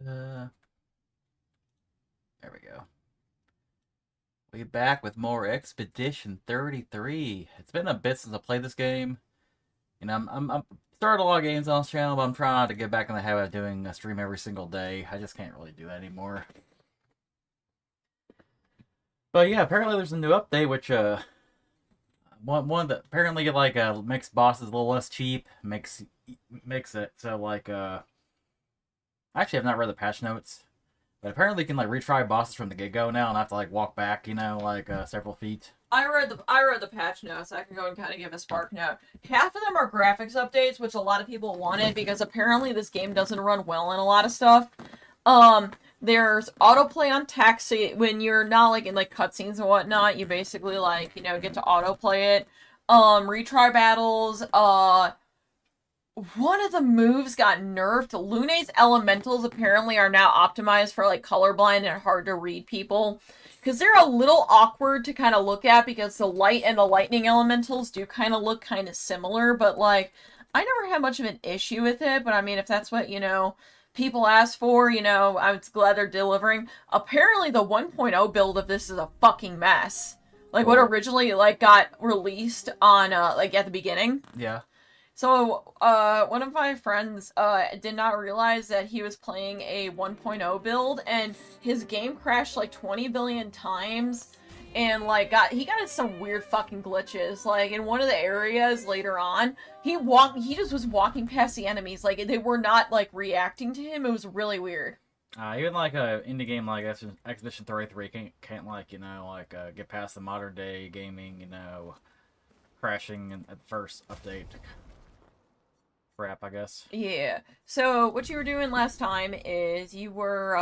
There we go. We back with more Expedition 33. It's been a bit since I played this game. You know, I'm started a lot of games on this channel, but I'm trying to get back in the habit of doing a stream every single day. I just can't really do that anymore. But yeah, apparently there's a new update, which one that apparently like makes bosses a little less cheap, makes it so like actually I've not read the patch notes. But apparently you can like retry bosses from the get-go now and not have to like walk back, you know, like several feet. I read the patch notes. I can go and kind of give a spark note. Half of them are graphics updates, which a lot of people wanted because apparently this game doesn't run well in a lot of stuff. There's autoplay on text, so when you're not like in like cutscenes and whatnot, you basically like get to autoplay it. Retry battles. One of the moves got nerfed. Lune's elementals apparently are now optimized for like colorblind and hard to read people. Because they're a little awkward to kind of look at because the light and the lightning elementals do kind of look kind of similar. But like, I never had much of an issue with it. But I mean, if that's what, people ask for, I'm glad they're delivering. Apparently the 1.0 build of this is a fucking mess. Like what originally like got released on like at the beginning. Yeah. So, one of my friends, did not realize that he was playing a 1.0 build, and his game crashed like 20 billion times, and like, he got in some weird fucking glitches. Like, in one of the areas later on, he just was walking past the enemies, like, they were not, like, reacting to him. It was really weird. Even like a indie game like Expedition 33 can't like, get past the modern day gaming, crashing at the first update. Crap, I guess. Yeah. So, what you were doing last time is you were,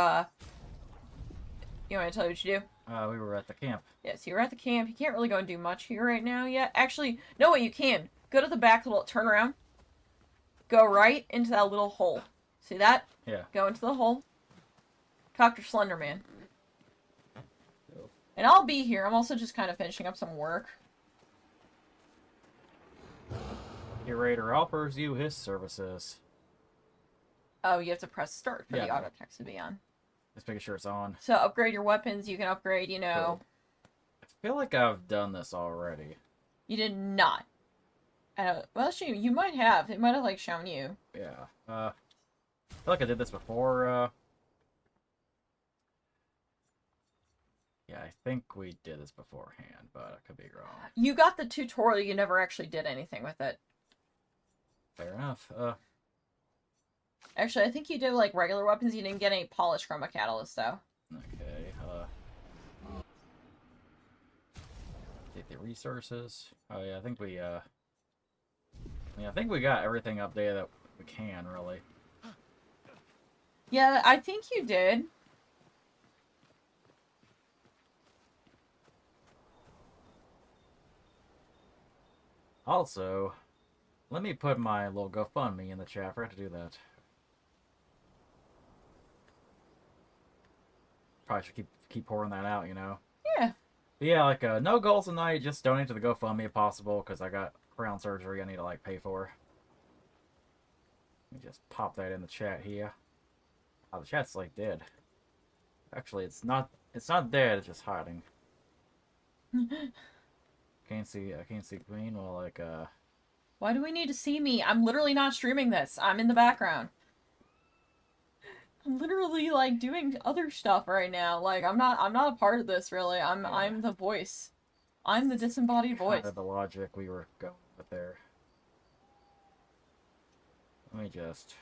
you want me to tell you what you do? We were at the camp. Yes, you were at the camp. You can't really go and do much here right now yet. Actually, no, what you can. Go to the back little, turn around. Go right into that little hole. See that? Yeah. Go into the hole. Talk to Slender Man. And I'll be here. I'm also just kind of finishing up some work. Curator offers you his services. Oh, you have to press start for Yeah. the auto text to be on. Just making sure it's on. So upgrade your weapons. You can upgrade, Cool. I feel like I've done this already. You did not. Well, shoot, you might have. It might have, like, shown you. Yeah. I feel like I did this before, Yeah, I think we did this beforehand, but I could be wrong. You got the tutorial, you never actually did anything with it. Fair enough. Actually, I think you did, like, regular weapons. You didn't get any polished chroma catalyst, though. Okay, take the resources. Oh, yeah, I think we, I think we got everything updated that we can, really. Yeah, I think you did. Also, let me put my little GoFundMe in the chat. I forgot to do that. Probably should keep pouring that out, Yeah. But yeah, like, no goals tonight. Just donate to the GoFundMe if possible, because I got crown surgery I need to, like, pay for. Let me just pop that in the chat here. Oh, the chat's, like, dead. Actually, it's not dead, it's just hiding. Can't see Queen. Well, like, Why do we need to see me? I'm literally not streaming this. I'm in the background. I'm literally, like, doing other stuff right now. Like, I'm not a part of this, really. I'm the voice. I'm the disembodied voice. Kind of the logic we were going with there. Let me just...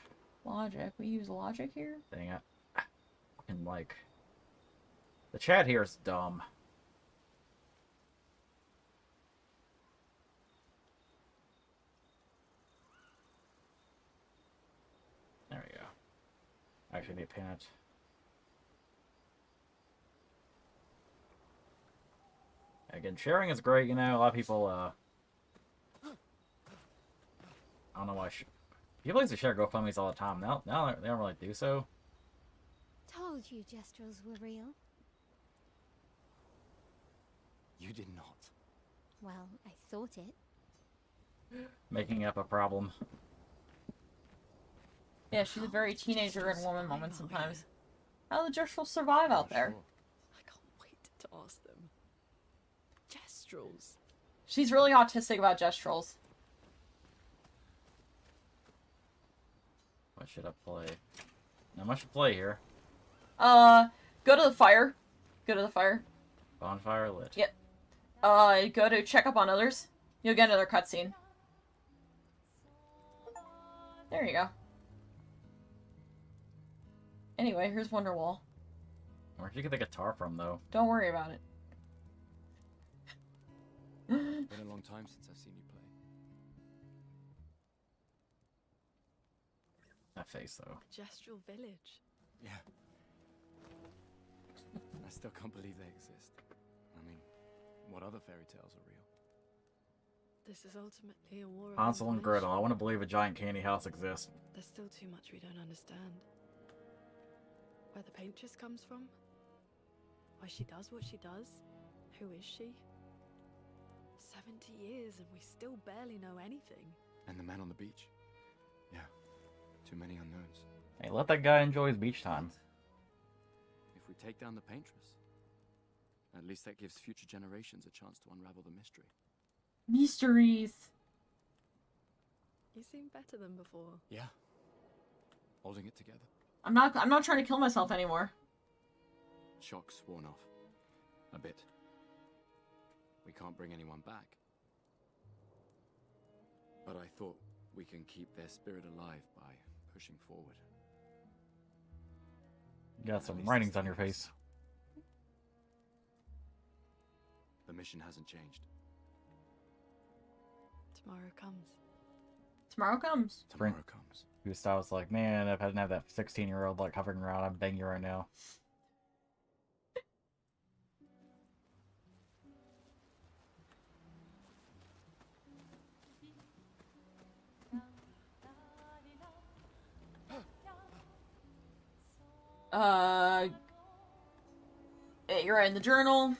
Logic? We use logic here? Dang it. Fucking, like... The chat here is dumb. There we go. Actually, need to pin it. Again, sharing is great, A lot of people, I don't know why. People used to share GoFundMe's all the time. Now they don't really do so. Told you gestrels were real. You did not. Well, I thought it. Making up a problem. Yeah, she's a very teenager and woman moment sometimes. How do the Jestrels survive out Not there? sure. I can't wait to ask them. Jestrels. She's really autistic about Jestrels. What should I play? Not much to play here. Go to the fire. Go to the fire. Bonfire lit. Yep. Go to check up on others. You'll get another cutscene. There you go. Anyway, here's Wonderwall. Where'd you get the guitar from, though? Don't worry about it. Been a long time since I've seen you play. That face, though. A Jestral village. Yeah. I still can't believe they exist. I mean, what other fairy tales are real? This is ultimately a war of Hansel and Gretel. I information. want to believe a giant candy house exists. There's still too much we don't understand. Where the paintress comes from? Why she does what she does? Who is she? 70 years and we still barely know anything. And the man on the beach? Yeah. Too many unknowns. Hey, let that guy enjoy his beach time. If we take down the paintress, at least that gives future generations a chance to unravel the mystery. Mysteries. You seem better than before. Yeah. Holding it together. I'm not trying to kill myself anymore. Shock's worn off. A bit. We can't bring anyone back. But I thought we can keep their spirit alive by pushing forward. You got some writings on your face. The mission hasn't changed. Tomorrow comes. Tomorrow comes. Sprint. Tomorrow comes. Gustav's like, man, if I didn't have that 16-year-old like hovering around, I'm banging you right now. You're in the journal.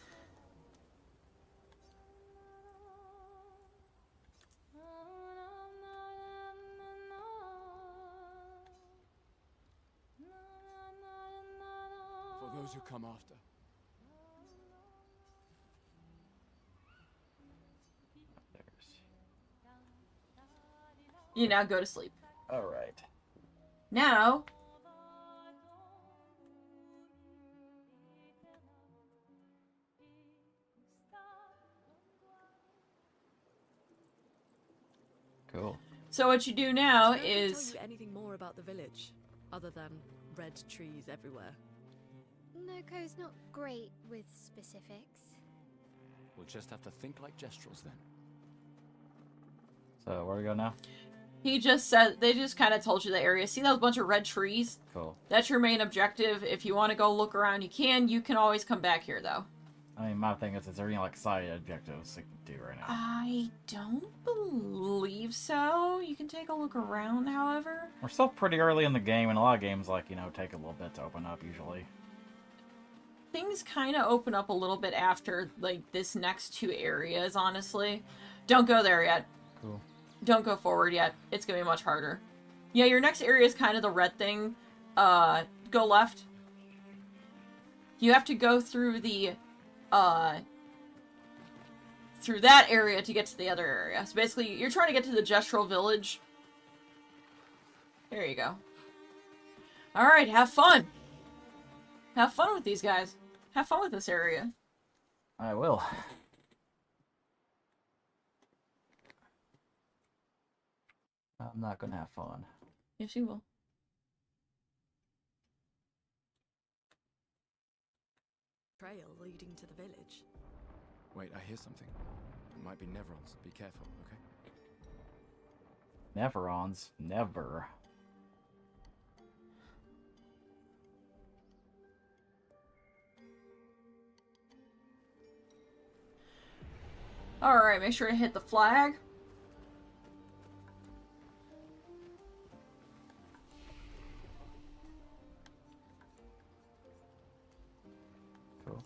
For those who come after. You now go to sleep. All right. Now. Cool. So what you do now Did nobody is tell you anything more about the village, other than red trees everywhere? Noko's not great with specifics. We'll just have to think like Jestrels then. So where do we go now? he just said they just kind of told you the area. See those bunch of red trees? Cool. That's your main objective. If you want to go look around, you can. You can always come back here though. I mean, my thing is there any like side objectives you can do right now? I don't believe so. You can take a look around, however. We're still pretty early in the game, and a lot of games like take a little bit to open up usually. Things kind of open up a little bit after like this next two areas. Honestly, don't go there yet. Cool. Don't go forward yet. It's gonna be much harder. Yeah, your next area is kind of the red thing. Go left. You have to go through the through that area to get to the other area. So basically, you're trying to get to the Gestral village. There you go. Alright, have fun! Have fun with these guys. Have fun with this area. I will. I'm not gonna have fun. Yes, you will. Trail leading to the village. Wait, I hear something. It might be Nevrons. Be careful, okay? Neverons, never. Alright, make sure to hit the flag. Cool.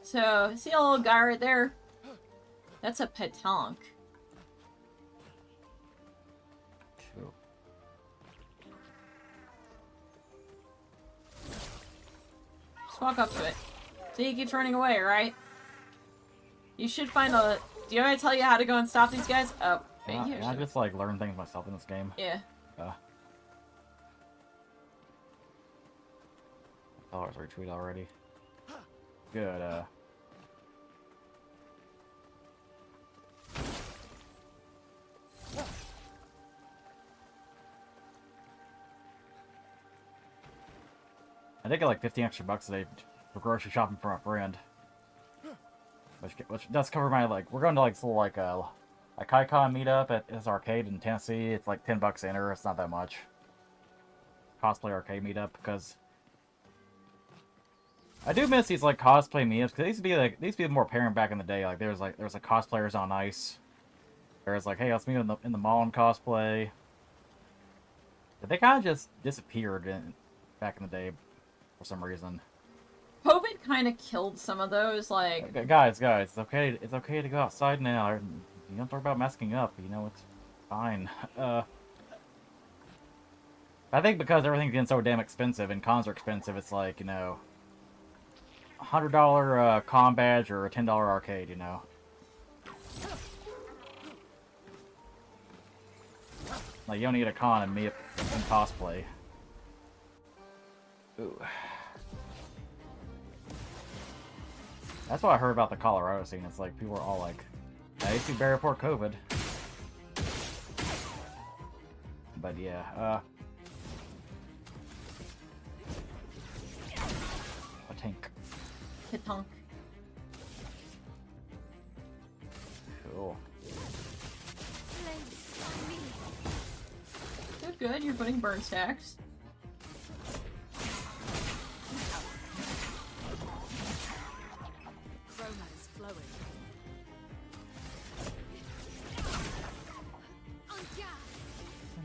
So, see a little guy right there? That's a petanque. Just walk up to it. See, he keeps running away, right? You should find a... Do you want me to tell you how to go and stop these guys? Oh, thank you. I just, like, learn things myself in this game. Yeah. Followers retweet already. Good, I did get like 15 extra bucks today for grocery shopping for a friend. Which does cover my, like, we're going to like this little like Icon meetup at this arcade in Tennessee. It's like 10 bucks to enter, it's not that much. Cosplay arcade meetup, because I do miss these like cosplay meetups, because they used to be more apparent back in the day. Like there was like cosplayers on ice. There was like, hey, let's meet in the mall and cosplay. But they kind of just disappeared back in the day for some reason. COVID kind of killed some of those, like... Guys, it's okay to go outside now. You don't have to worry about masking up, you know, it's fine. I think because everything's getting so damn expensive and cons are expensive, it's like, you know, $100 con badge or a $10 arcade, you know. Like, you don't need a con and me in cosplay. Ooh. That's what I heard about the Colorado scene. It's like, people are all like, I used to be buried before COVID. But yeah, a tank. Katunk. Cool. Good, you're putting burn stacks.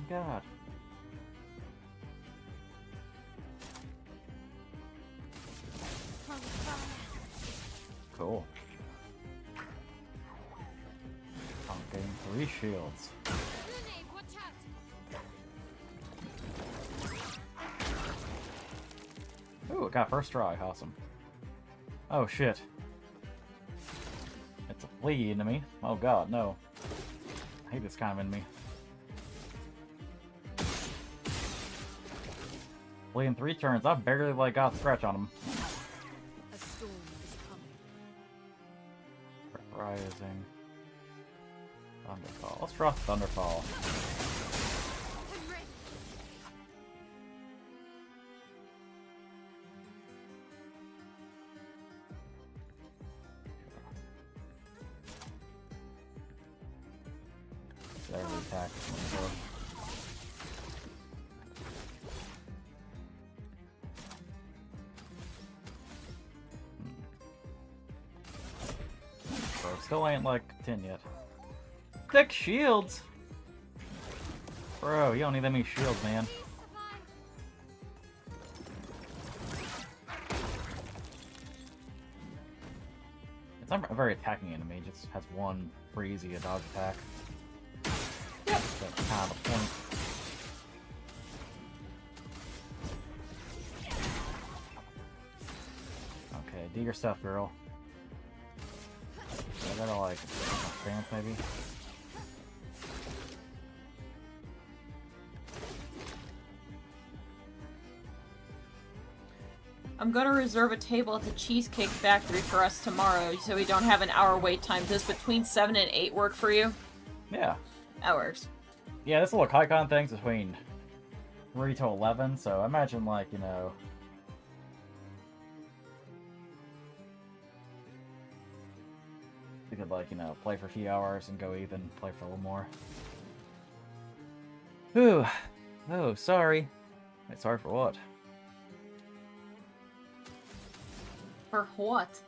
God. Cool. I'm getting 3 shields. Ooh, it got first try. Awesome. Oh shit. It's a flea enemy. Oh god, no. I hate this kind of enemy. Flea in 3 turns. I barely like got a scratch on him. A storm is coming. Rising. Thunderfall. Let's draw Thunderfall. There we attack. Bro, still ain't like 10 yet. Thick shields! Bro, you don't need that many shields, man. It's not a very attacking enemy, it just has one pretty easy to dodge attack. Yep. That's kind of the point. Okay, do your stuff, girl. I gotta like stance maybe. I'm gonna reserve a table at the Cheesecake Factory for us tomorrow, so we don't have an hour wait time. Does between 7 and 8 work for you? Yeah. That works. Yeah, this little icon thing's between 3 to 11, so I imagine like, you know... we could like, you know, play for a few hours and go even, play for a little more. Whew. Oh, sorry. Wait, sorry for what? For what?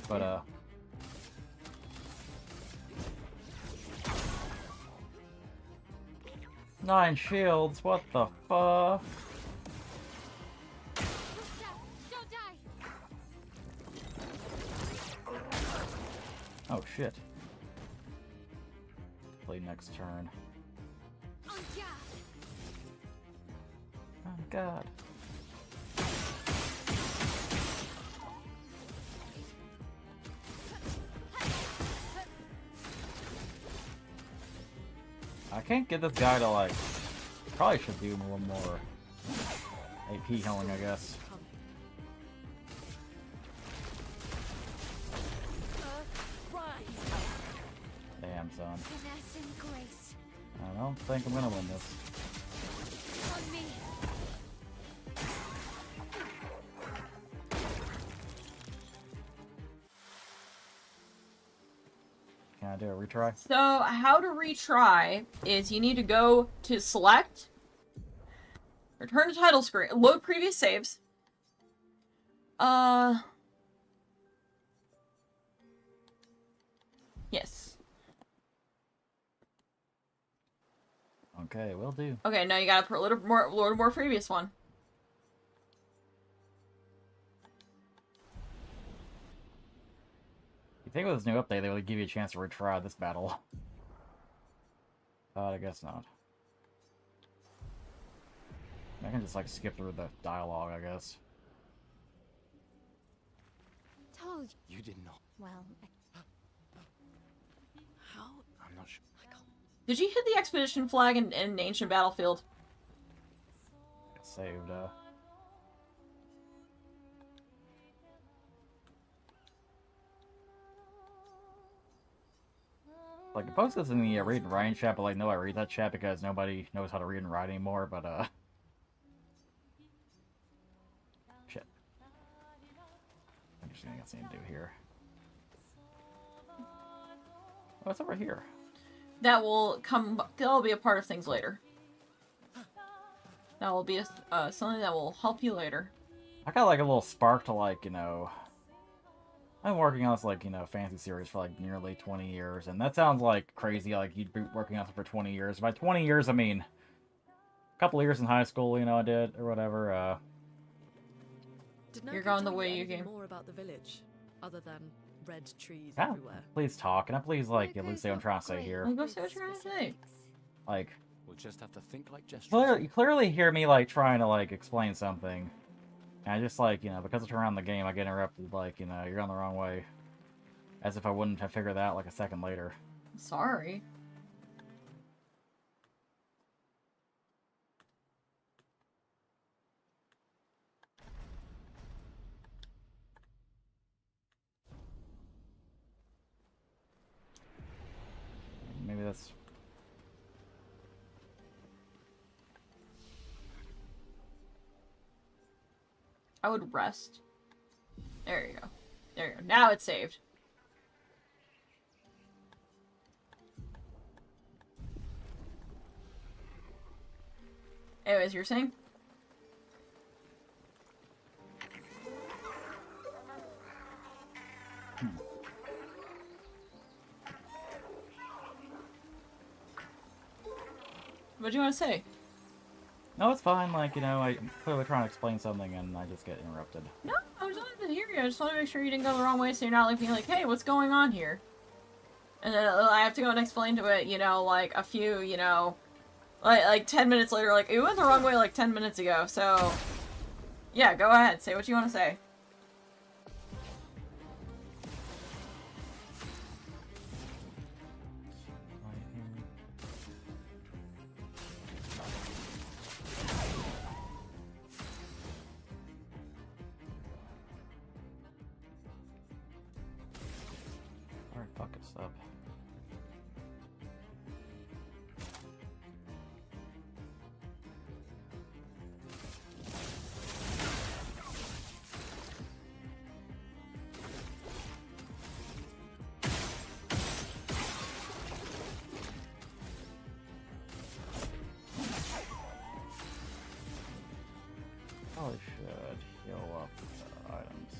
But, 9 shields, what the fuck? Oh shit. Play next turn. God. I can't get this guy to like. Probably should do a little more AP healing, I guess. Damn, son. Finesse and grace. I don't think I'm gonna win this. On me. Can I do a retry? So, how to retry is you need to go to select, return to title screen, load previous saves. Yes. Okay, will do. Okay, now you gotta load a more previous one. You think with this new update they would give you a chance to retry this battle? But I guess not. I can just like skip through the dialogue, I guess. Told You did not. Well, How? I'm not sure. I can't. Did you hit the expedition flag in Ancient Battlefield? It's saved, Like, the post this in the read and writing chat, but like, no, I read that chat because nobody knows how to read and write anymore, but shit. I'm just gonna get something to do here. Oh, it's over here. That will be a part of things later. That will be something that will help you later. I got like a little spark to like, you know, I'm working on this like, you know, fantasy series for like nearly 20 years, and that sounds like crazy, like you'd be working on it for 20 years. By 20 years, I mean a couple of years in high school, you know, I did, or whatever, Did You're Noko going the tell way you you anything came. more about the village, other than red trees yeah, everywhere? please talk, and please, like, at Noko's least say what I'm not trying to say great here. Well, go with say what you're trying to say. specifics. Like, We'll just have to think like gestures. you clearly hear me, like, trying to, like, explain something. And I just, like, you know, because I turn around the game, I get interrupted, like, you know, you're going the wrong way. As if I wouldn't have figured that out, like, a second later. Sorry. Maybe that's... I would rest. There you go. There you go. Now it's saved. Anyways, you're saying? What do you want to say? No, it's fine, like, you know, I'm clearly trying to explain something and I just get interrupted. No, I just wanted to hear you. I just want to make sure you didn't go the wrong way, so you're not like being like, "Hey, what's going on here?" And then I have to go and explain to it, you know, like a few, you know, like 10 minutes later, like it went the wrong way like 10 minutes ago. So, yeah, go ahead, say what you want to say. Alright, fuck this up. Probably should heal up the items.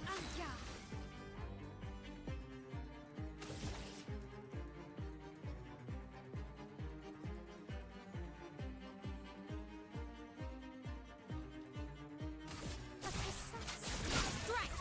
Aya! A precise strike!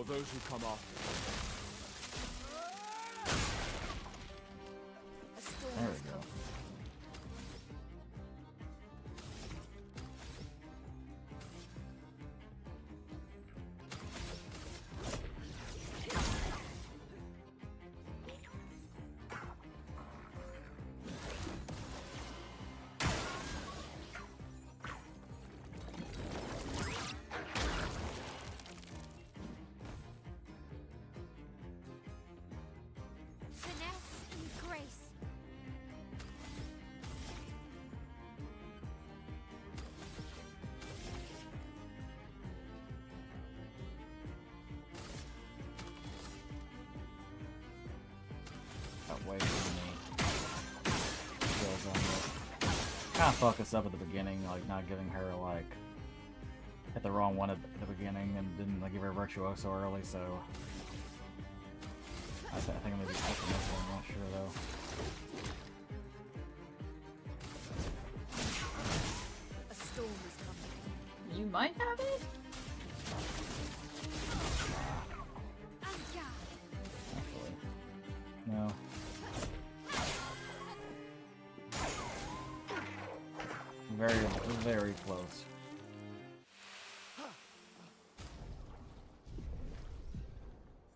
or those who come after. A storm There has we go. come. Finesse and grace. Away from me. Kills on this. Kind of fucked us up at the beginning, like not giving her like hit the wrong one at the beginning and didn't like give her virtuoso early. So I think I'm gonna be taking this one. I'm not sure though. A storm is coming. You might have it? Anga. Actually, no. Very, very close.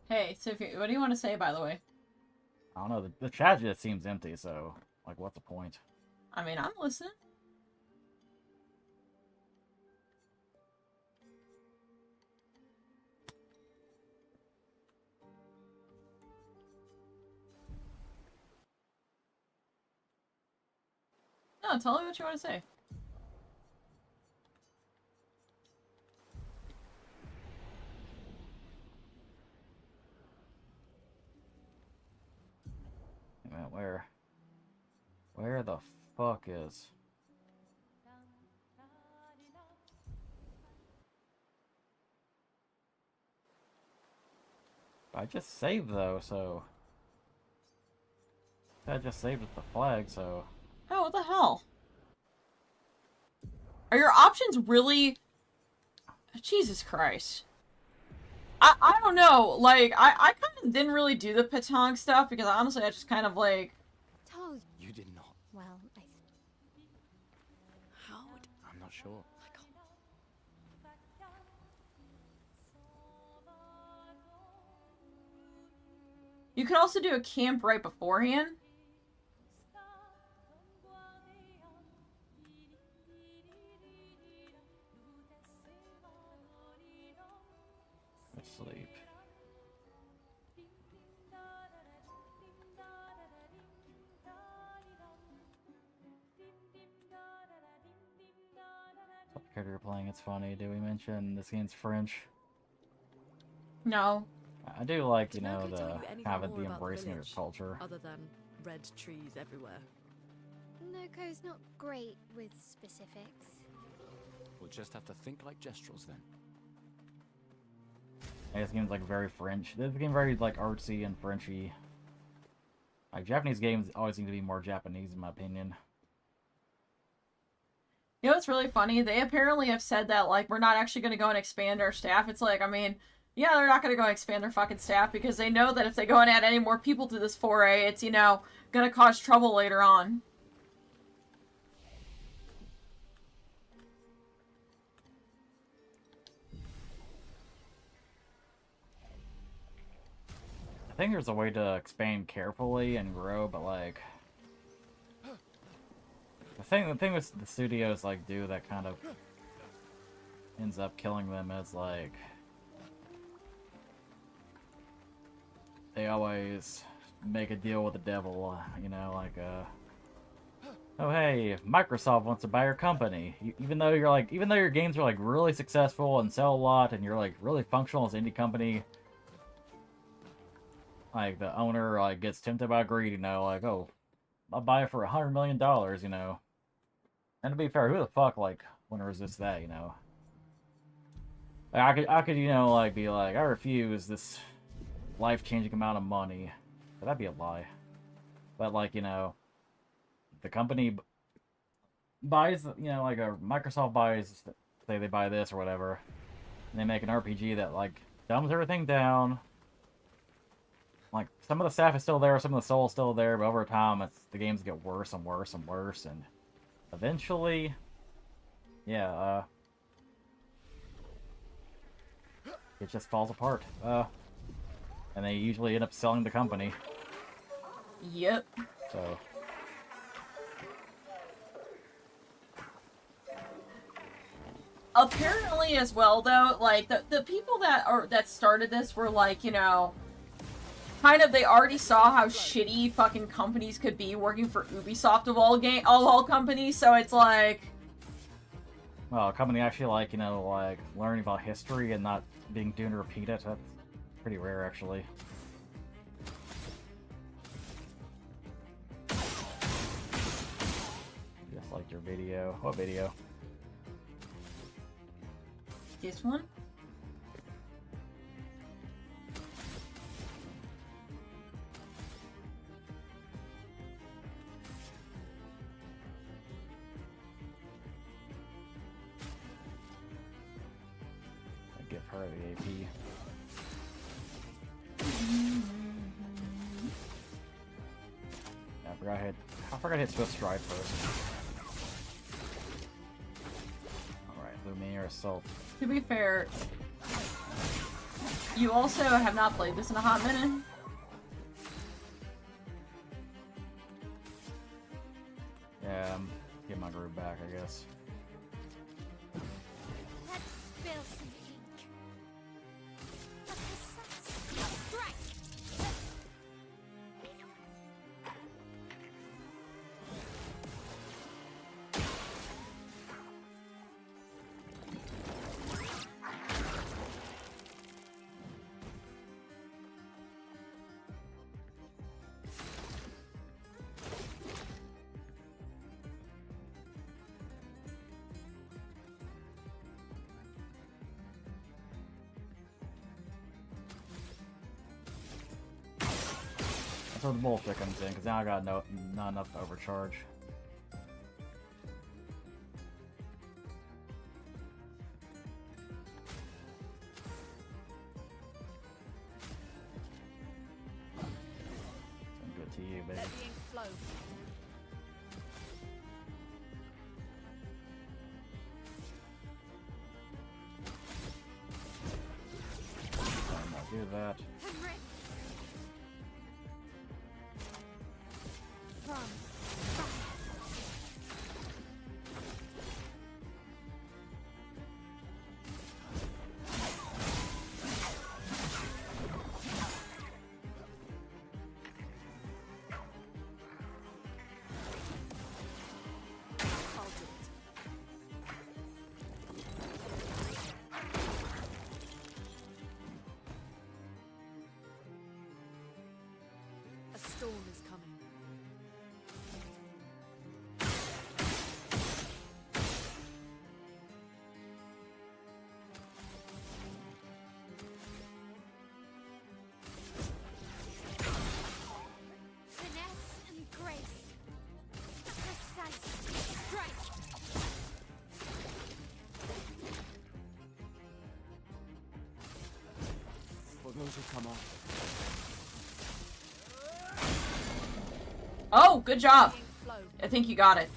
Hey, Sophie, what do you want to say, by the way? I don't know. The chat just seems empty. So like, what's the point? I mean, I'm listening. No, tell me what you want to say. Man, where the fuck is? I just saved though, so I just saved with the flag, so Oh, what the hell? Are your options really... Jesus Christ. I don't know, like, I kind of didn't really do the Patong stuff, because honestly, I just kind of, like... Told You did not. well, I How would I'm not sure. I can't... You could also do a camp right beforehand. asleep. What character you're playing? It's funny. Do we mention this game's French? No. I do like, you Did know, Noko tell the you anything kind of more the about the embracing of village? culture. Other than red trees everywhere. Noko's not great with specifics. We'll just have to think like Gestrels then. Yeah, this game's like very French. This game very like artsy and Frenchy. Like Japanese games always seem to be more Japanese in my opinion. You know what's really funny? They apparently have said that, like, we're not actually going to go and expand our staff. It's like, I mean, yeah, they're not going to go and expand their fucking staff because they know that if they go and add any more people to this foray, it's, you know, going to cause trouble later on. I think there's a way to expand carefully and grow, but like the thing with the studios like do that kind of ends up killing them is like they always make a deal with the devil, you know, like oh hey, Microsoft wants to buy your company. Even though you're like even though your games are like really successful and sell a lot and you're like really functional as an indie company, like the owner like gets tempted by greed, you know, like, oh, I'll buy it for $100 million, you know. And to be fair, who the fuck like want to resist that, you know? Like, I could, you know, like be like, I refuse this life-changing amount of money, but that'd be a lie. But like, you know, the company buys, you know, like a Microsoft buys, say they buy this or whatever, and they make an RPG that like dumbs everything down. Like, some of the staff is still there, some of the soul is still there, but over time, the games get worse and worse and worse, and eventually, yeah, it just falls apart. And they usually end up selling the company. Yep. So. Apparently, as well, though, like the people that started this were like, you know, kind of, they already saw how shitty fucking companies could be working for Ubisoft of all companies. So it's like, Well, a company actually, like, you know, like, learning about history and not being doomed to repeat it, that's pretty rare, actually. Just like your video. What video? this one. I give her the AP. Yeah, I forgot to hit Swift Stride first. Alright, Lumiere Assault. To be fair, you also have not played this in a hot minute. Yeah, get my groove back, I guess. Let's spill some ink. A precise strike. That's where the bullshit comes in, because now I got not enough to overcharge. Sounds good to you, baby. Let the ink flow. I'm not do that. Henry. From I'll do it. A storm is coming. finesse and grace. A precise strike. For those who come off, Oh, good job. Ink flow. I think you got it.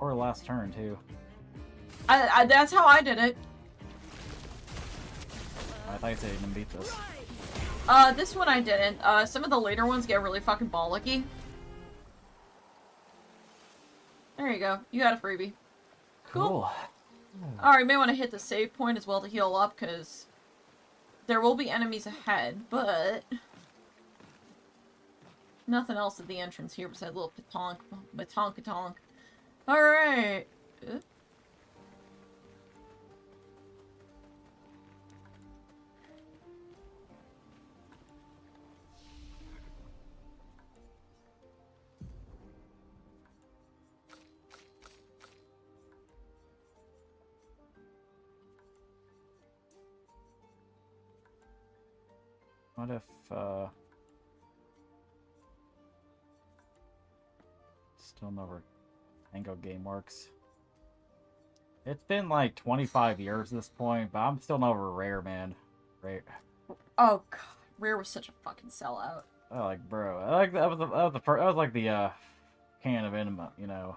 Or last turn, too. That's how I did it. I thought you said you didn't beat this. This one I didn't. Some of the later ones get really fucking bollocky. There you go. You got a freebie. Cool. Alright, may want to hit the save point as well to heal up, because there will be enemies ahead, but nothing else at the entrance here besides a little patonk. Alright. What if, still never Tango game works? It's been like 25 years at this point, but I'm still never rare, man. Right. Oh god, Rare was such a fucking sellout. Oh, like, bro, I like that was like the can of enema, you know,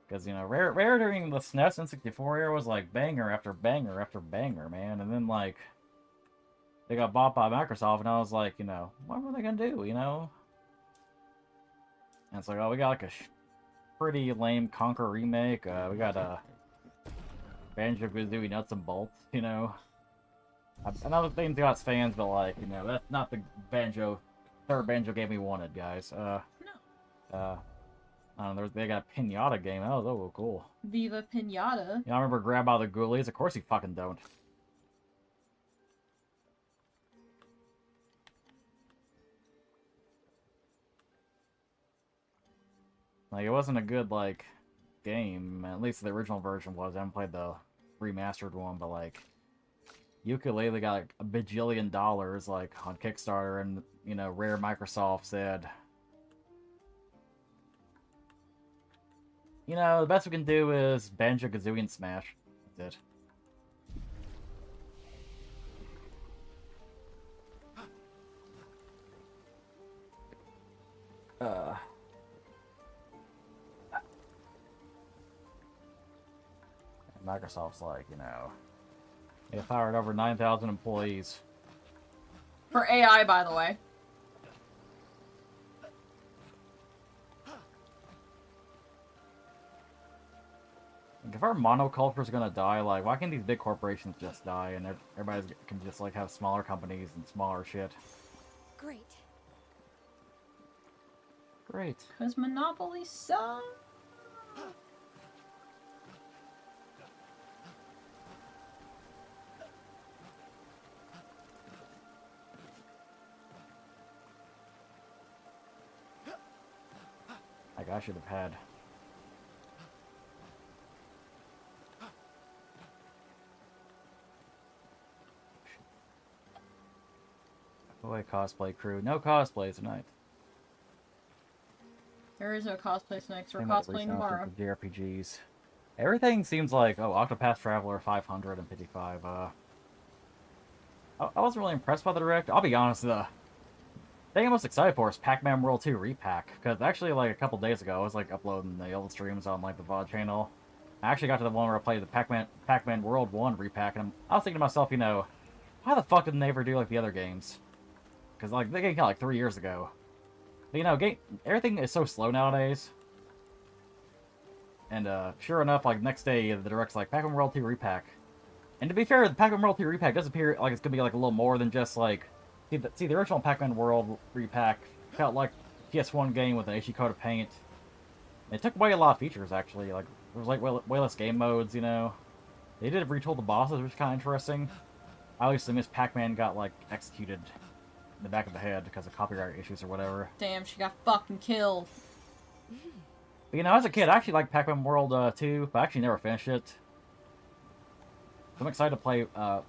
because you know, Rare during the SNES and 64 era was like banger after banger after banger, man, and then like they got bought by Microsoft, and I was like, you know, what were they gonna do, you know? And it's like, oh, we got like a pretty lame Conquer remake. We got Banjo-Kazooie Nuts and Bolts, you know. Another thing got fans, but like, you know, that's not the third Banjo game we wanted, guys. No. I don't know, they got a Pinata game. That was oh cool. Viva Pinata. Yeah, I remember Grab Out the Ghoulies. Of course you fucking don't. Like, it wasn't a good, like, game. At least the original version was. I haven't played the remastered one, but, like, Yooka-Laylee got, like, a bajillion dollars, like, on Kickstarter, and, you know, Rare Microsoft said, you know, the best we can do is Banjo-Kazooie and Smash. That's it. Microsoft's like, you know, they fired over 9,000 employees. For AI, by the way. Like, if our monoculture is gonna die, like, why can't these big corporations just die and everybody can just, like, have smaller companies and smaller shit? Great. Great. Because Monopoly sucks. Like, I should have had. Boy, cosplay crew. No cosplay tonight. There is no cosplay tonight, so we're Same with the cosplaying recent tomorrow. updates of JRPGs. Everything seems like, oh, Octopath Traveler 555. I wasn't really impressed by the direct. I'll be honest, the thing I'm most excited for is Pac-Man World 2 Repack. Because actually, like, a couple days ago, I was, like, uploading the old streams on, like, the VOD channel. I actually got to the one where I played the Pac-Man World 1 Repack, and I was thinking to myself, you know, why the fuck didn't they ever do, like, the other games? Because, like, they came out, like, 3 years ago. But, you know, everything is so slow nowadays. And, sure enough, like, next day, the direct's like, Pac-Man World 2 Repack. And to be fair, the Pac-Man World 2 Repack does appear like it's gonna be, like, a little more than just, like... See, the original Pac-Man World Repack felt like a PS1 game with an HD coat of paint. It took away a lot of features, actually. Like, there was, like, way less game modes, you know? They did retool the bosses, which is kind of interesting. I always miss Pac-Man got, like, executed in the back of the head because of copyright issues or whatever. Damn, she got fucking killed. But, you know, as a kid, I actually liked Pac-Man World 2, but I actually never finished it. I'm excited to play the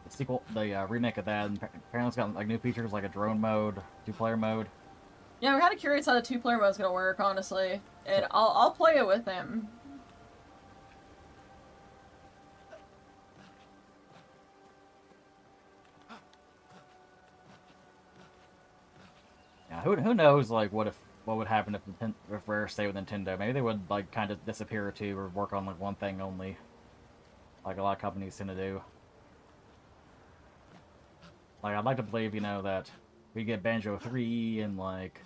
sequel, the remake of that, and apparently it's got like new features like a drone mode, 2-player mode. Yeah, I'm kind of curious how the 2-player mode's gonna work, honestly. And I'll play it with him. Yeah, who knows like what would happen if Rare stayed with Nintendo? Maybe they would like kind of disappear or two, or work on like one thing only, like a lot of companies tend to do. Like, I'd like to believe, you know, that we get Banjo 3 and, like,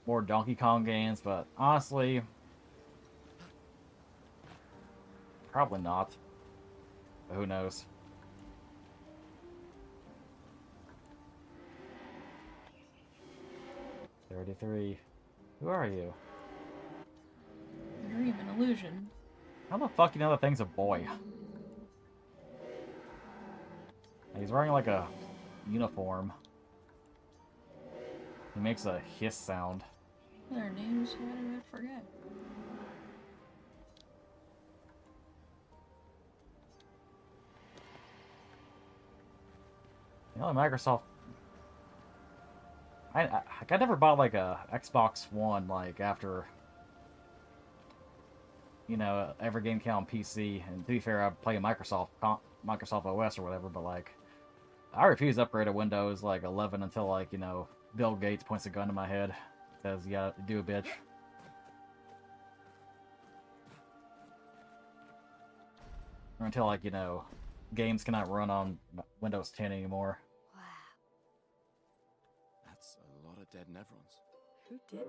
more Donkey Kong games, but honestly, probably not. But who knows? $33. Who are you? Dream, an illusion. How the fuck you know that thing's a boy? He's wearing, like, a uniform. He makes a hiss sound. Their names, why did I forget? You know, Microsoft... I never bought, like, a Xbox One, like, after... You know, every game came on PC, and to be fair, I play Microsoft OS or whatever, but, like... I refuse to upgrade to Windows like 11 until like, you know, Bill Gates points a gun to my head. Says, yeah, do a bitch. Or until like, you know, games cannot run on Windows 10 anymore. Wow. That's a lot of dead Nevrons. Who did?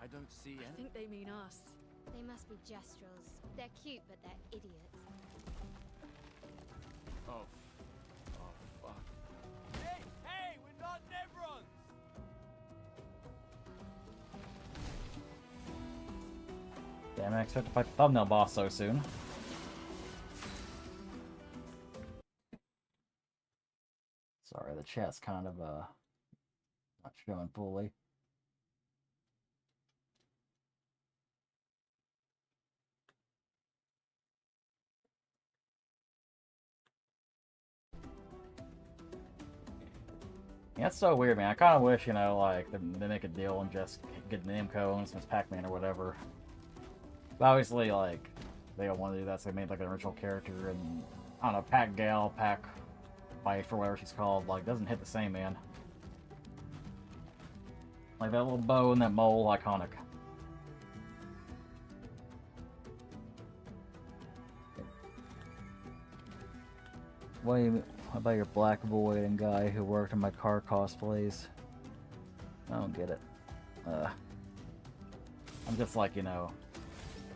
I don't see I any. think they mean us. They must be Gestrels. They're cute, but they're idiots. Oh. Oh, fuck. Hey, hey, we're not Nevrons! Damn, I expect to fight the thumbnail boss so soon. Sorry, the chat's kind of, not showing fully. Yeah, it's so weird, man. I kind of wish, you know, like, they make a deal and just get Namco and Miss Pac-Man or whatever. But obviously, like, they don't want to do that, so they made, like, an original character, and, I don't know, Pac-Gal, Pac-Wife, or whatever she's called, like, doesn't hit the same, man. Like, that little bow and that mole, iconic. What about your Black Void and guy who worked on my car cosplays? I don't get it. I'm just like, you know,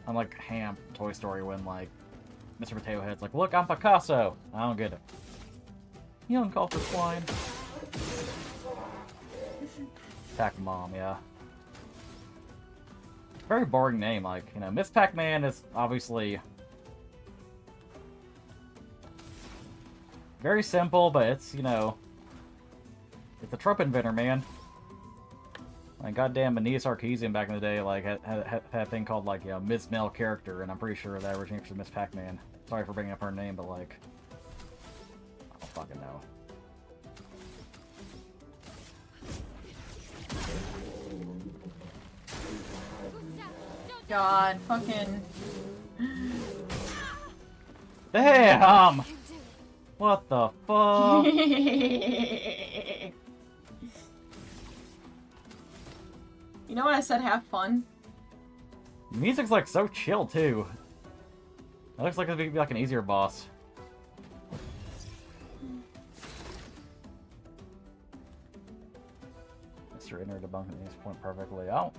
I'm like Ham Toy Story when, like, Mr. Potato Head's like, look, I'm Picasso! I don't get it. You don't call for swine. Pac Mom, yeah. Very boring name, like, you know, Miss Pac-Man is obviously very simple, but it's, you know, it's a trope inventor, man. Like, goddamn, Anita Sarkeesian back in the day, like, had a thing called, like, you know, Ms. Mel character, and I'm pretty sure that originated from Miss Pac-Man. Sorry for bringing up her name, but, like, I don't fucking know. God, fucking. Damn! You do it. What the fuck? You know what I said? Have fun. The music's, like, so chill, too. It looks like it'd be, like, an easier boss. Mr. Inner debunking this point perfectly. I don't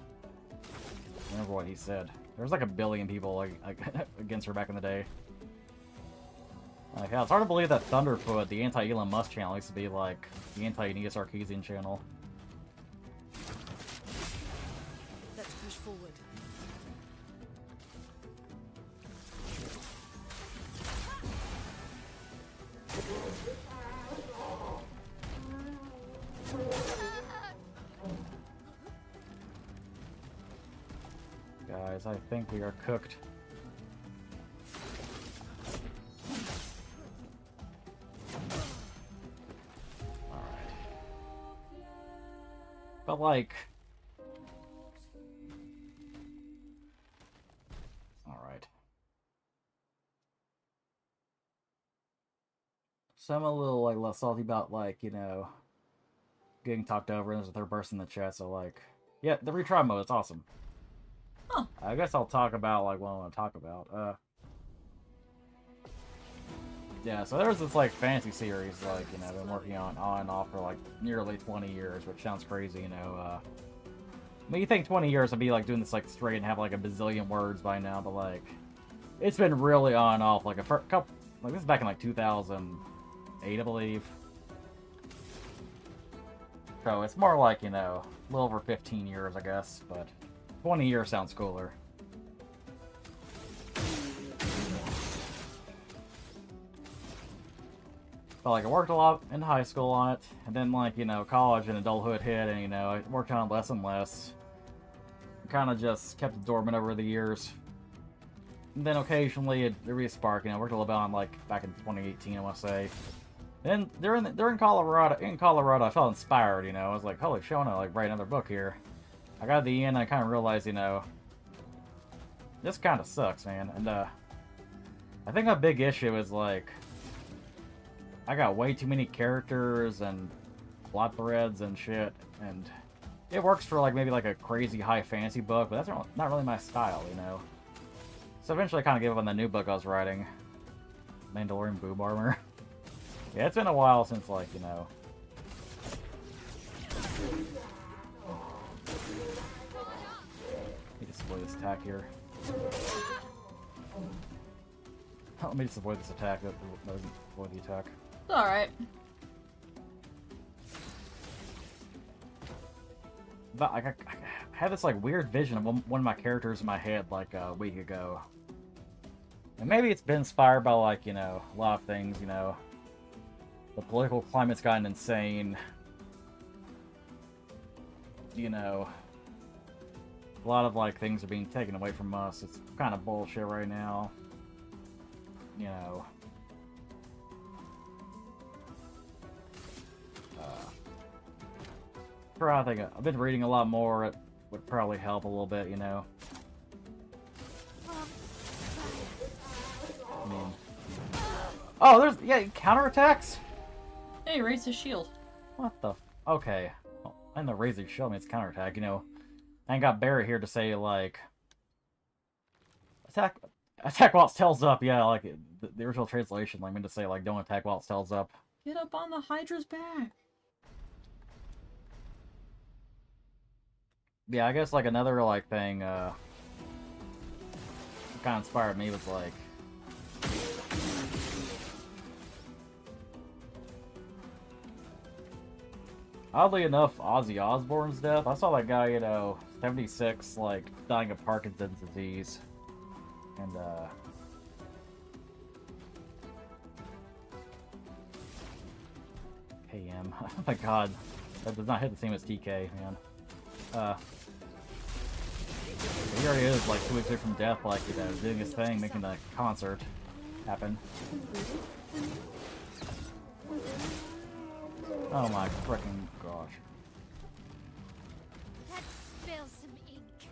remember what he said. There was, like, a billion people, like against her back in the day. Like, yeah, it's hard to believe that Thunderfoot, the anti-Elon Musk channel, used to be, like, the anti-Anita Sarkeesian channel. Let's push forward. Guys, I think we are cooked. Alright. But, like... Alright. So I'm a little, like, less salty about, like, you know, getting talked over, and there's a third person in the chat, so, like... Yeah, the retry mode, it's awesome. Huh. I guess I'll talk about, like, what I want to talk about. Yeah, so there's this, like, fantasy series, like, you know, I've been working on and off for, like, nearly 20 years, which sounds crazy, you know, I mean, you think 20 years I'd be, like, doing this, like, straight and have, like, a bazillion words by now, but, like, it's been really on and off, like, a couple, like, this is back in, like, 2008, I believe. So it's more like, you know, a little over 15 years, I guess, but 20 years sounds cooler. But, like, I worked a lot in high school on it, and then, like, you know, college and adulthood hit, and, you know, I worked on it less and less. Kind of just kept it dormant over the years. And then occasionally there'd be a spark, you know, I worked a little bit on, like, back in 2018, I want to say. Then, during Colorado, I felt inspired, you know, I was like, holy shit, I want to, like, write another book here. I got to the end, I kind of realized, you know, this kind of sucks, man. And I think a big issue is like I got way too many characters and plot threads and shit, and it works for like maybe like a crazy high fantasy book, but that's not really my style, you know. So eventually I kind of gave up on the new book I was writing, Mandalorian Boob Armor. Yeah, it's been a while since, like, you know. Let me just avoid this attack here. Let me just avoid this attack. That doesn't avoid the attack. It's alright. But I had this like weird vision of one of my characters in my head like a week ago. And maybe it's been inspired by, like, you know, a lot of things, you know. The political climate's gotten insane. You know, a lot of, like, things are being taken away from us. It's kind of bullshit right now. You know. I think I've been reading a lot more. It would probably help a little bit, you know. I mean, oh, there's counterattacks. Hey, raise his shield. What the? Okay, well, I know raise his shield means counterattack. You know, I ain't got Barry here to say like attack while it's tails up. Yeah, like the original translation, like meant to say like don't attack while it's tails up. Get up on the Hydra's back. Yeah, I guess like another like thing kind of inspired me was like oddly enough Ozzy Osbourne's death. I saw that guy, you know, 76, like dying of Parkinson's disease, and KM. Oh my god, that does not hit the same as TK, man. He already is like 2 weeks away from death, like, you know, doing his thing, making the concert happen. Oh my freaking gosh. Let's spill some ink.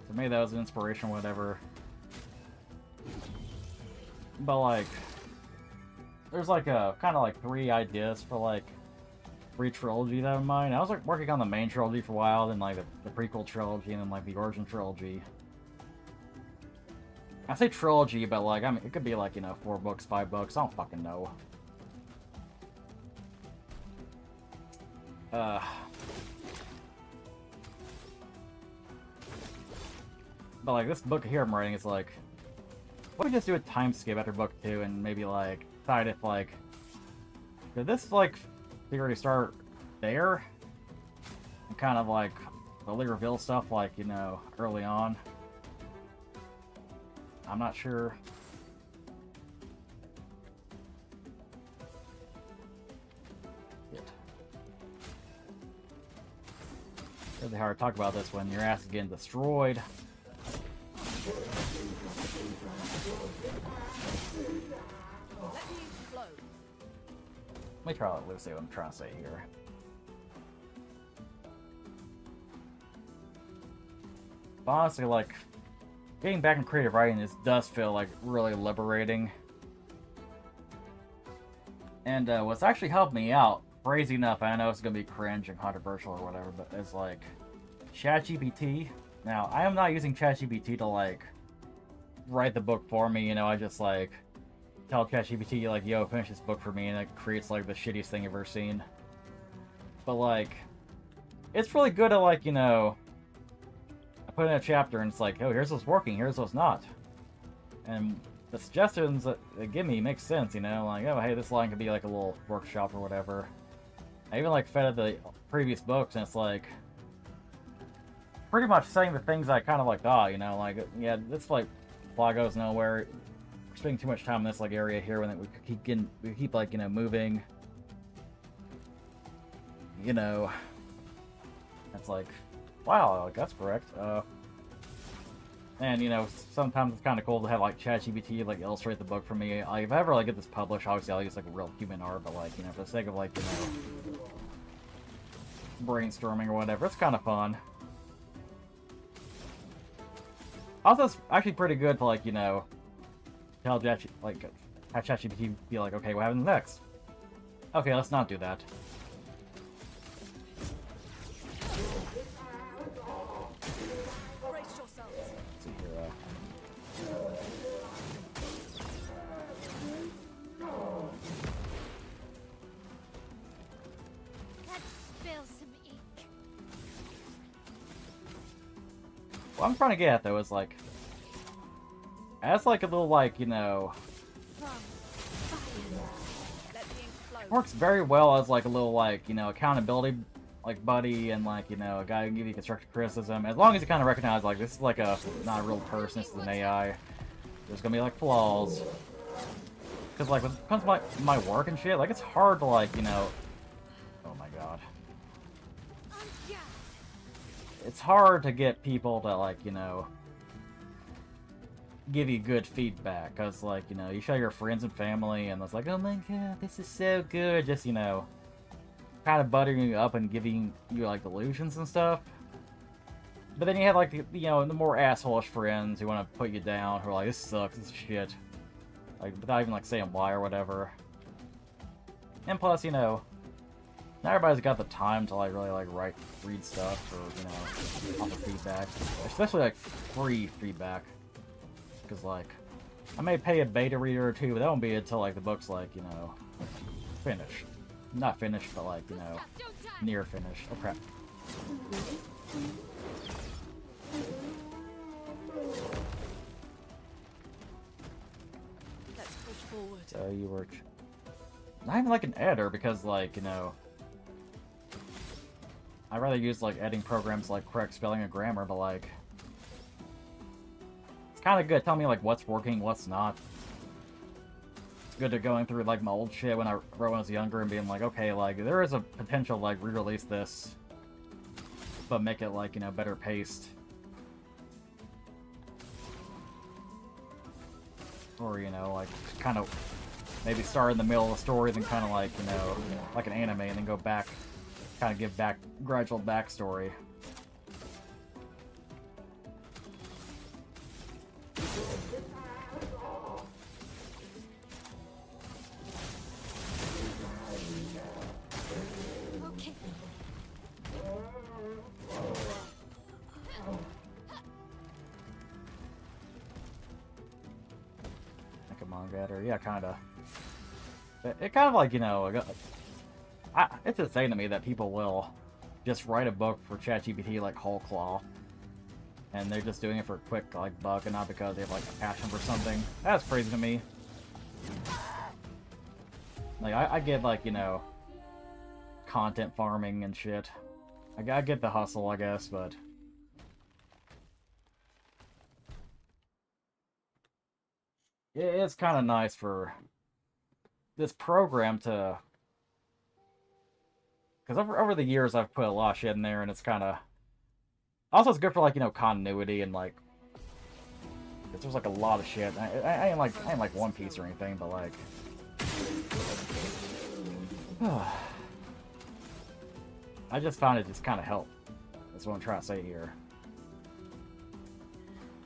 To me, that was an inspiration, whatever. But like, there's like a kind of like 3 ideas for like 3 trilogy that I have in mind. I was like working on the main trilogy for a while, then like the prequel trilogy, and then like the origin trilogy. I say trilogy, but like, I mean, it could be like, you know, 4 books, 5 books, I don't fucking know. But like this book here I'm writing is like, what if we just do a time skip after book 2 and maybe like decide if like, did this like theory start there? And kind of like really reveal stuff like, you know, early on. I'm not sure. It's really hard to talk about this when your ass is getting destroyed. Let me try to see what I'm trying to say here. But honestly, like, getting back in creative writing does feel like really liberating. And what's actually helped me out, crazy enough, I know it's gonna be cringe and controversial or whatever, but it's like ChatGPT. Now, I am not using ChatGPT to like write the book for me, you know, I just like tell ChatGPT like, yo, finish this book for me, and it creates like the shittiest thing you've ever seen. But like, it's really good at like, you know, I put in a chapter and it's like, oh, here's what's working, here's what's not. And the suggestions that they give me make sense, you know, like, oh, hey, this line could be like a little workshop or whatever. I even like fed it the previous books, and it's like pretty much saying the things I kind of like thought, you know, like, yeah, this like plot goes nowhere. We're spending too much time in this like area here when we keep like, you know, moving. You know, it's like, wow, like that's correct. And you know, sometimes it's kind of cool to have like ChatGPT like illustrate the book for me. Like, if I ever like get this published, obviously I'll use like real human art, but like, you know, for the sake of like, you know, brainstorming or whatever, it's kind of fun. Also, it's actually pretty good to, like, you know, tell Chat, like, have ChatGPT be like, okay, what happens next? Okay, let's not do that. Brace yourselves. Let's see here, Let's spill some ink. what I'm trying to get at, though, is, like, as, like, a little, like, you know, From fire. Let the ink flow. works very well as, like, a little, like, you know, accountability, like, buddy, and, like, you know, a guy who can give you constructive criticism, as long as you kind of recognize, like, this is, like, not a real person, this is an AI. There's gonna be, like, flaws. Because, like, when it comes to my work and shit, like, it's hard to, like, you know... Oh my god. Yeah. It's hard to get people to, like, you know... give you good feedback. Because, like, you know, you show your friends and family, and it's like, oh my god, this is so good. Just, you know, kind of buttering you up and giving you, like, delusions and stuff. But then you have, like, you know, the more asshole-ish friends who want to put you down, who are like, this sucks, this is shit. Like, without even, like, saying why or whatever. And plus, you know, not everybody's got the time to, like, really, like, read stuff or, you know, offer feedback. Especially, like, free feedback. Because, like, I may pay a beta reader or two, but that won't be until, like, the book's, like, you know, finished. Not finished, but, like, you know, Don't die. near finished. Oh, crap. Let's push forward. So you were... Not even, like, an editor, because, like, you know... I'd rather use, like, editing programs like correct spelling and grammar, but, like... It's kind of good. Tell me, like, what's working, what's not. It's good to going through, like, my old shit when I wrote when I was younger and being like, okay, like, there is a potential, like, re-release this, but make it, like, you know, better paced. Or, you know, like, kind of maybe start in the middle of the story, then kind of, like, you know, like an anime, and then go back, kind of give back, gradual backstory. Okay. Like a manga editor, yeah, kind of. It kind of like, you know, it's insane to me that people will just write a book for ChatGPT like whole cloth, and they're just doing it for a quick, like, buck, and not because they have, like, a passion for something. That's crazy to me. Like, I get, like, you know, content farming and shit. I get the hustle, I guess, but... It's kind of nice for this program to... Because over the years, I've put a lot of shit in there, and it's kind of... Also, it's good for, like, you know, continuity, and, like... Because there's, like, a lot of shit. I ain't like One Piece or anything, but, like... I just found it just kind of helped. That's what I'm trying to say here.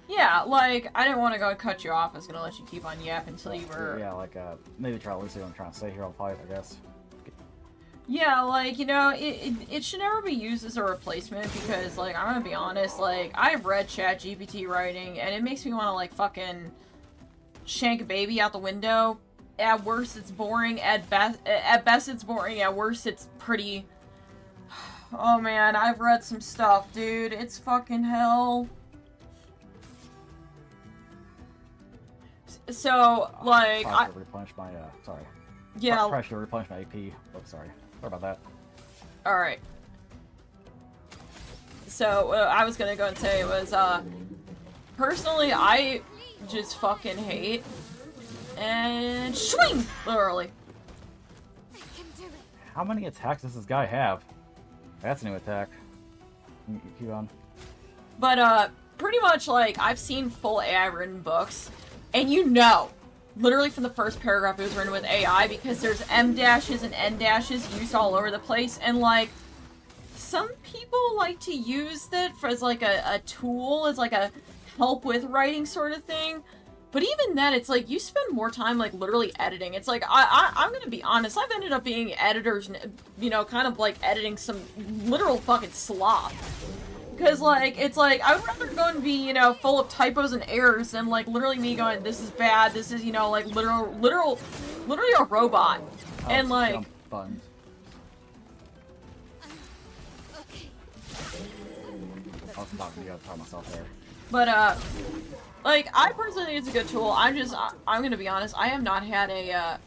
Yeah, like, I didn't want to go and cut you off. I was gonna let you keep on yapping until you were... Yeah, like, maybe try to listen to what I'm trying to say here on pipe, I guess. Yeah, like, you know, it should never be used as a replacement because, like, I'm gonna be honest, like, I've read ChatGPT writing, and it makes me want to, like, fucking shank a baby out the window. At worst, it's boring. At best it's boring. At worst, it's pretty... Oh, man, I've read some stuff, dude. It's fucking hell. So, like, I should replenish my, sorry. Yeah. Probably should replenish my AP. Oh, sorry. Sorry about that. Alright. So, what I was gonna go and say was, personally, I just fucking hate, and swing! Literally. I can do it. How many attacks does this guy have? That's a new attack. Keep on. But, pretty much, like, I've seen full AI-written books, and you know, literally from the first paragraph it was written with AI, because there's M dashes and N dashes used all over the place, and, like, some people like to use that for, as, like, a tool, as, like, a help with writing sort of thing. But even then, it's like, you spend more time, like, literally editing. It's like, I'm gonna be honest, I've ended up being editors, you know, kind of, like, editing some literal fucking slop. Because, like, it's like, I would rather go and be, you know, full of typos and errors than, like, literally me going, this is bad, this is, you know, like, literally a robot. And, like... Jump buttons. Okay. I was talking to myself there. But, like, I personally think it's a good tool. I'm gonna be honest, I have not had a,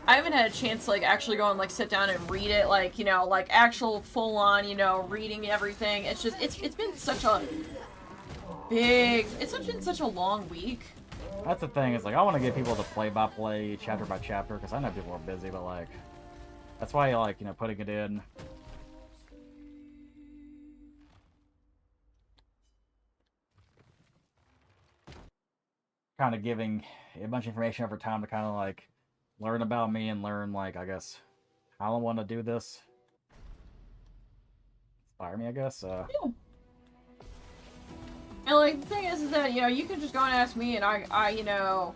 I haven't had a chance to, like, actually go and, like, sit down and read it, like, you know, like, actual full-on, you know, reading everything. It's just, it's been such a big, been such a long week. That's the thing, is like, I want to get people to play-by-play, chapter-by-chapter, because I know people are busy, but, like, that's why I like, you know, putting it in. Kind of giving a bunch of information over time to kind of, like, learn about me and learn, like, I guess, how I want to do this. Inspire me, I guess. Yeah. And, like, the thing is that, you know, you can just go and ask me, and I you know...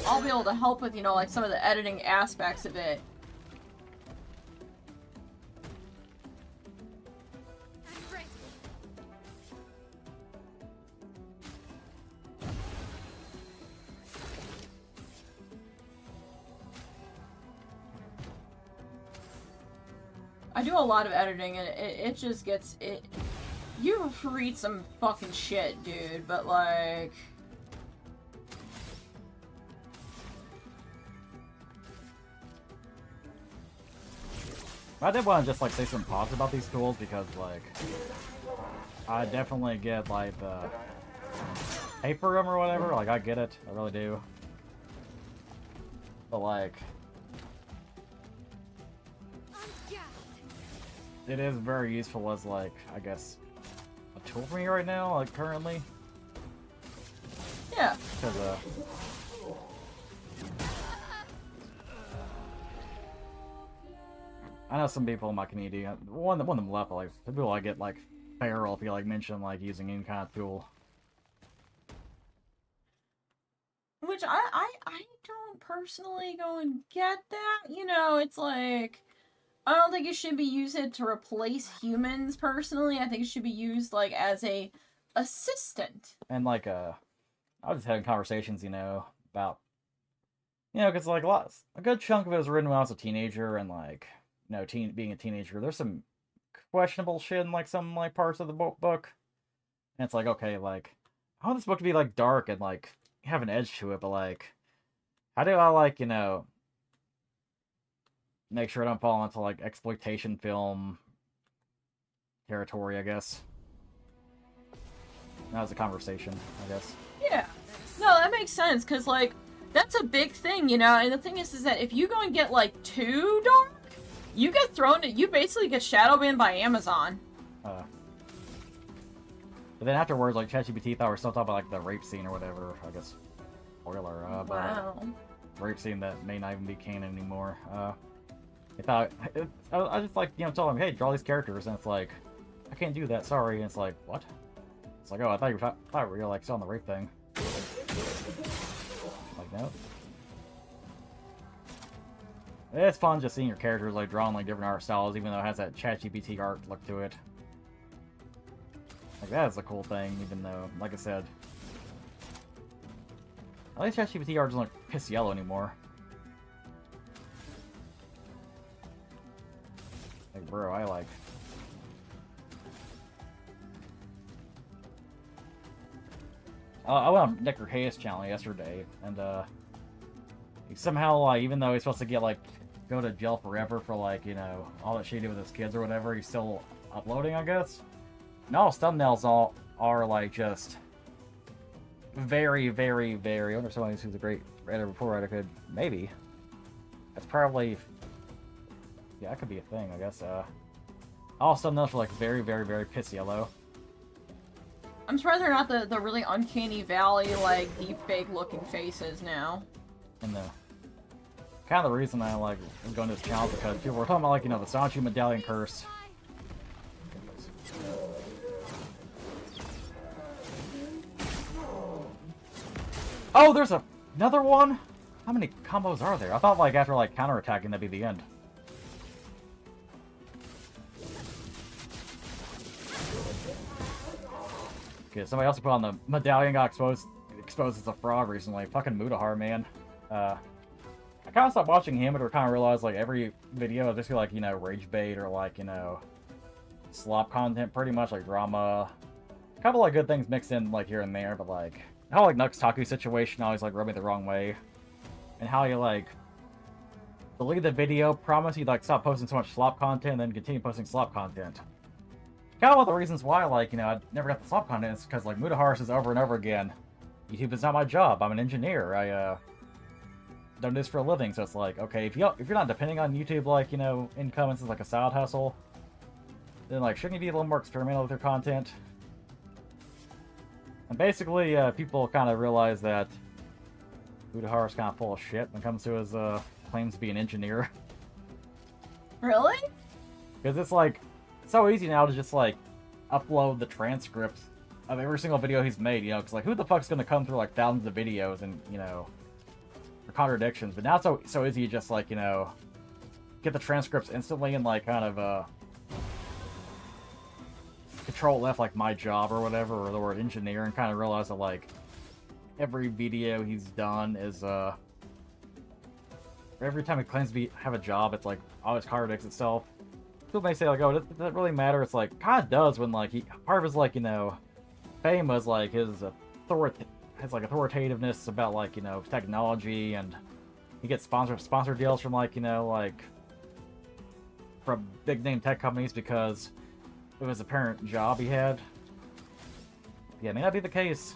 I'll be able to help with, you know, like, some of the editing aspects of it. I do a lot of editing, and it just gets, you read some fucking shit, dude, but, like... I did want to just, like, say some positive about these tools, because, like, I definitely get, like, the hate for them or whatever. Like, I get it. I really do. But, like, it is very useful as, like, I guess, a tool for me right now, like, currently. Yeah. Because, I know some people in my community, one of them left, like, the people I get, like, feral if you, like, mention, like, using any kind of tool. Which I don't personally go and get that, you know, it's like... I don't think it should be used to replace humans, personally. I think it should be used, like, as a assistant. And, like, I was just having conversations, you know, about, you know, because, like, a good chunk of it was written when I was a teenager, and, like, you know, being a teenager, there's some questionable shit in, like, some, like, parts of the book. And it's like, okay, like, I want this book to be, like, dark and, like, have an edge to it, but, like, how do I, like, you know, make sure I don't fall into, like, exploitation film territory, I guess. That was a conversation, I guess. Yeah. No, that makes sense, because, like, that's a big thing, you know? And the thing is that if you go and get, like, too dark, you get you basically get shadow banned by Amazon. But then afterwards, like, ChatGPT thought we were still talking about, like, the rape scene or whatever, I guess. Spoiler, Wow. Rape scene that may not even be canon anymore. I thought, I just, like, you know, told him, hey, draw these characters, and it's like, I can't do that, sorry, and it's like, what? It's like, oh, I thought you were, like, still on the rape thing. Like, no. It's fun just seeing your characters, like, drawn, like, different art styles, even though it has that ChatGPT art look to it. Like, that is a cool thing, even though, like I said, at least ChatGPT art doesn't look piss yellow anymore. Like, bro, I like... I went on Decker Hayes' channel yesterday, and, somehow, like, even though he's supposed to get, like, go to jail forever for, like, you know, all that shit he did with his kids or whatever, he's still uploading, I guess. And all his thumbnails are, like, just very, very, very... I wonder if someone who's a great report writer could... Maybe. That's probably... Yeah, that could be a thing, I guess. All his thumbnails were, like, very, very, very piss yellow. I'm surprised they're not the really uncanny valley, like, deep fake looking faces now. And the kind of the reason I like was going to this channel because people were talking about like, you know, the Sanchi medallion curse. Oh, there's another one? How many combos are there? I thought like after like counterattacking that'd be the end. Okay, somebody else put on the medallion got exposed as a fraud recently. Fucking Mudahar, man. I kind of stopped watching him, but I kind of realized like every video is just like, you know, rage bait or like, you know, slop content, pretty much like drama. A couple like good things mixed in like here and there, but like how like Nux Taku situation always like rubbed me the wrong way, and how you like delete the video, promise you like stop posting so much slop content, and then continue posting slop content. Kind of one of the reasons why, like, you know, I never got the slop content is because, like, Mudahar says over and over again, YouTube is not my job, I'm an engineer, I, don't do this for a living, so it's like, okay, if you're not depending on YouTube, like, you know, income as like a side hustle, then, like, shouldn't you be a little more experimental with your content? And basically, people kind of realize that Mudahar is kind of full of shit when it comes to his, claims to be an engineer. Really? Because it's like, so easy now to just like upload the transcripts of every single video he's made, you know, because like who the fuck's gonna come through like thousands of videos and, you know, for contradictions. But now it's so easy to just like, you know, get the transcripts instantly and like kind of control F like my job or whatever, or the word engineer, and kind of realize that like every video he's done is every time he claims to have a job, it's like always contradicts itself. People may say like, oh, does that really matter? It's like, kind of does when like part of his like, you know, fame was like his authoritativeness about like, you know, technology, and he gets sponsor deals from like, you know, like from big name tech companies because it was a apparent job he had. Yeah, it may not be the case.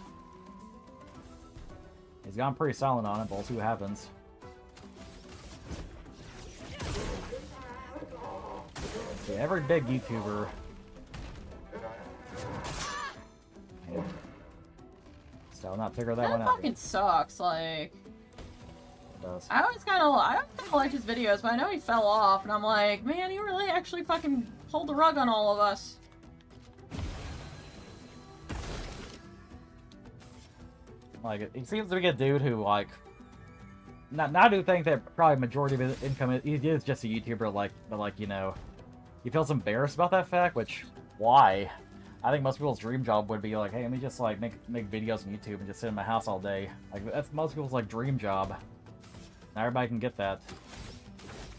He's gone pretty silent on it, but we'll see what happens. Yeah, every big YouTuber. Yeah. Still not figure that one out. That fucking sucks. Like, It does. I always kind of like his videos, but I know he fell off, and I'm like, man, he really actually fucking pulled the rug on all of us. Like, he seems to be a dude who like. Not do think that probably majority of his income he is just a YouTuber, like, but like, you know. He feels embarrassed about that fact, which, why? I think most people's dream job would be like, hey, let me just like make videos on YouTube and just sit in my house all day. Like, that's most people's like dream job. Not everybody can get that.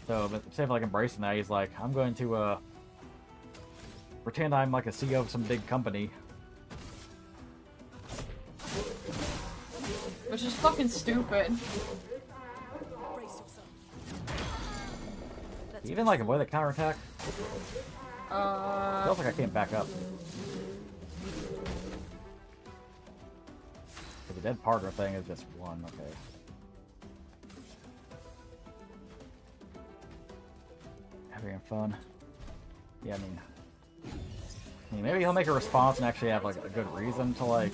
So, but instead of like embracing that, he's like, I'm going to pretend I'm like a CEO of some big company. Which is fucking stupid. Even like avoid the counterattack. Feels like I can't back up. So the dead partner thing is just one, okay. Having fun. Yeah, I mean, maybe he'll make a response and actually have like a good reason to like.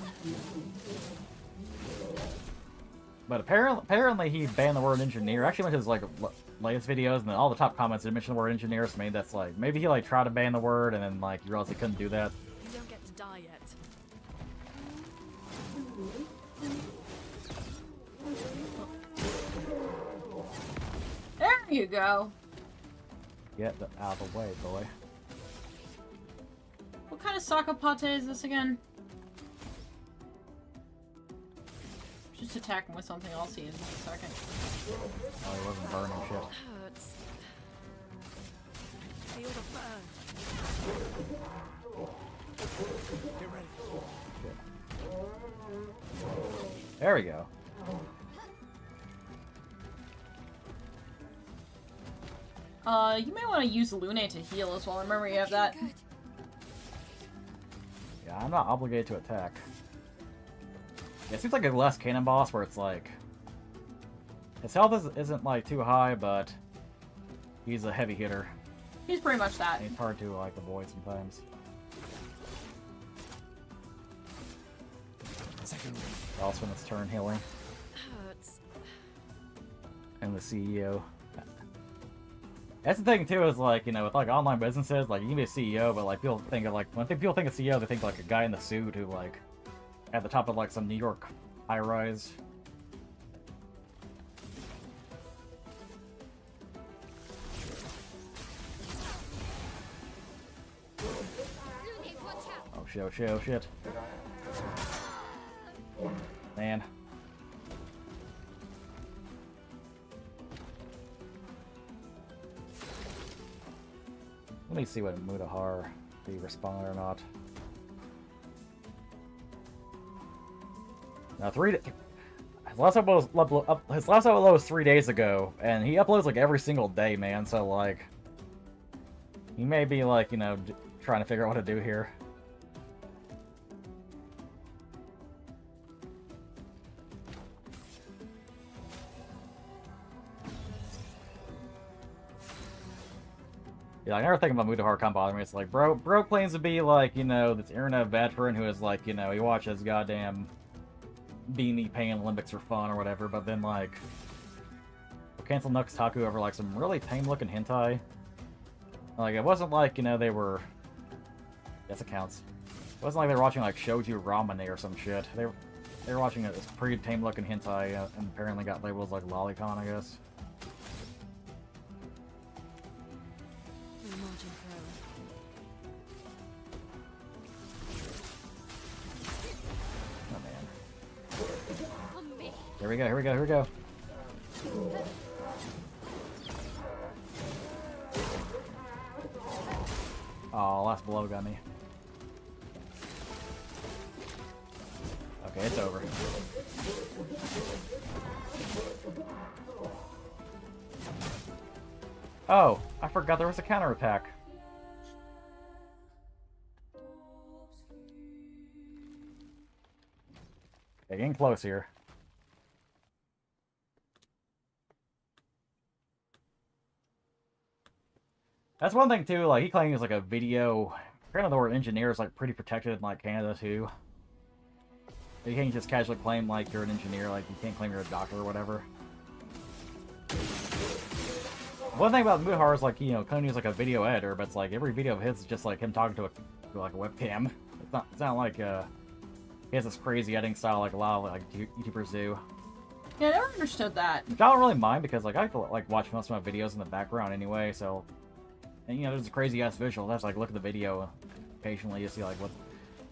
But apparently he banned the word engineer. Actually went to his like latest videos, and then all the top comments didn't mention the word engineer, so maybe that's like, maybe he like tried to ban the word and then like he realized he couldn't do that. You don't get to die yet. There you go. Get out of the way, boy. What kind of sakapate is this again? Just attack him with something I'll see in just a second. Oh, he wasn't burning shit. Hurts. Feel the burn. Get ready. There we go. You may want to use Lune to heal as well. Remember you have that. Yeah, I'm not obligated to attack. Yeah, it seems like a less cannon boss where it's like his health isn't like too high, but he's a heavy hitter. He's pretty much that. And it's hard to like avoid sometimes. second ring. Also when it's turn healing. Hurts. And the CEO. That's the thing too, is like, you know, with like online businesses, like you can be a CEO, but like people think of like when people think of CEO, they think like a guy in the suit who like at the top of like some New York high rise. Looney, watch out! Oh shit, oh shit, oh shit. Man. Let me see what Mudahar, if he responded or not. Now, his last upload was 3 days ago, and he uploads like every single day, man. So like, he may be like, you know, trying to figure out what to do here. Yeah, I never think about Mudahar come bother me. It's like, bro claims to be like, you know, this internet veteran who is like, you know, he watches goddamn beanie pain Olympics for fun or whatever, but then like, we'll cancel Nux Taku over like some really tame looking hentai. Like, it wasn't like, you know, they were. Yes, it counts. It wasn't like they were watching like Shouju Ramane or some shit. They were watching this pretty tame looking hentai and apparently got labeled as like lolicon, I guess. No margin for error. Oh man. On me! Here we go, here we go, here we go. Oh, last blow got me. Okay, it's over. Oh, I forgot there was a counterattack. Okay, getting close here. That's one thing too, like he claims like a video. Apparently the word engineer is like pretty protected in like Canada too. You can't just casually claim like you're an engineer, like you can't claim you're a doctor or whatever. One thing about Mudahar is like, you know, claiming he's like a video editor, but it's like every video of his is just like him talking to like a webcam. It's not like he has this crazy editing style like a lot of like YouTubers do. Yeah, I never understood that. Which I don't really mind because like I like watch most of my videos in the background anyway, so and you know there's a crazy ass visual. I just like look at the video occasionally to see like what,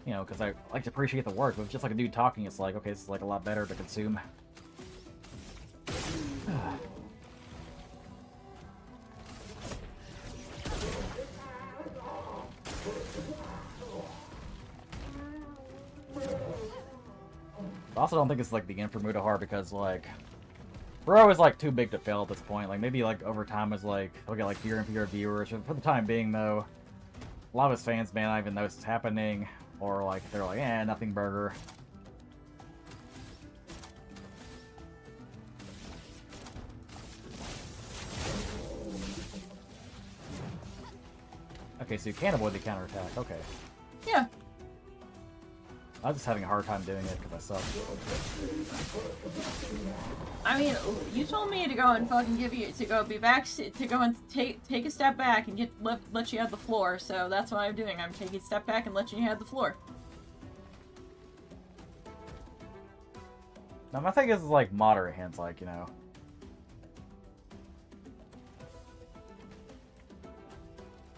you know, because I like to appreciate the work. But it's just like a dude talking, it's like, okay, this is like a lot better to consume. I also don't think it's like the end for Mudahar because like bro is like too big to fail at this point. Like maybe like over time is like he'll get like fewer and fewer viewers. But for the time being though, a lot of his fans may not even know it's happening, or like they're like, eh, nothing burger. Okay, so you can avoid the counterattack. Okay. Yeah. I was just having a hard time doing it because I suck. I mean, you told me to go and fucking to go and take a step back and let you have the floor. So that's what I'm doing. I'm taking a step back and letting you have the floor. Now my thing is like moderate hints, like, you know.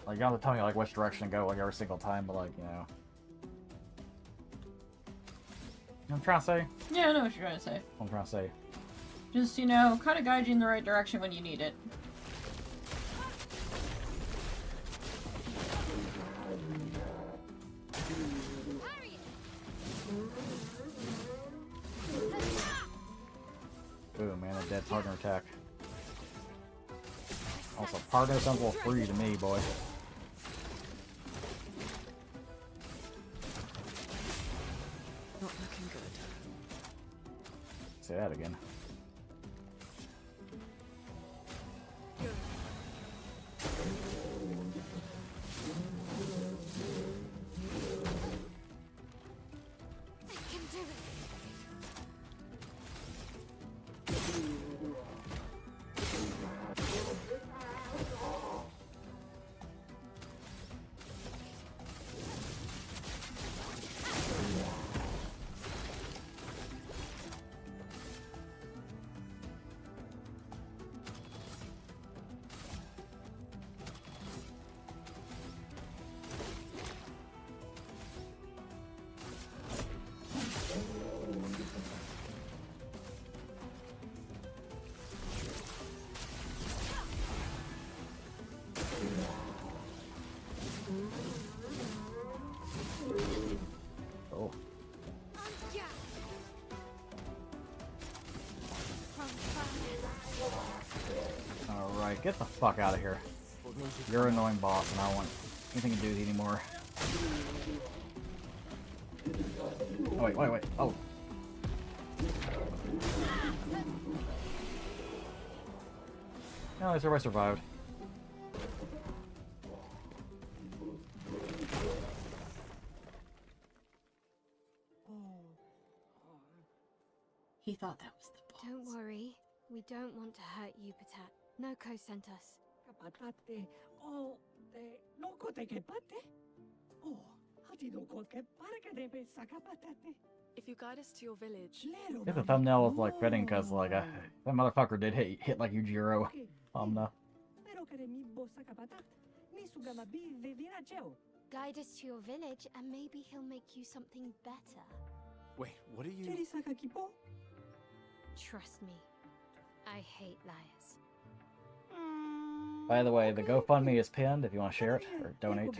Like you don't have to tell me like which direction to go like every single time, but like, you know. You know what I'm trying to say? Yeah, I know what you're trying to say. What I'm trying to say. Just, you know, kind of guide you in the right direction when you need it. Ooh, man, a dead partner attack. Also, partner sounds a little free to me, boy. Not looking good. Say that again. I can do it! Alright, get the fuck out of here. You're an annoying boss, and I don't want anything to do with you anymore. Oh, wait. Oh. No, at least everybody survived. He thought that was the boss. Don't worry. We don't want to hurt you, Patat. Noko sent us. Kapatate. Oh, noko te kepate? Oh, hati noko ke parakadebe sakapatate. If you guide us to your village, Lero. If the thumbnail was like fitting, cause like that motherfucker did hit like Yujiro. Thumbnail. Pero kare mi bo sakapatat. Ni sugama bi vevina cheo. Guide us to your village and maybe he'll make you something better. Wait, what are you? Cheri sakakipo? Trust me. I hate liars. By the way, the GoFundMe is pinned if you want to share it or donate.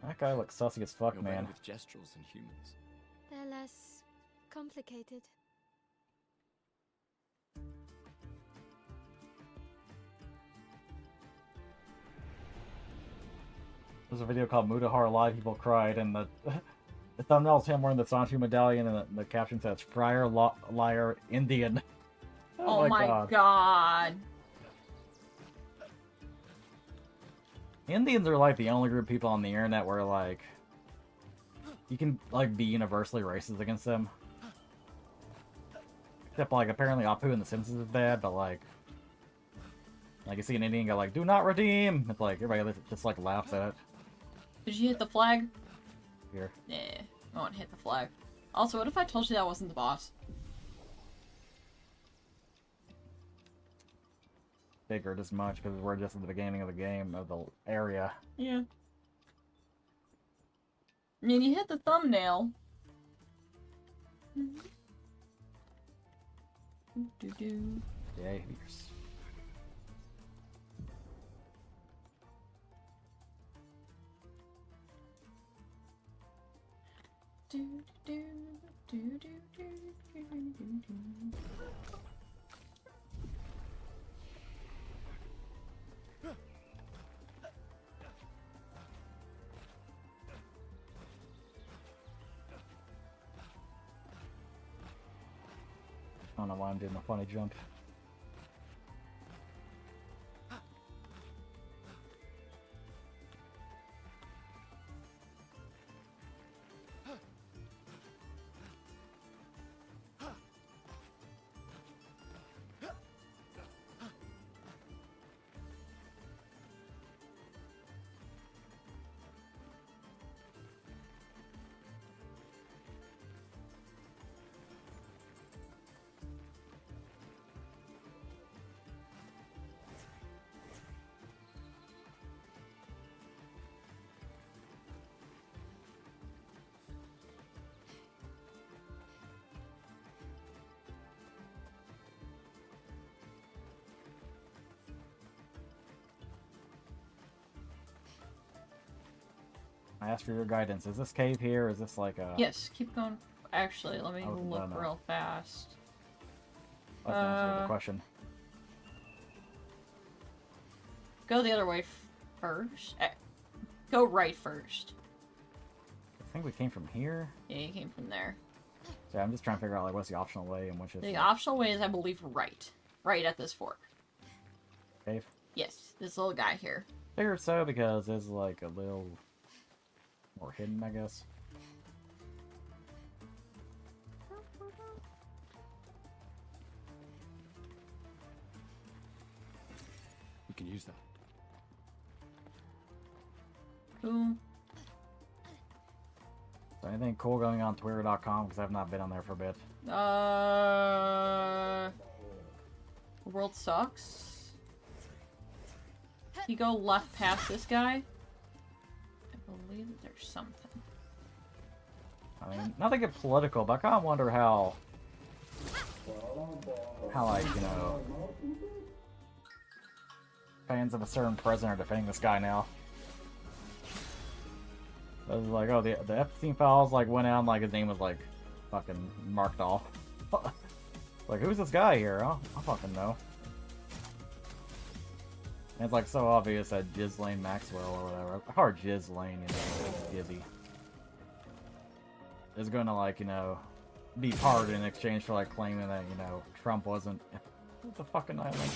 That guy looks sussy as fuck, You're man. better with gestrels than humans. They're less complicated. There's a video called Mudahar Live, people cried, and the thumbnail's him wearing the Sanchu medallion, and the caption says, Friar, Liar, Indian. Oh my god. Indians are like the only group of people on the internet where like you can like be universally racist against them. Except like apparently Apu in The Simpsons is bad, but like you see an Indian go like, do not redeem! It's like everybody just like laughs at it. Did you hit the flag? Here. Nah, I won't hit the flag. Also, what if I told you that wasn't the boss? Figured as much because we're just at the beginning of the game of the area. Yeah. I mean, you hit the thumbnail. Do-do-do. Yeah, I don't know why I'm doing a funny jump. I asked for your guidance. Is this cave here? Is this like a... Yes, keep going. Actually, let me Oh, look no. real fast. That's the answer to the question. Go the other way first. Go right first. I think we came from here. Yeah, you came from there. So I'm just trying to figure out like what's the optional way and which is The optional way is, I believe, right. Right at this fork. cave. Yes, this little guy here. Figured so because it's like a little more hidden, I guess. We can use that. Cool. So anything cool going on Twitter.com because I've not been on there for a bit. The world sucks. You go left past this guy. I believe that there's something. I mean, not to get political, but I kind of wonder how like, you know, fans of a certain president are defending this guy now. It was like, oh, the Epstein files like went out, and, like his name was like fucking marked off. Like, who's this guy here? I fucking know. And it's like so obvious that Ghislaine Maxwell or whatever, or Ghislaine, you know, Gizzy, is gonna, like, you know, be pardoned in exchange for, like, claiming that, you know, Trump wasn't the fucking island.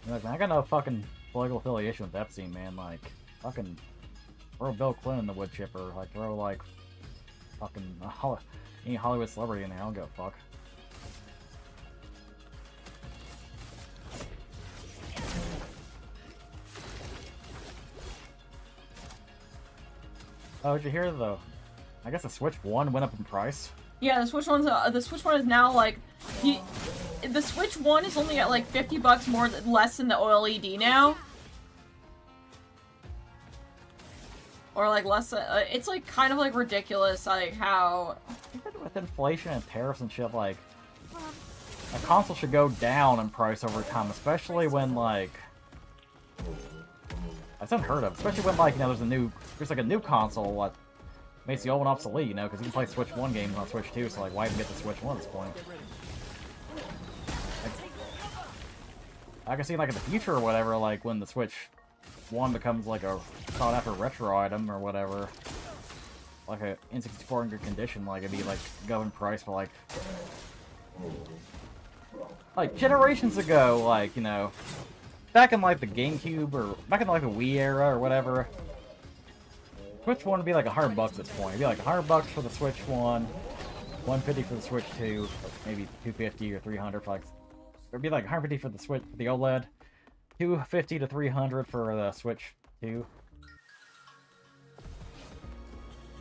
Like, man, I got no fucking political affiliation with Epstein, man. Like, fucking throw Bill Clinton in the wood chipper. Like, throw, like, fucking any Hollywood celebrity in there. I don't give a fuck. Oh, did you hear, though? I guess the Switch 1 went up in price. Yeah, the Switch one is now like the Switch 1 is only at like $50 more less than the OLED now. Or like less it's like kind of like ridiculous like how With inflation and tariffs and shit, like a console should go down in price over time, especially when like that's unheard of. Especially when like, you know, there's like a new console that makes the old one obsolete, you know, because you can play Switch 1 games on Switch 2, so like why even get the Switch 1 at this point? Like, I can see like in the future or whatever, like when the Switch 1 becomes like a sought after retro item or whatever, like a N64 in good condition, like it'd be like go in price for like generations ago, like, you know, back in like the GameCube or back in like the Wii era or whatever, Switch 1 would be like $100 at this point. It'd be like $100 for the Switch 1, $150 for the Switch 2, maybe $250 or $300 for like. It'd be like $150 for the Switch, for the OLED, $250 to $300 for the Switch 2.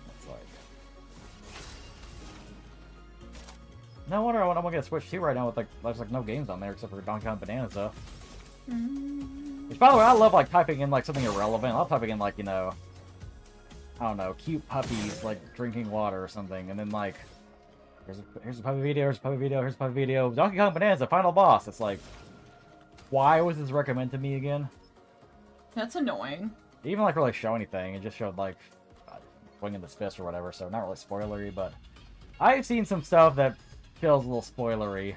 That's like. No wonder I'm gonna get a Switch 2 right now with like there's like no games on there except for Donkey Kong Bananas though. Which, by the way, I love like typing in like something irrelevant. I love typing in like, you know, I don't know, cute puppies like drinking water or something, and then like here's a puppy video, here's a puppy video, here's a puppy video. Donkey Kong Bananas, the final boss. It's like, why was this recommended to me again? that's annoying. It even like really show anything. It just showed like swinging the fist or whatever, so not really spoilery. But I've seen some stuff that feels a little spoilery,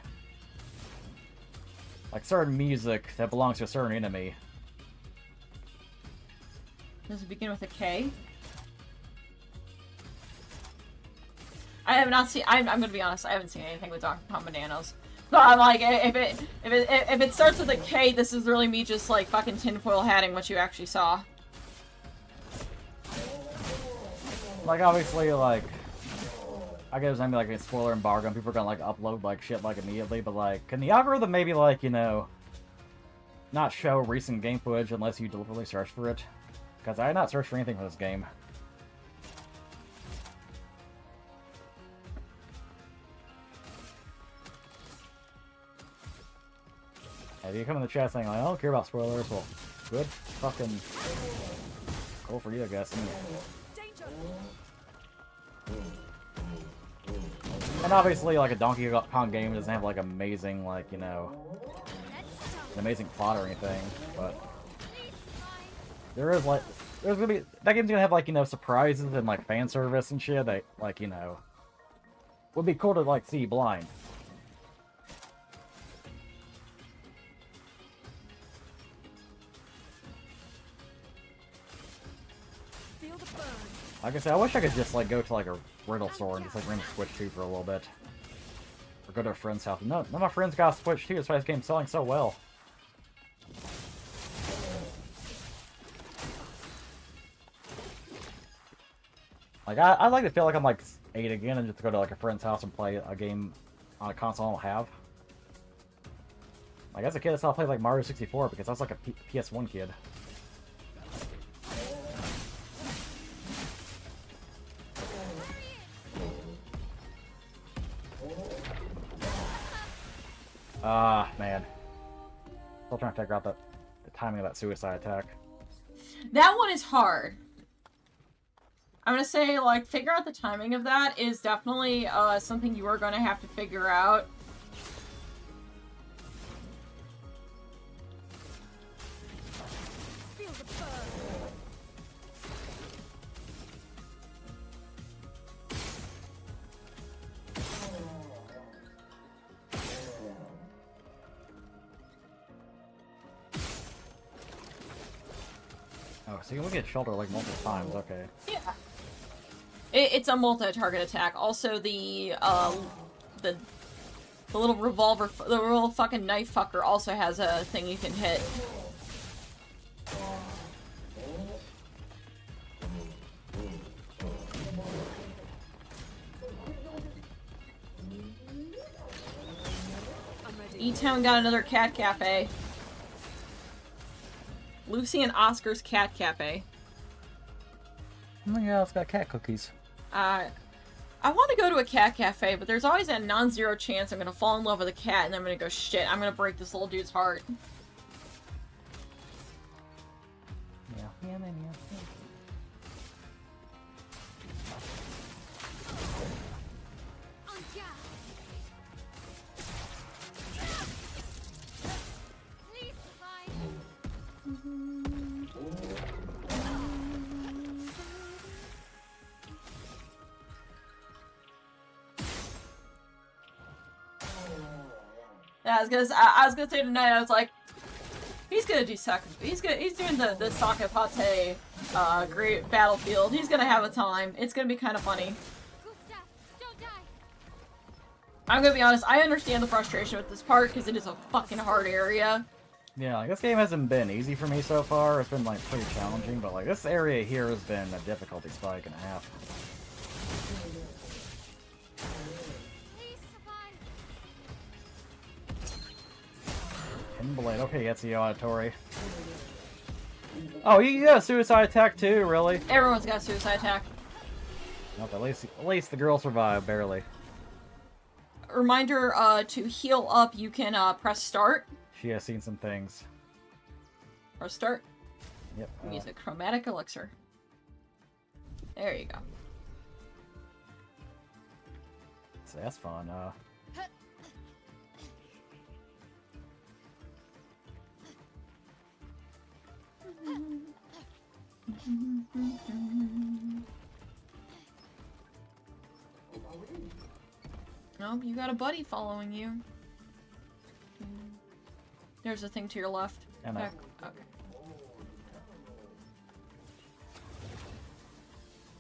like certain music that belongs to a certain enemy. Does it begin with a K? I have not seen. I'm gonna be honest. I haven't seen anything with Donkey Kong Bananas. So I'm like, if it starts with a K, this is really me just like fucking tinfoil hatting what you actually saw. Like obviously, like I guess I'm like a spoiler embargo, and people are gonna like upload like shit like immediately. But like, can the algorithm maybe like, you know, not show recent game footage unless you deliberately search for it? Because I have not searched for anything for this game. If you come in the chat saying, like, I don't care about spoilers, well, good. Fucking cool for you, I guess. And obviously, like, a Donkey Kong game doesn't have, like, amazing, like, you know, an amazing plot or anything, but there is, like, there's gonna be, that game's gonna have, like, you know, surprises and, like, fan service and shit that, like, you know, would be cool to, like, see blind. Like I said, I wish I could just, like, go to, like, a rental store and just, like, rent a Switch 2 for a little bit. Or go to a friend's house. None of my friends got a Switch 2, that's why this game's selling so well. Like, I'd like to feel like I'm, like, 8 again and just go to, like, a friend's house and play a game on a console I don't have. Like, as a kid, that's how I played, like, Mario 64, because I was, like, a PS1 kid. Ah, man. Still trying to figure out the timing of that suicide attack. That one is hard. I'm gonna say, like, figure out the timing of that is definitely something you are gonna have to figure out. Feel the burn. Oh, so you can look at shoulder like multiple times. Okay. Yeah. It's a multi-target attack. Also, the little revolver, the little fucking knife fucker also has a thing you can hit. I'm ready. E-Town got another cat cafe. Lucy and Oscar's cat cafe. Oh yeah, it's got cat cookies. I want to go to a cat cafe, but there's always that non-zero chance I'm gonna fall in love with a cat and then I'm gonna go, shit, I'm gonna break this little dude's heart. Yeah. Please survive. Yeah, I was gonna say tonight, I was like, he's gonna do he's doing the sake pate, great battlefield. He's gonna have a time. It's gonna be kind of funny. Gustav, don't die. I'm gonna be honest, I understand the frustration with this part, because it is a fucking hard area. Yeah, like, this game hasn't been easy for me so far. It's been, like, pretty challenging, but, like, this area here has been a difficulty spike and a half. Please survive. Hidden Blade. Okay, that's the auditory. Oh, you got a suicide attack too, really? Everyone's got a suicide attack. Nope, at least the girl survived, barely. Reminder, to heal up, you can, press start. She has seen some things. Press start. Yep. Use a chromatic elixir. There you go. So that's fun. No, you got a buddy following you. There's a thing to your left. I know. Okay.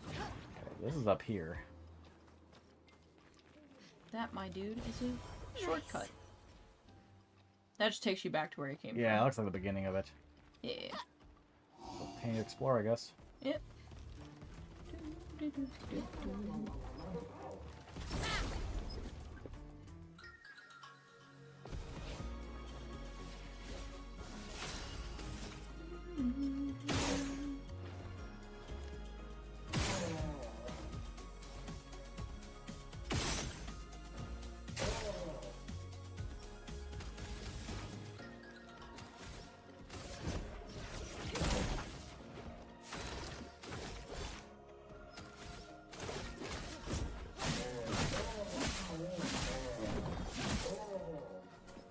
Okay, this is up here. That, my dude, is a shortcut. That just takes you back to where you came Yeah, it from. looks like the beginning of it. Yeah. Can you explore, I guess? Yep.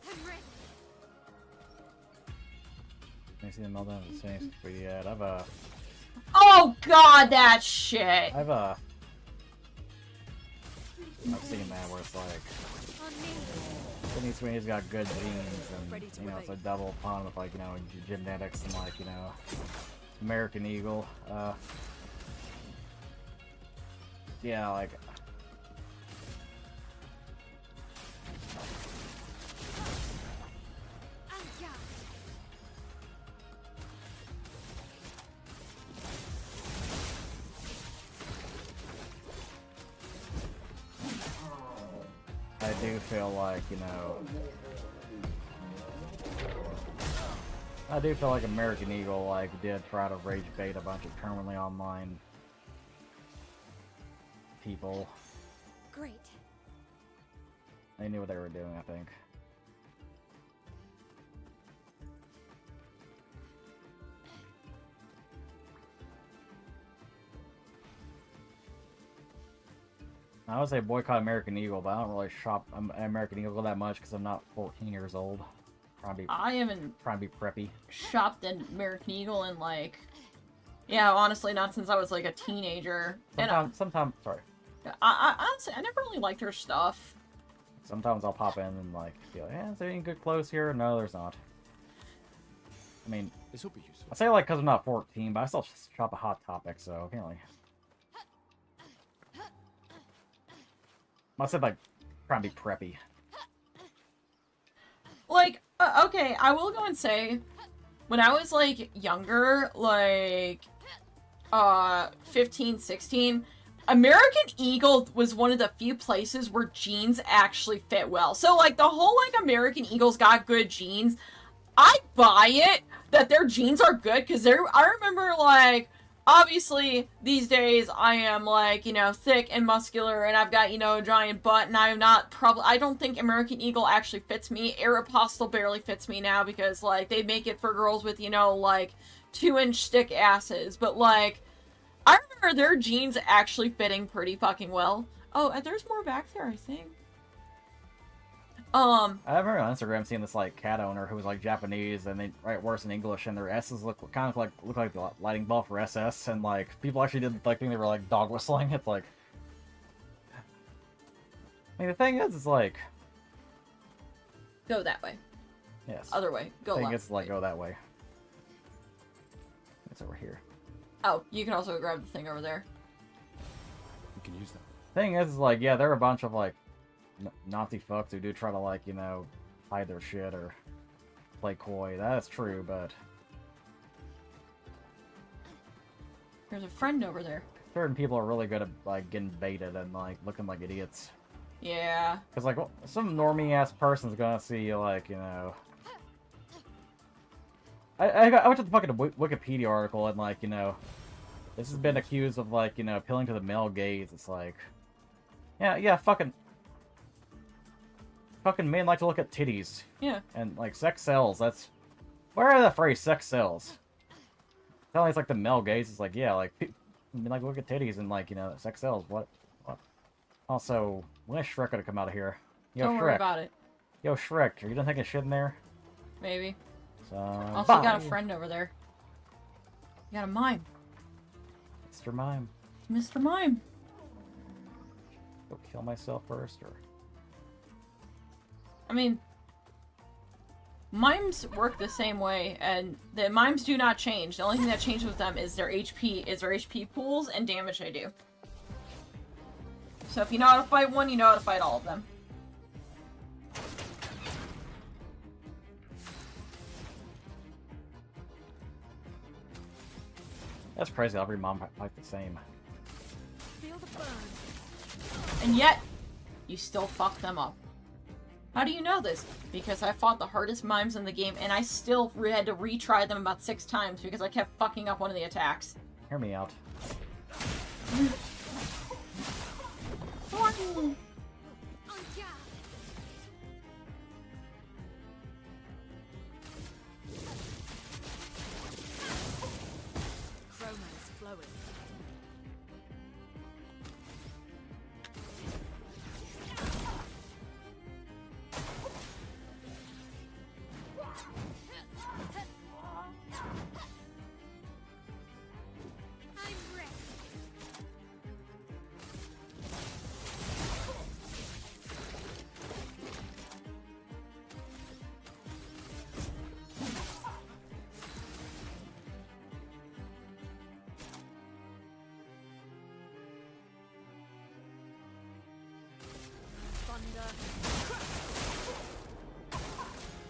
I'm ready. Can you see the meltdown of the Sphinx? But yeah, I've Oh god, that shit! I've seen that where it's like On me. Sydney Sweeney's got good genes Ready and to you know it's a relate. double pun with like, you know, genetics and like, you know, American Eagle. Yeah, like Anja. I do feel like, you know, I do feel like American Eagle like did try to rage bait a bunch of permanently online people. Great. They knew what they were doing, I think. I would say boycott American Eagle, but I don't really shop American Eagle that much because I'm not 14 years old. I haven't trying to be preppy. shopped an American Eagle in like, yeah, honestly, not since I was like a teenager. Sometimes, sorry. I honestly, I never really liked her stuff. Sometimes I'll pop in and like be like, is there any good clothes here? No, there's not. I mean, This will be useful. I say like because I'm not 14, but I still shop a Hot Topic, so can't really. I said like trying to be preppy. Like, okay, I will go and say, when I was like younger, like 15, 16, American Eagle was one of the few places where jeans actually fit well. So like the whole like American Eagle's got good jeans, I buy it that their jeans are good because I remember like, obviously these days I am like, you know, thick and muscular and I've got, you know, a giant butt and I'm not I don't think American Eagle actually fits me. Aeropostale barely fits me now because like they make it for girls with, you know, like 2-inch stick asses, but like I remember their jeans actually fitting pretty fucking well. Oh, and there's more back there, I think. I remember on Instagram seeing this like cat owner who was like Japanese and they write worse in English and their S's look like the lighting ball for SS and like people actually did like think they were like dog whistling. It's like, I mean the thing is, it's like Go that way. yes. Other way. Go I think left. it's like go that way. It's over here. Oh, you can also grab the thing over there. We can use that. Thing is like yeah, there are a bunch of like Nazi fucks who do try to like, you know, hide their shit or play coy. That is true, but There's a friend over there. certain people are really good at like getting baited and like looking like idiots. Yeah. Cause like some normie ass person's gonna see like, you know. I went to the fucking Wikipedia article and like, you know, this has been accused of like, you know, appealing to the male gaze. It's like, yeah, fucking men like to look at titties. Yeah. And like sex sells. That's where are the phrase sex sells? Telling it's like the male gaze is like, yeah, like men like look at titties and like, you know, sex sells. What? Also, when is Shrek gonna come out of here? Yo, Don't Shrek. worry about it. Yo, Shrek, are you done taking shit in there? Maybe. So, Also, you got a friend over there. You got a mime. Mr. Mime. It's Mr. Mime. Go kill myself first, or I mean, mimes work the same way, and the mimes do not change. The only thing that changes with them is their HP pools and damage they do. So if you know how to fight one, you know how to fight all of them. that's crazy. Every mom fight the same. Feel the burn. And yet, you still fuck them up. How do you know this? Because I fought the hardest mimes in the game, and I still had to retry them about 6 times because I kept fucking up one of the attacks. Hear me out. Chroma is flowing.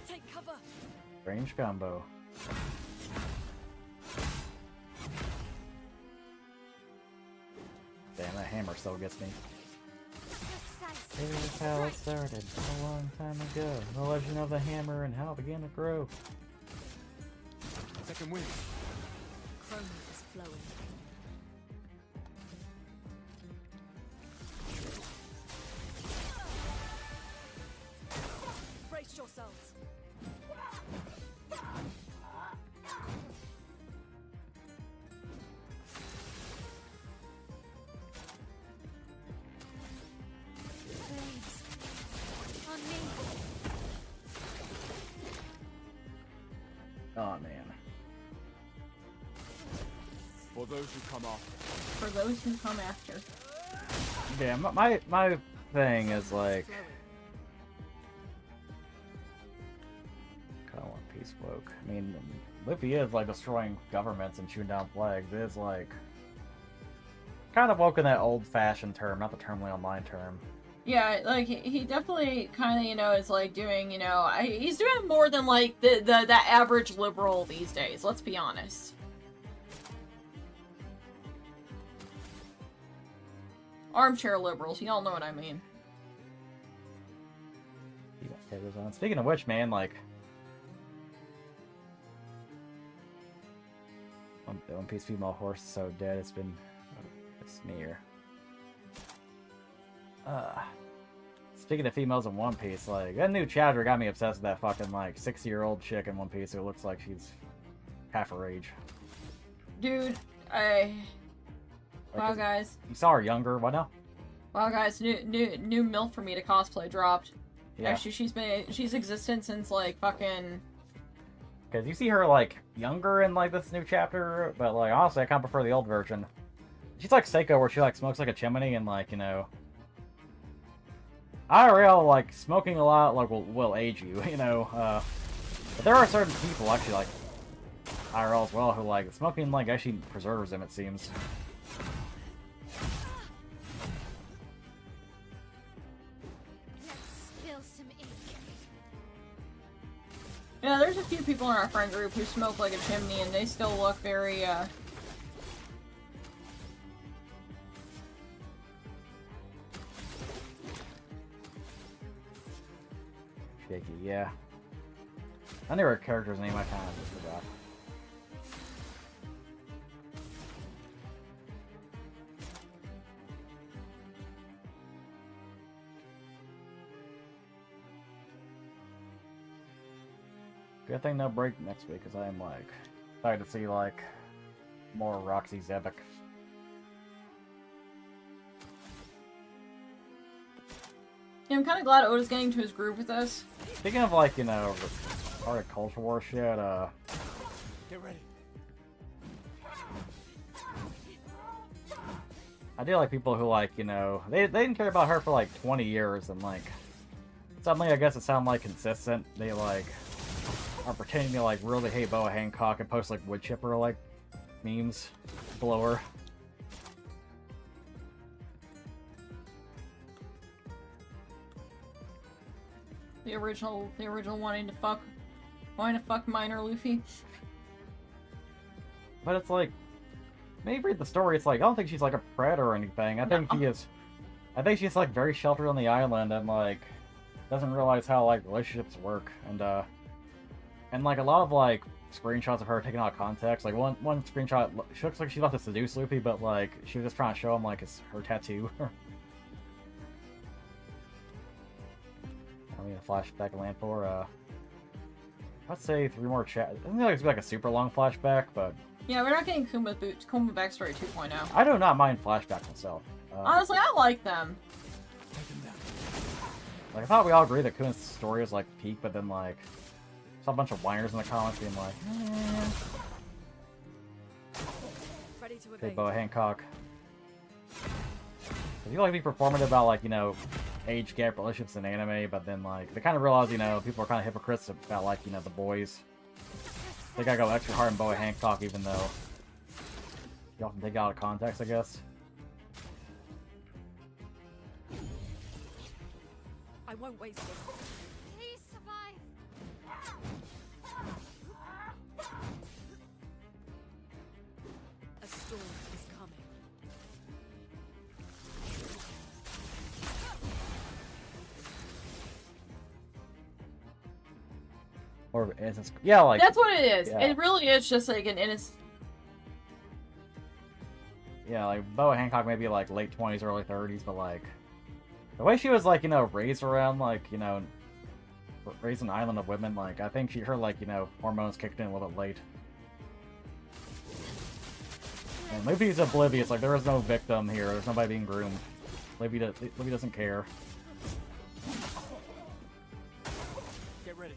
Take cover. Range combo. Damn, that hammer still gets me. Here's how it started a long time ago. The legend of the hammer and how it began to grow. Second wind. Chroma is flowing. Brace yourselves. Please. On me. Oh man. For those who come after. For those who come after. Yeah, my thing is like, kind of want peace woke. I mean, Luffy is like destroying governments and shooting down flags. It is like kind of woke in that old-fashioned term, not the termly online term. Yeah, like he definitely kind of, you know, is like doing, you know, he's doing more than like the average liberal these days. Let's be honest. Armchair liberals, y'all know what I mean. Speaking of which, man, like, One Piece female horse is so dead. It's been a smear. Speaking of females in One Piece, like, that new chapter got me obsessed with that fucking, like, 60-year-old chick in One Piece who looks like she's half her age. Dude, wow, guys. You saw her younger, what now? Wow, guys, new MILF for me to cosplay dropped. Yeah. Actually, she's existent since, like, fucking... Because you see her, like, younger in, like, this new chapter, but, like, honestly, I kind of prefer the old version. She's like Seiko, where she, like, smokes like a chimney and, like, you know... IRL, like, smoking a lot, like, will age you, you know? But there are certain people, actually, like, IRL as well, who, like, smoking, like, actually preserves them, it seems. Yeah, there's a few people in our friend group who smoke like a chimney, and they still look very, Shaky, yeah. I knew her character's name, I kind of just forgot. Good thing no break next week, because I am, like, excited to see, like, more Roxy Zebek. Yeah, I'm kind of glad Oda's getting to his groove with us. Speaking of, like, you know, Arctic Culture War shit, Get ready. I do like people who, like, you know, they didn't care about her for, like, 20 years, and, like, suddenly, I guess it sounded, like, consistent. They, like, are pretending to, like, really hate Boa Hancock and post, like, wood chipper, like, memes below her. The original wanting to fuck minor Luffy. But it's like, when you read the story, it's like, I don't think she's, like, a predator or anything. I think I think she's, like, very sheltered on the island and, like, doesn't realize how, like, relationships work. And like, a lot of, like, screenshots of her taken out of context. Like, one screenshot, she looks like she's about to seduce Luffy, but, like, she was just trying to show him, like, it's her tattoo. I mean, a flashback of land for, let's say 3 more chat. I think it's like a super long flashback, but... Yeah, we're not getting Kuma Backstory 2.0. I do not mind flashbacks myself. Honestly, I like them. Like, I thought we all agree that Kuma's story was, like, peak, but then, like... saw a bunch of whiners in the comments being like, Ready to hey, evade. Boa Hancock. If you like to be performative about, like, you know, age gap relationships in anime, but then, like, they kind of realize, you know, people are kind of hypocrites about, like, you know, the boys. They gotta go extra hard on Boa Hancock, even though you often take it out of context, I guess. I won't waste it. Please survive. A storm is coming. Or innocence. Yeah, like... That's what it is. Yeah. It really is just like an innocent... Yeah, like, Boa Hancock maybe, like, late 20s, early 30s, but, like... the way she was, like, you know, raised around, like, you know... raised an island of women, like, I think her, like, you know, hormones kicked in a little bit late. And Luffy's oblivious, like, there is no victim here, there's nobody being groomed. Luffy doesn't care. Get ready.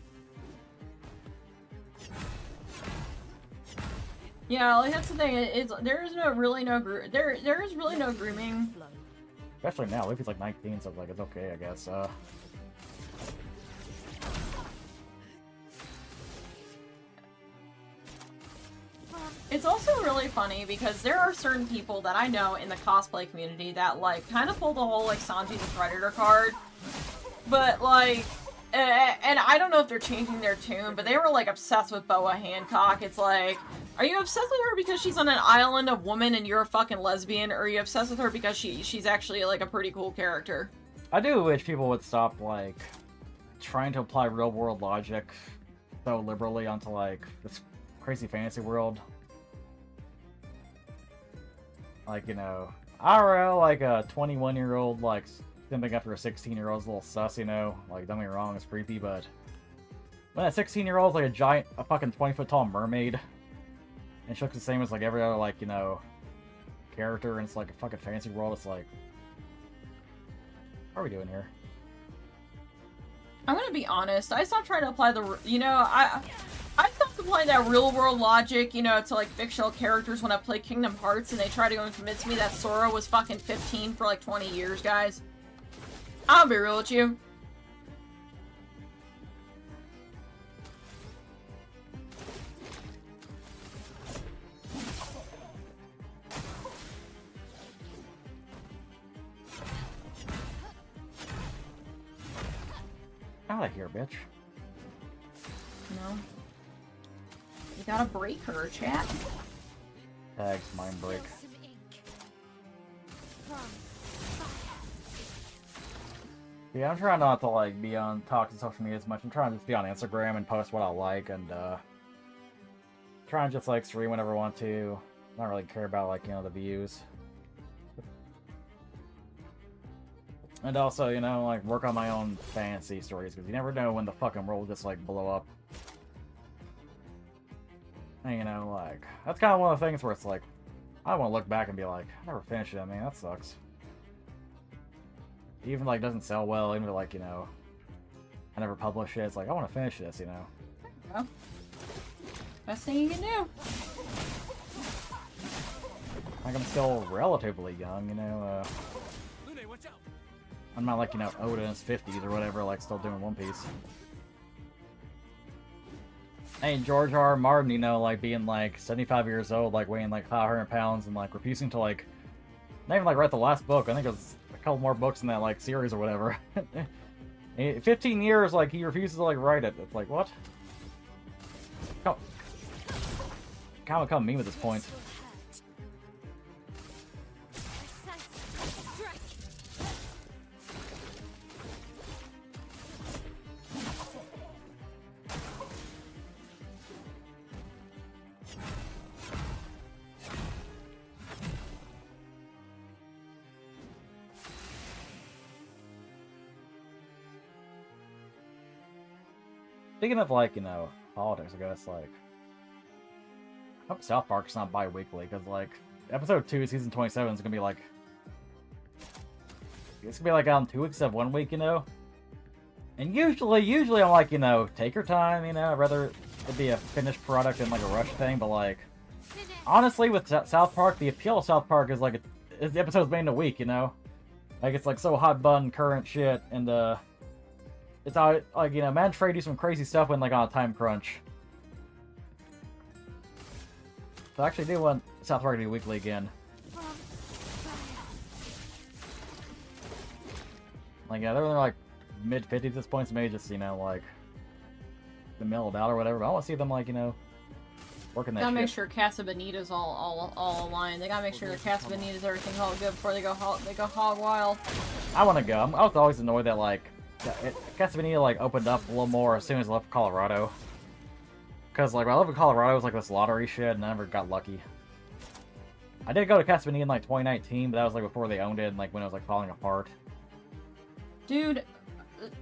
Yeah, like that's the thing. There is really no grooming. Flow. Especially now, Luffy's like 19, so like it's okay, I guess. It's also really funny because there are certain people that I know in the cosplay community that like kind of pull the whole like Sanji the Predator card, but like, and I don't know if they're changing their tune, but they were like obsessed with Boa Hancock. It's like, are you obsessed with her because she's on an island of women and you're a fucking lesbian, or are you obsessed with her because she's actually like a pretty cool character? I do wish people would stop like trying to apply real world logic so liberally onto like this crazy fantasy world. Like, you know, IRL, like a 21-year-old, like, simping after a 16-year-old's a little sus, you know? Like, don't get me wrong, it's creepy, but when a 16-year-old's like a fucking 20-foot tall mermaid, and she looks the same as, like, every other, like, you know, character, and it's like a fucking fantasy world, it's like, what are we doing here? I'm gonna be honest, I stopped trying to apply the, you know, I stopped applying that real world logic, you know, to like fictional characters when I play Kingdom Hearts and they try to go and convince me that Sora was fucking 15 for like 20 years, guys. I'll be real with you. Out of here, bitch. No. You gotta break her, chat. Tags, mind break. Yeah, I'm trying not to like be on toxic social media as much. I'm trying to just be on Instagram and post what I like and trying to just like stream whenever I want to. Not really care about like, you know, the views. And also, you know, like work on my own fantasy stories because you never know when the fucking world will just like blow up. And you know, like that's kind of one of the things where it's like I want to look back and be like, I never finished it. I mean, that sucks. Even like doesn't sell well, even if like, you know, I never publish it. It's like I want to finish this, you know. Well, best thing you can do. Like I'm still relatively young, you know. I'm not like, you know, Oda in his 50s or whatever, like still doing One Piece. Hey, George R. R. Martin, you know, like being like 75 years old, like weighing like 500 pounds and like refusing to like, not even like write the last book. I think it was a couple more books in that like series or whatever. 15 years, like he refuses to like write it. It's like, what? Kind of become meme at this point. Speaking of, like, you know, politics, I guess, like, I hope South Park's not bi-weekly, because, like, episode 2, season 27 is gonna be, like, it's gonna be, like, out in 2 weeks of 1 week, you know? And usually I'm like, you know, take your time, you know, I'd rather it be a finished product than, like, a rush thing, but, like, honestly, with South Park, the appeal of South Park is, like, the episode's made in a week, you know? Like, it's, like, so hot button, current shit, and, it's all, like, you know, Man Trey do some crazy stuff when, like, on a time crunch. So I actually do want South Park to be weekly again. Like, yeah, they're like mid-50s at this point, so maybe just, you know, like, the middle about or whatever. But I want to see them, like, you know, working that Gotta shit. make sure Casa Bonita's all aligned. They gotta make sure Casa Bonita's everything all good before they go hog wild. I want to go. I was always annoyed that, like, Casa Bonita, like, opened up a little more as soon as I left Colorado. Because, like, when I lived in Colorado, it was, like, this lottery shit, and I never got lucky. I did go to Casa Bonita in, like, 2019, but that was, like, before they owned it, and, like, when it was, like, falling apart. Dude,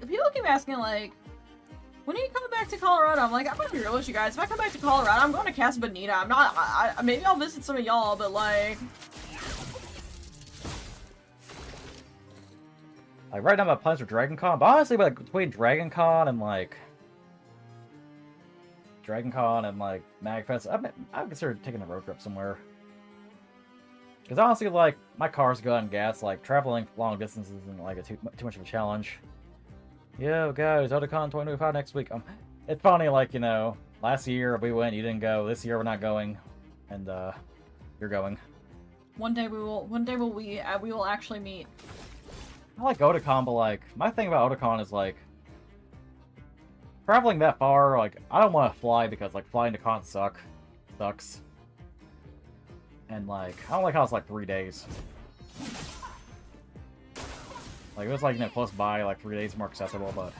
people keep asking, like, when are you coming back to Colorado? I'm like, I'm gonna be real with you guys. If I come back to Colorado, I'm going to Casa Bonita. I'm not, maybe I'll visit some of y'all, but, like... Like, right now my plans for Dragon Con, but honestly, like, between Dragon Con and, like, Dragon Con and like MagFest, I've considered taking a road trip somewhere. Because honestly, like, my car's good on gas, like, traveling long distances isn't like too much of a challenge. Yo, guys, Otakon 2025 next week. It's funny, like, you know, last year we went, you didn't go. This year we're not going, and you're going. One day we will actually meet. I like Otakon, but like, my thing about Otakon is like, traveling that far, like, I don't want to fly because like flying to con sucks. And like, I don't like how it's like 3 days. Like, it was like, you know, close by, like 3 days more accessible, but...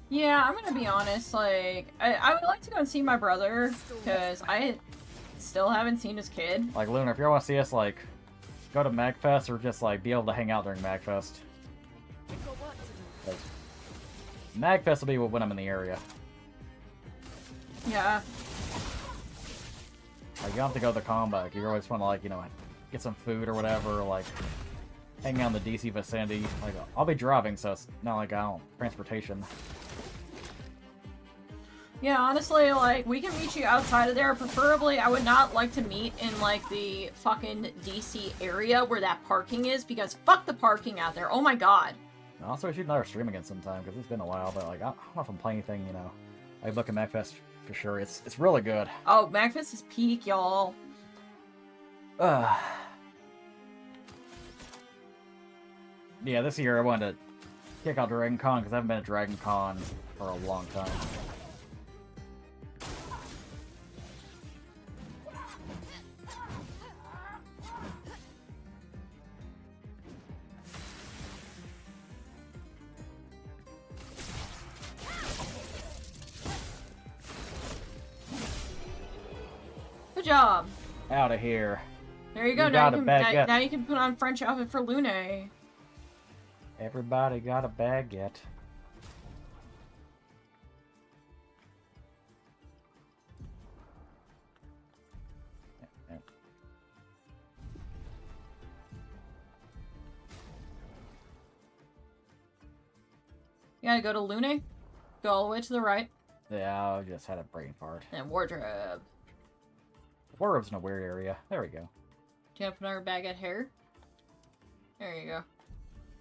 Yeah, I'm gonna be honest, like, I would like to go and see my brother, because I still haven't seen his kid. Like, Luna, if you want to see us, like, go to MagFest or just, like, be able to hang out during MagFest. We've got work to do. MagFest will be when I'm in the area. Yeah. Like, you don't have to go to the con, but like, you always want to, like, you know, get some food or whatever, like, hang out in the DC vicinity. Like, I'll be driving, so it's not like I don't transportation. Yeah, honestly, like, we can meet you outside of there. Preferably, I would not like to meet in, like, the fucking DC area where that parking is, because fuck the parking out there. Oh my god. Also, we should another stream again sometime, because it's been a while, but, like, I don't know if I'm playing anything, you know. I look at MagFest for sure. It's really good. Oh, MagFest is peak, y'all. Yeah, this year I wanted to kick out Dragon Con, because I haven't been at Dragon Con for a long time. Good job. Out of here. There you go. You Now got you, a can, baguette. now you can put on French outfit for Lune. Everybody got a baguette. You gotta go to Lune. Go all the way to the right. Yeah, I just had a brain fart. And wardrobe. Wardrobe's in a weird area. There we go. Do you want to put on her baguette hair? There you go.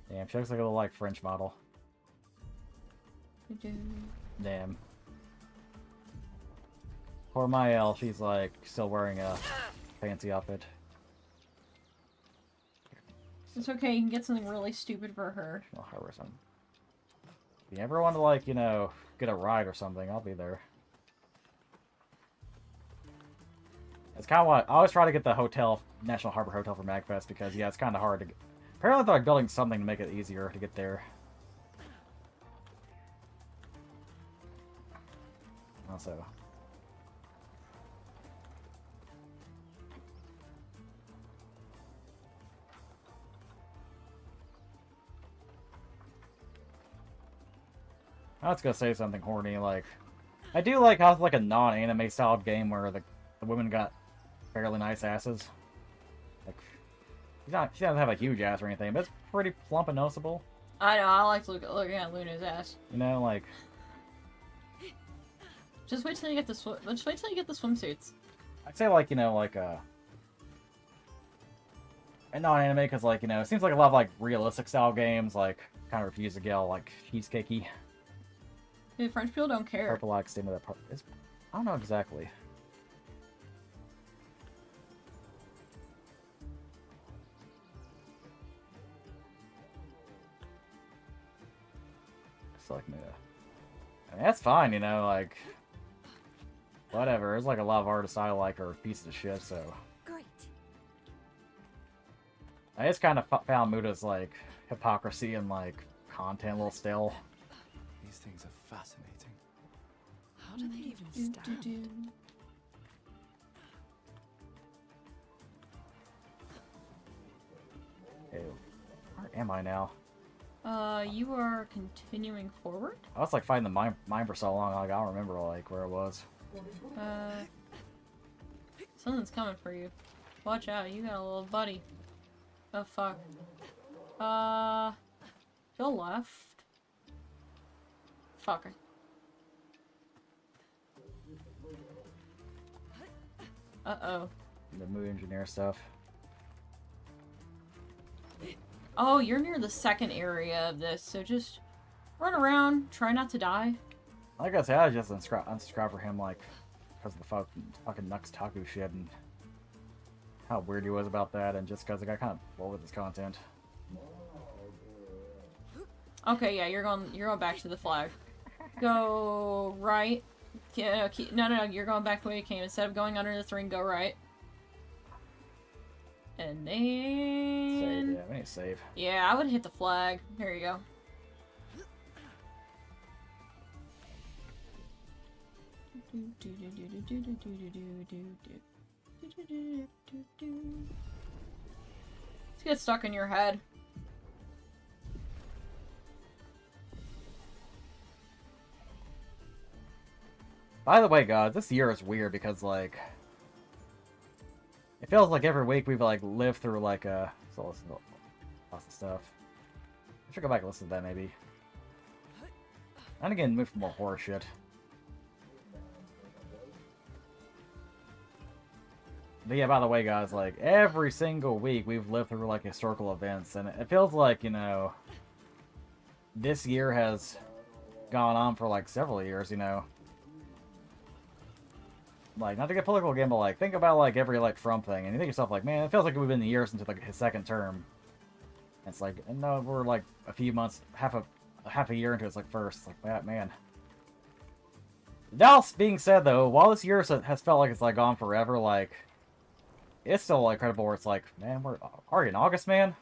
Damn, she looks like a little, like, French model. Do-do. Damn. Poor Mael, she's, like, still wearing a fancy outfit. It's okay, you can get something really stupid for her. I'll hire some. If you ever want to, like, you know, get a ride or something, I'll be there. It's kind of what I always try to get the hotel, National Harbor Hotel for MagFest, because, yeah, it's kind of hard to get. Apparently, they're like building something to make it easier to get there. Also. I was gonna say something horny, like, I do like how it's like a non-anime styled game where the women got fairly nice asses. Like, she doesn't have a huge ass or anything, but it's pretty plump and noticeable. I know, I like looking at Luna's ass. You know, like, Just wait till you get the swimsuits. I'd say, like, you know, like, a non-anime, because, like, you know, it seems like a lot of, like, realistic style games, like, kind of refuse to get all, like, cheesecakey. Dude, French people don't care. Purple, like, same with that part. I don't know exactly. It's like, I mean, that's fine, you know, like, whatever. There's, like, a lot of artists I like are pieces of shit, so. Great. I just kind of found Muda's, like, hypocrisy and, like, content a little stale. These things are fascinating. How do they even stand? Ew. Where am I now? You are continuing forward? I was, like, fighting the mine for so long, like, I don't remember, like, where it was. Something's coming for you. Watch out, you got a little buddy. Oh, fuck. Go left. Fucker. Uh-oh. The movie engineer stuff. Oh, you're near the second area of this, so just run around, try not to die. Like I said, I just unsubscribed for him, like, because of the fucking Nux Taku shit and how weird he was about that, and just because I got kind of bored with his content. Okay, yeah, you're going back to the flag. Go right. Yeah, no, you're going back the way you came. Instead of going under this ring, go right. And then... Save, yeah, we need to save. Yeah, I would hit the flag. There you go. Let's get stuck in your head. By the way, guys, this year is weird because, like, it feels like every week we've, like, lived through, like, lots of stuff. I should go back and listen to that, maybe. And again, move for more horror shit. But yeah, by the way, guys, like, every single week we've lived through, like, historical events, and it feels like, you know, this year has gone on for, like, several years, you know. Like, not to get political again, but, like, think about, like, every, like, Trump thing, and you think to yourself, like, man, it feels like we've been years into, like, his second term. And it's like, no, we're, like, a few months, half a year into his, like, first. It's like, that, man. That being said, though, while this year has felt like it's, like, gone forever, like, it's still, like, credible where it's like, man, we're already in August, man?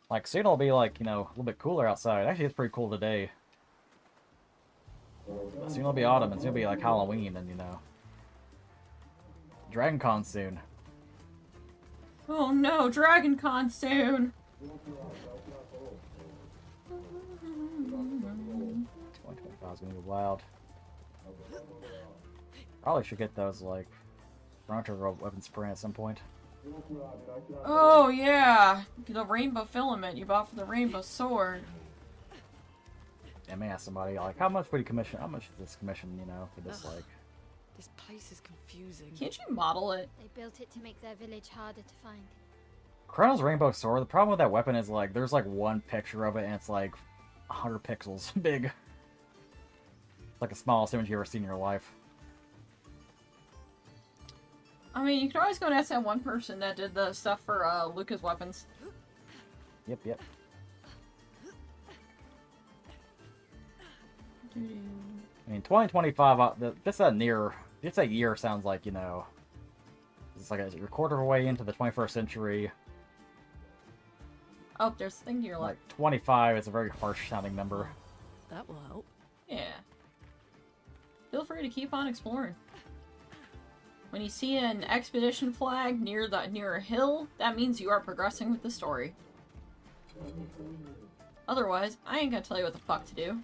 Like, soon it'll be, like, you know, a little bit cooler outside. Actually, it's pretty cool today. Soon it'll be autumn, and soon it'll be, like, Halloween, and, you know, Dragon Con soon. Oh no, Dragon Con soon! 2025 is gonna be wild. Probably should get those, like, frontal weapon spray at some point. Oh yeah! The rainbow filament you bought for the rainbow sword. I may ask somebody, like, how much would you commission? How much is this commission, you know, for this, like... This place is confusing. Can't you model it? They built it to make their village harder to find. Chrono's rainbow sword, the problem with that weapon is, like, there's, like, one picture of it, and it's, like, 100 pixels big. It's like the smallest image you've ever seen in your life. I mean, you can always go and ask that one person that did the stuff for Luca's weapons. Yep, yep. I mean, 2025, this year sounds like, you know, it's like a quarter of a way into the 21st century. Oh, there's a thing to your left. Like, 25 is a very harsh sounding number. That will help. Yeah. Feel free to keep on exploring. When you see an expedition flag near a hill, that means you are progressing with the story. Otherwise, I ain't gonna tell you what the fuck to do.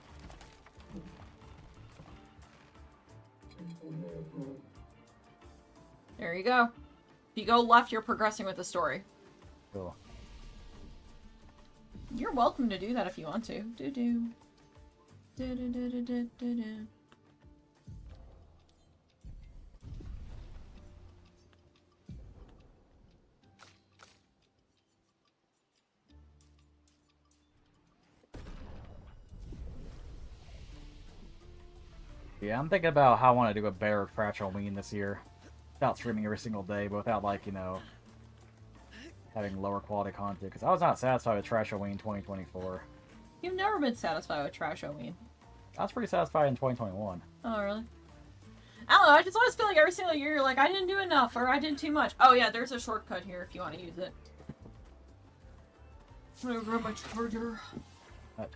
There you go. If you go left, you're progressing with the story. Cool. You're welcome to do that if you want to. Do-do. Do-do-do-do-do-do. Yeah, I'm thinking about how I want to do a better Trash Halloween this year. Without streaming every single day, but without, like, you know, having lower quality content. Because I was not satisfied with Trash Halloween 2024. You've never been satisfied with Trash Halloween. I was pretty satisfied in 2021. Oh, really? I don't know, I just always feel like every single year you're like, I didn't do enough, or I did too much. Oh yeah, there's a shortcut here if you want to use it. I'm gonna grab my charger. What?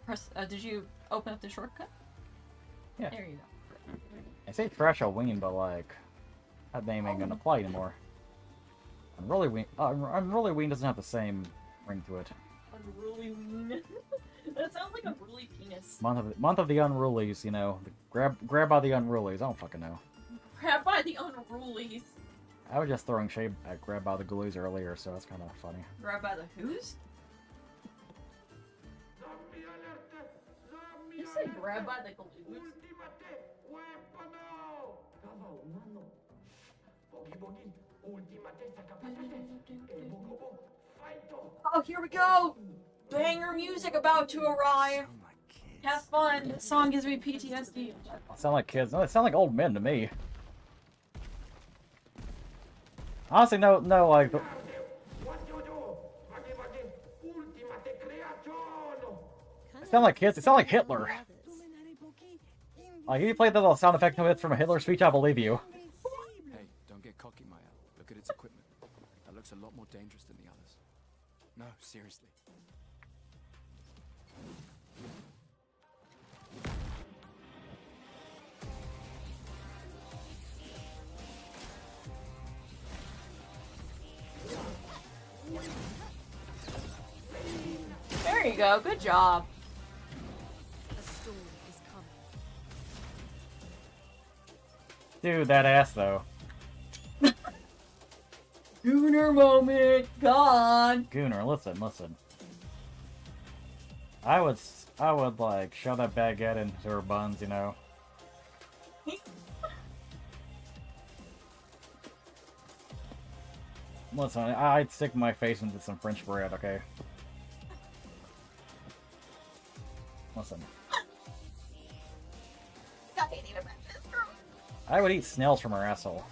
Press, did you open up the shortcut? Yeah. There you go. I say Trash Halloween, but, like, that name ain't gonna apply anymore. Unruly Ween doesn't have the same ring to it. Unruly Ween. That sounds like a really penis. Month of the Unrulies, you know. Grab by the Unrulies. I don't fucking know. Grab by the Unrulies. I was just throwing shade at Grab by the Glues earlier, so that's kind of funny. Grab by the who's? You say grab by the glues? Oh, here we go! Banger music about to arrive. Sound like kids. Have fun. This song gives me PTSD. Sound like kids. No, they sound like old men to me. Honestly, no, like. They sound like kids. They sound like Hitler. Like, if you played the little sound effect from a Hitler speech, I believe you. Hey, don't get cocky, Maya. Look at its equipment. That looks a lot more dangerous than the others. No, seriously. There you go. Good job. A storm is coming. Dude, that ass though. Gooner moment. God. Gooner, listen. I would like shove that baguette into her buns, you know. Listen, I'd stick my face into some French bread, okay? Listen. I would eat snails from her asshole.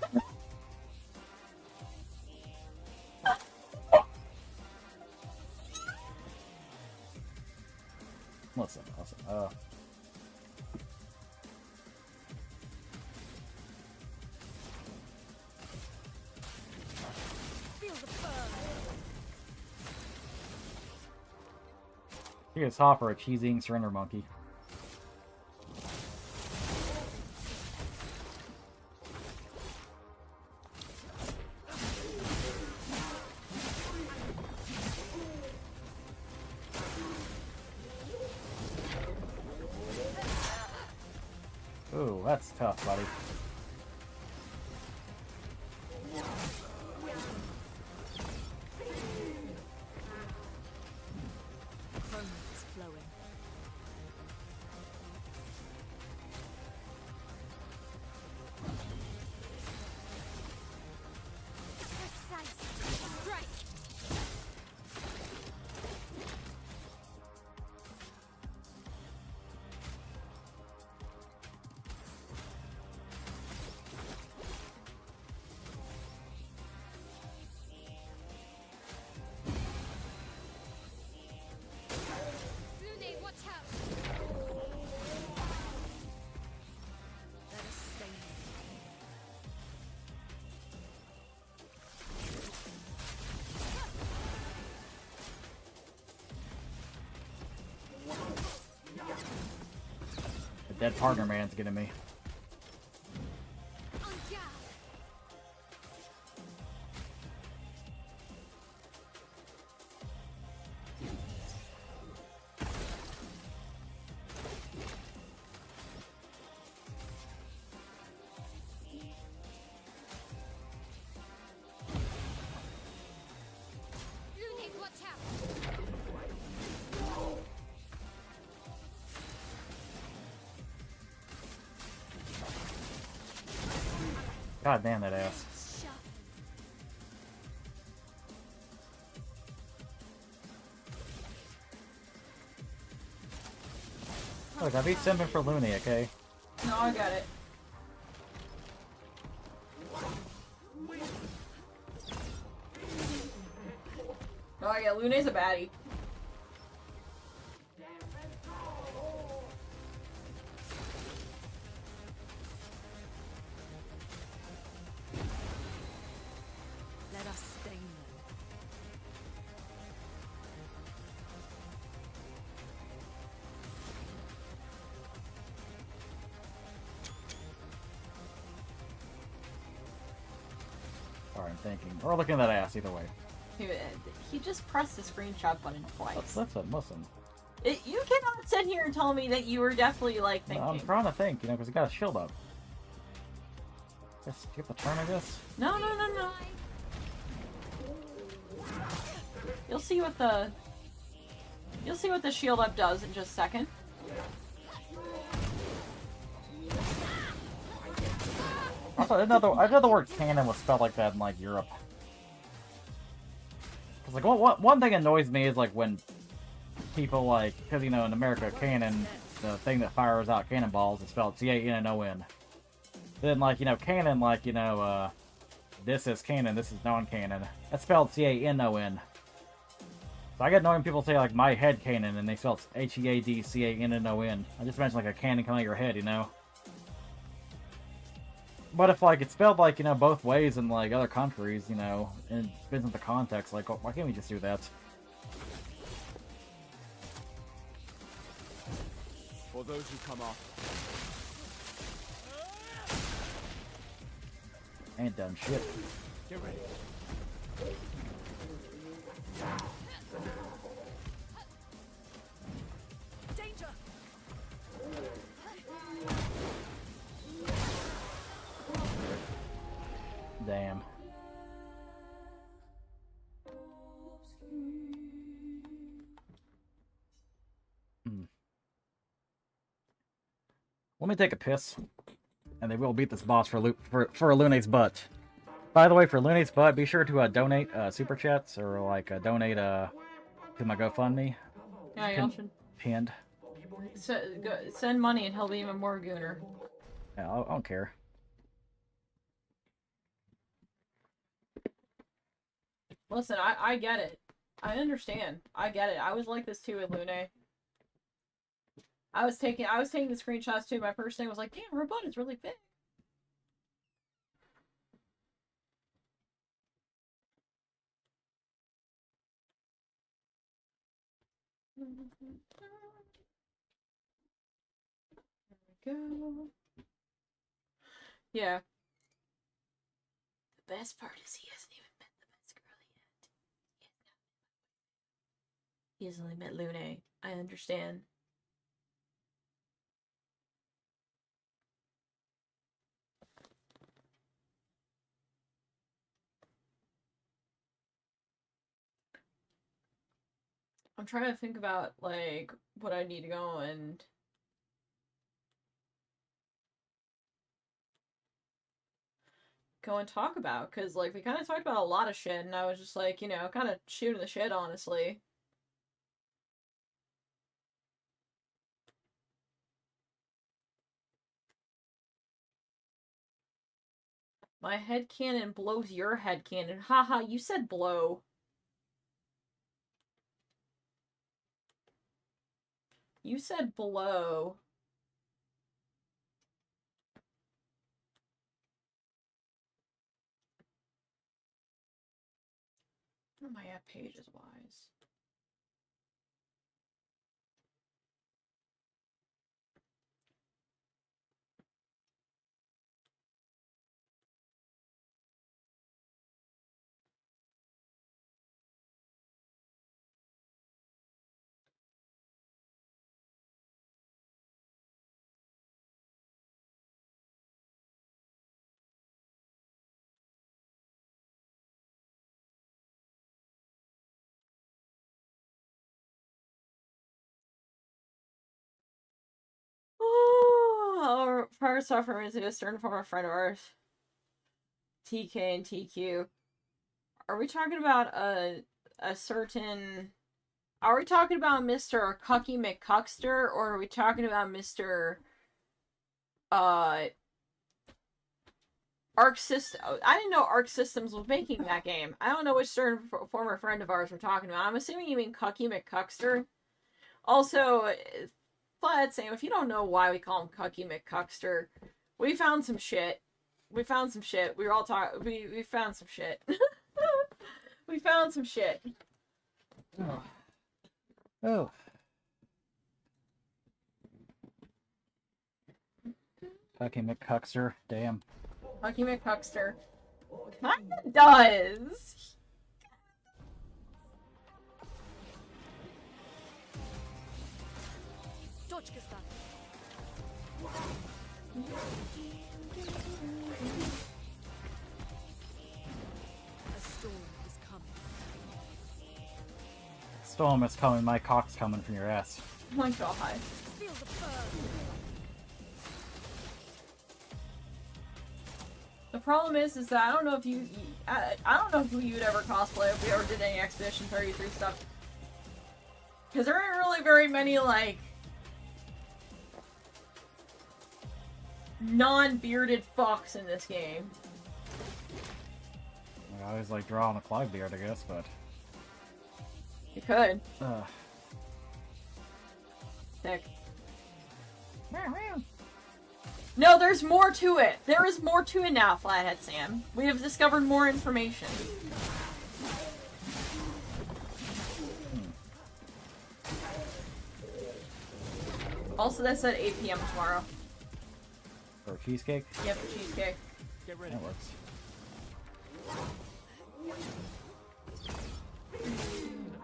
Listen. Feel the burn. Here's Hopper, a cheese-eating surrender monkey. Ooh, that's tough, buddy. Chrome is flowing. Precise strike. Lune, watch out. Let us stay here. The dead partner man's getting me. On guard. Lune, watch out. God damn that ass. Shut. Look, I beat Simpin for Looney, okay? No, I got it. Oh yeah, Lune's a baddie. Let us stain them. Alright, I'm thinking. Or looking at that ass, either way. He just pressed the screenshot button twice. Listen. You cannot sit here and tell me that you were definitely like thinking. I'm trying to think, you know, because he got a shield up. Just get the turn of this. No. You'll see what the shield up does in just a second. Also, I know the word canon was spelled like that in like Europe. Cause like one thing annoys me is like when people like, because you know in America canon, the thing that fires out cannonballs is spelled C-A-N-N-O-N. Then like you know canon, like you know this is canon, this is non-canon. That's spelled C-A-N-O-N. So I get annoying when people say like my head canon and they spell H-E-A-D-C-A-N-N-O-N. I just imagine like a cannon coming out of your head, you know. But if like it's spelled like you know both ways in like other countries, you know, and it depends on the context, like why can't we just do that? For those who come off. Ain't done shit. Get ready. Danger! Damn. Let me take a piss, and they will beat this boss for Luna's butt. By the way, for Luna's butt, be sure to donate super chats or like donate to my GoFundMe. Yeah, y'all should Pinned. send money and he'll be even more gooner. Yeah, I don't care. Listen, I get it. I understand. I get it. I was like this too with Lune. I was taking the screenshots too. My first thing was like, damn, her butt is really big. There we go. Yeah. The best part is he hasn't even met the best girl yet. He has only met Lune. I understand. I'm trying to think about, like, what I need to go and... talk about, because, like, we kind of talked about a lot of shit, and I was just, like, you know, kind of shooting the shit, honestly. My headcanon blows your headcanon. Haha, you said blow. You said blow. Where am I at pages-wise? Our first offer is a certain former friend of ours. TK and TQ. Are we talking about a certain... Are we talking about Mr. Cucky McCuckster, or are we talking about Mr. Arc System? I didn't know Arc Systems was making that game. I don't know which certain former friend of ours we're talking about. I'm assuming you mean Cucky McCuckster. Also, flat Sam, if you don't know why we call him Cucky McCuckster, we found some shit. We found some shit. We were all talking. We found some shit. We found some shit. Oh. Oh. Fucking McCuckster. Damn. Cucky McCuckster. Kinda does. A storm is coming. Storm is coming, my cock's coming from your ass. Oh my god. Feel the burn. The problem is that I don't know if I don't know who you'd ever cosplay if we ever did any Expedition 33 stuff. Because there aren't really very many, like, non-bearded fucks in this game. I always like drawing a Clive beard, I guess, but... You could. Sick. No, there's more to it. There is more to it now, Flathead Sam. We have discovered more information. Also, that's at 8 p.m. tomorrow. For cheesecake? Yep, cheesecake. Get ready. That works.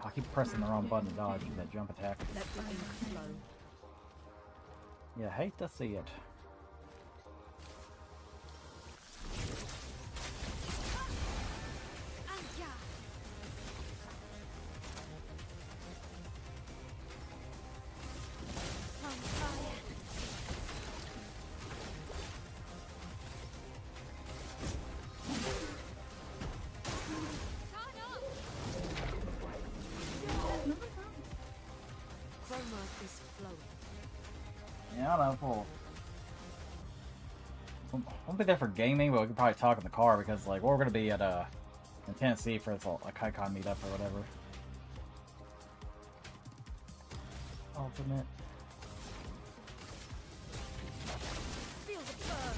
I keep pressing the wrong button to dodge that jump attack. Let the ink flow. Yeah, hate to see it. Chroma is flowing. Yeah, I don't know. Won't be there for gaming, but we could probably talk in the car because, like, we're gonna be at in Tennessee for this like KaiCon meetup or whatever. Ultimate. Feel the burn.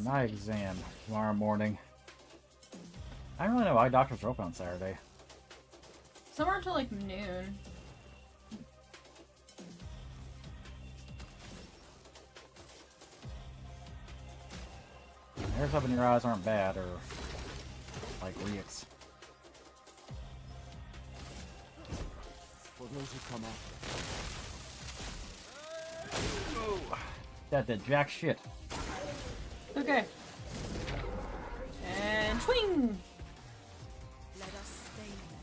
Night exam tomorrow morning. I don't really know why doctors are open on Saturday. Somewhere until like noon. Hairs up in your eyes aren't bad, or like Reeks. For those who come up. Oh, that did jack shit. Okay. And swing! Let us stay then.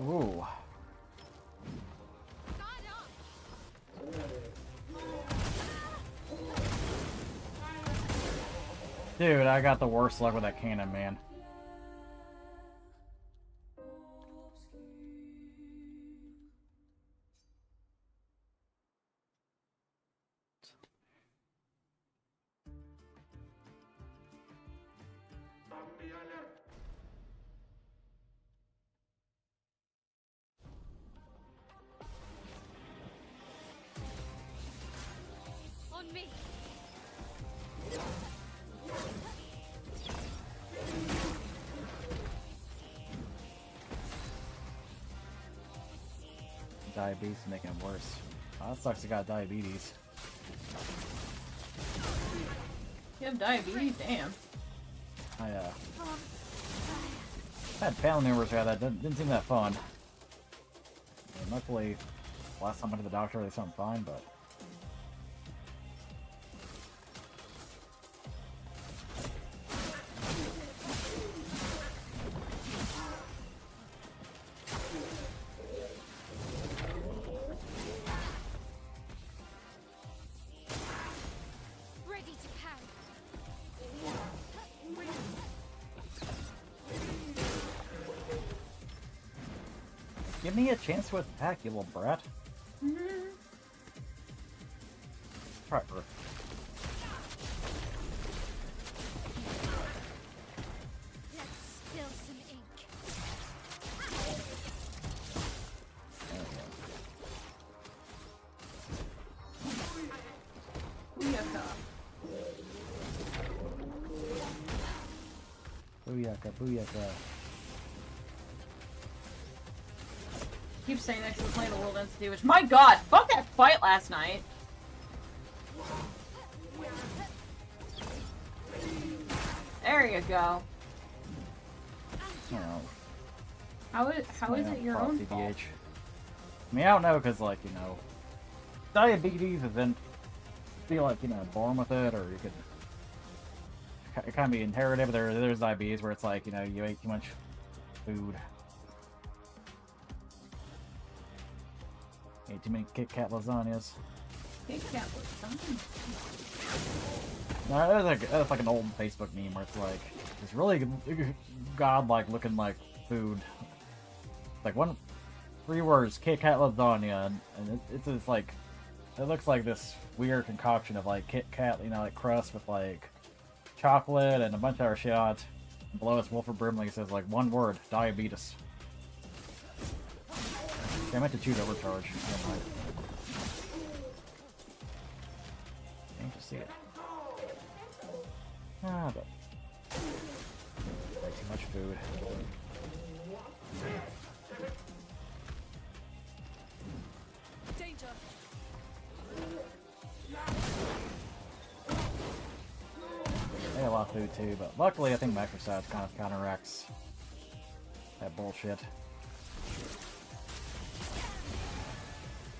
Ooh. Dude, I got the worst luck with that cannon, man. On me. Diabetes is making it worse. Oh, that sucks. I got diabetes. You have diabetes? Damn. I had family members who had that. Didn't seem that fun. And luckily, last time I went to the doctor, they said I'm fine, but. Ready to carry. Give me a chance to attack, you little brat. Try it first. Let's spill some ink. Booyaka, booyaka. Keep saying next to playing the World Entity, which, my god, fuck that fight last night. There you go. Oh, How is it your own fault? I mean, I don't know, because, like, you know, diabetes isn't, feel like, you know, born with it, or you could, it kind of be inherited, but there's diabetes where it's like, you know, you ate too much food. Ate too many Kit Kat lasagnas. Kit Kat lasagna? No, that's like an old Facebook meme where it's like, it's really godlike looking like food. Like 3 words, Kit Kat lasagna, and it's just like, it looks like this weird concoction of like Kit Kat, you know, like crust with like chocolate and a bunch of other shit on it. Below it's Wilford Brimley says like 1 word, diabetes. Okay, I meant to choose overcharge. Never mind. Can't just see it. Ah, but way too much food. Danger. They had a lot of food too, but luckily I think Microsoft kind of counteracts that bullshit.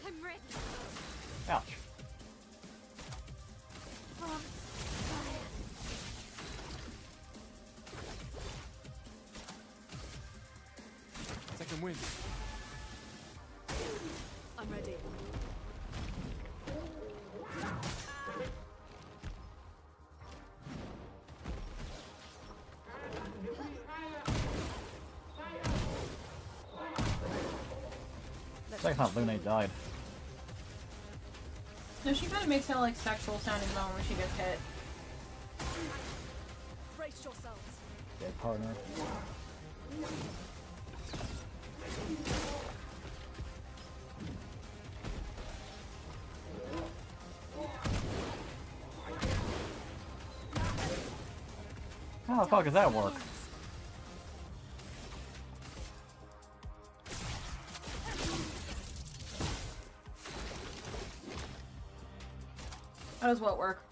I'm ready. Ouch. Second wind. I'm ready. Second time Lune died. No, she kind of makes that like sexual sounding moan when she gets hit. Brace yourselves. Dead partner. How the fuck does that work? How does what work?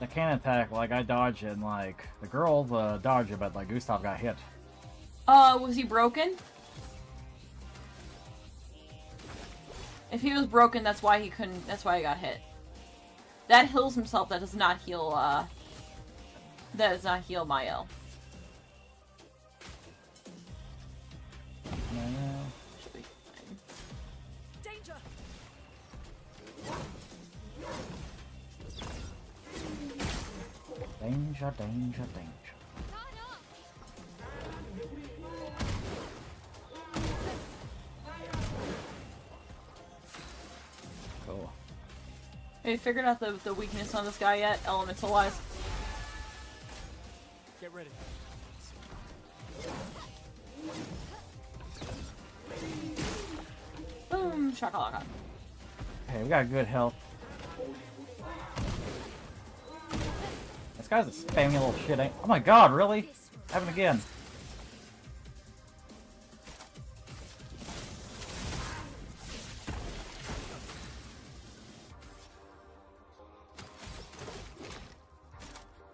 The cannon attack, like I dodged it, and like the girl dodged it, but like Gustav got hit. Was he broken? If he was broken, that's why he couldn't. That's why he got hit. That heals himself. That does not heal. That does not heal Mael. Should be fine. Danger. Danger, danger, danger. Cool. Have you figured out the weakness on this guy yet, elemental wise? Get ready. Boom, shakalaka. Hey, we got good health. This guy's a spammy little shit, ain't? Oh my god, really? Happen again.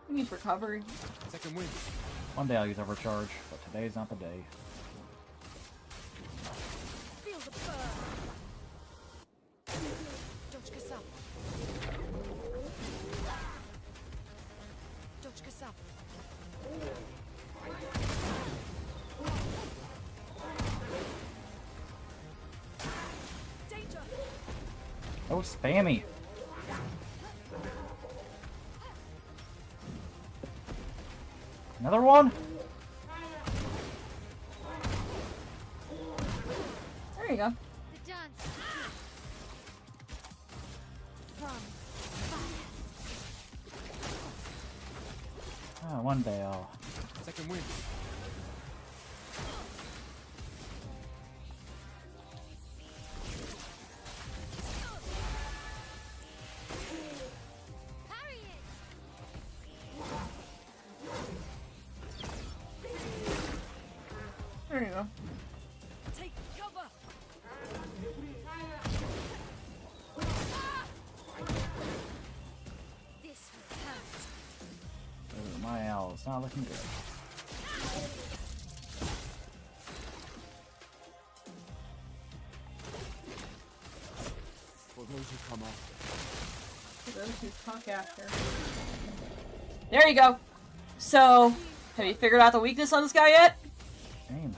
He needs recovery. Second wind. One day I'll use overcharge, but today's not the day. Feel the burn. Dodge Kasab. Dodge Kasab. Danger. Oh, spammy. Another one? There you go. The dance. From Oh, one day I'll... Second wind. parry it. There you go. Take cover. It's not looking good. For those who come after. For those who talk after. There you go. So, have you figured out the weakness on this guy yet? Aim.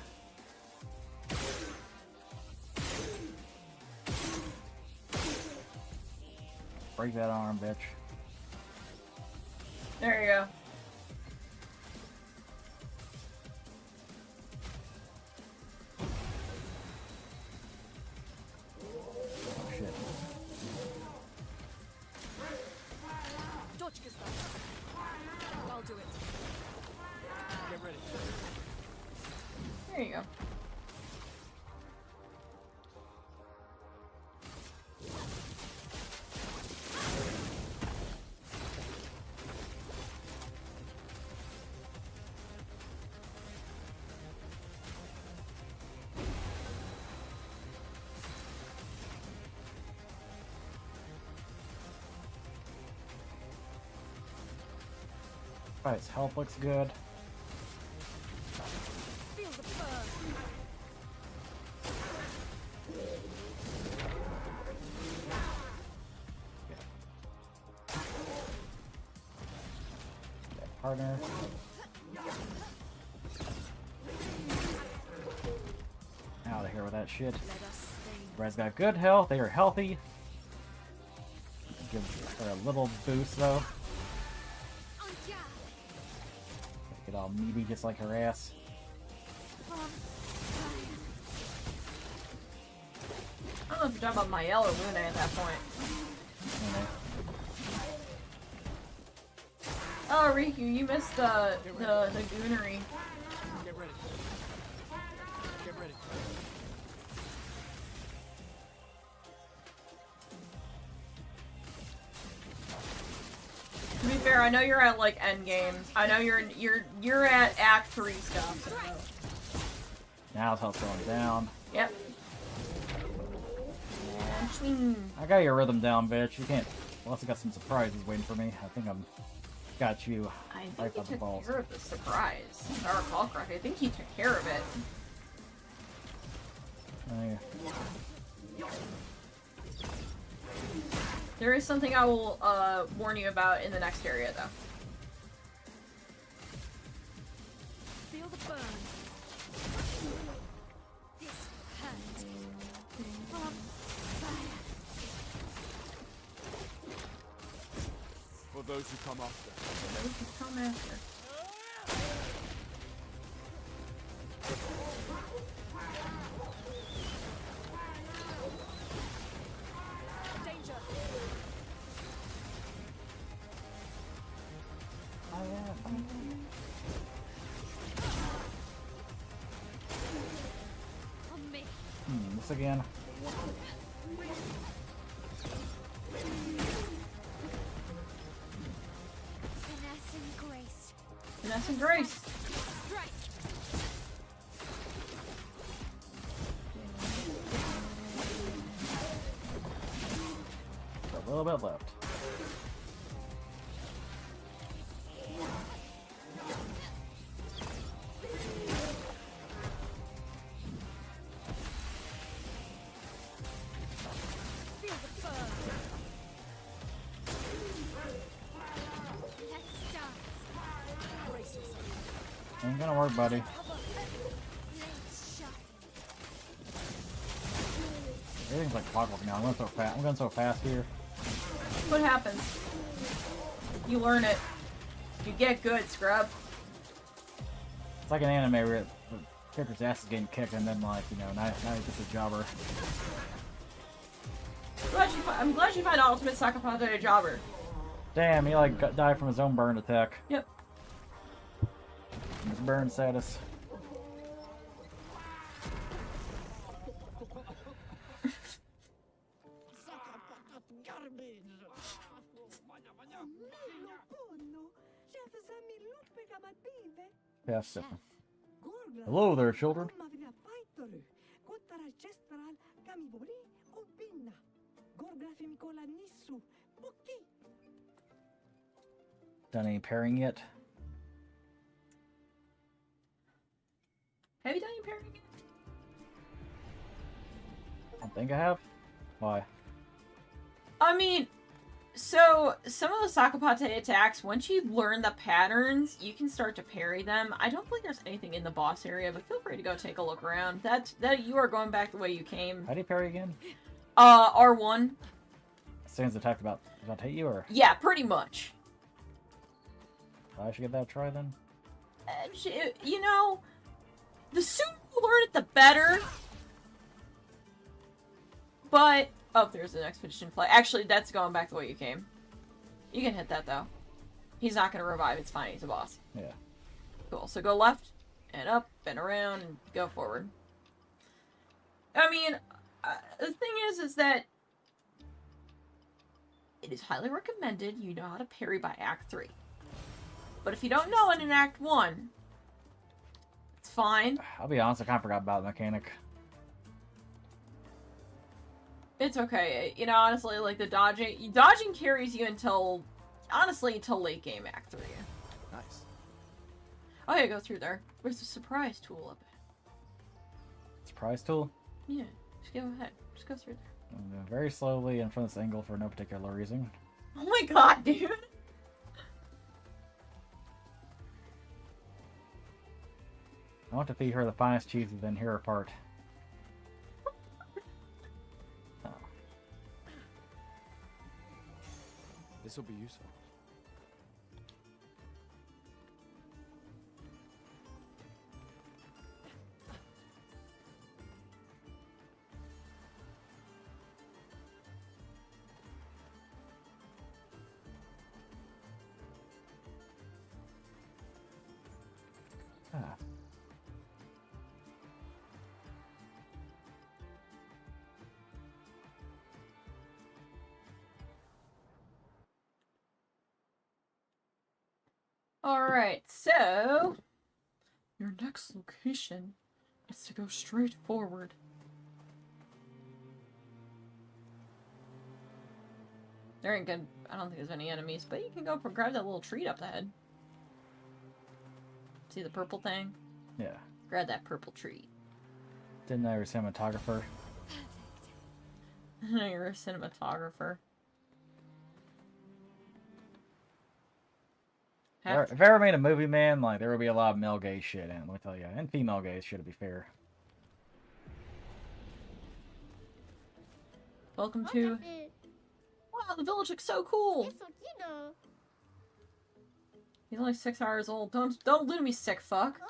Break that arm, bitch. There you go. Oh shit. I'll do it. Get ready. There you go. Right, his health looks good. Feel the burn. Partner. Out of here with that shit. Let us stay. Red's got good health. They are healthy. Give her a little boost though. Get all meaty just like her ass. I don't know if you're talking about Mael or Luna at that point. Anyway. Oh, Riku, you missed the goonery. Get ready. Get ready. To be fair, I know you're at like end games. I know you're at Act 3 stuff. So. Now his health's going down. Yep. And swing. I got your rhythm down, bitch. You can't. Unless I got some surprises waiting for me. I think I'm got you I think right he by the took balls. care of the surprise. If I recall correctly, I think he took care of it. There is something I will warn you about in the next area, though. Feel the burn. This hurt. On fire. For those who come after. Those who come after. Danger. On me. This again. Finesse and grace. Finesse and grace. Strike. A little bit left. Feel the burn. Let's dance. Brace yourself. Ain't gonna work, buddy. Cover. Let's shine. Everything's like clockwork now. I'm going so fast. I'm going so fast here. What happens? You learn it. You get good, scrub. It's like an anime where the character's ass is getting kicked, and then like now he's just a jobber. I'm glad you find Ultimate Sakapate a jobber. Damn, he like died from his own burn attack. Yep. His burn status. Yeah, so. Hello there, children. Done any pairing yet? don't think I have. Why? I mean, so some of the Sakapate attacks, once you learn the patterns, you can start to parry them. I don't believe there's anything in the boss area, but feel free to go take a look around. That you are going back the way you came. How do you parry again? R1. As soon as attacked about to hit you, or Yeah, pretty much. I should give that a try then. You know, the sooner you learn it, the better. But oh, there's an expedition flag. Actually, that's going back the way you came. You can hit that though. He's not gonna revive. It's fine. He's a boss. Yeah. Cool. So go left and up and around and go forward. I mean, the thing is that it is highly recommended you know how to parry by Act 3. But if you don't know it in Act 1, it's fine. I'll be honest, I kind of forgot about the mechanic. It's okay. You know, honestly, like the dodging carries you until, honestly, until late game Act 3. Nice. Oh yeah, go through there. Where's the surprise tool up? Surprise tool? Yeah, just go ahead. Just go through there. I'm moving very slowly and from this angle for no particular reason. Oh my god, dude! I want to feed her the finest cheeses, then hear her part. Oh. This will be useful. Ah. Alright, so your next location is to go straight forward. There ain't good. I don't think there's any enemies, but you can go grab that little treat up ahead. See the purple thing? Yeah. Grab that purple treat. Didn't know you were a cinematographer. I know you're a cinematographer. If I ever made a movie, man, like, there would be a lot of male gay shit in it, let me tell you. And female gay shit, to be fair. Welcome to... Wow, the village looks so cool! He's only 6 hours old. Don't loot me, sick fuck.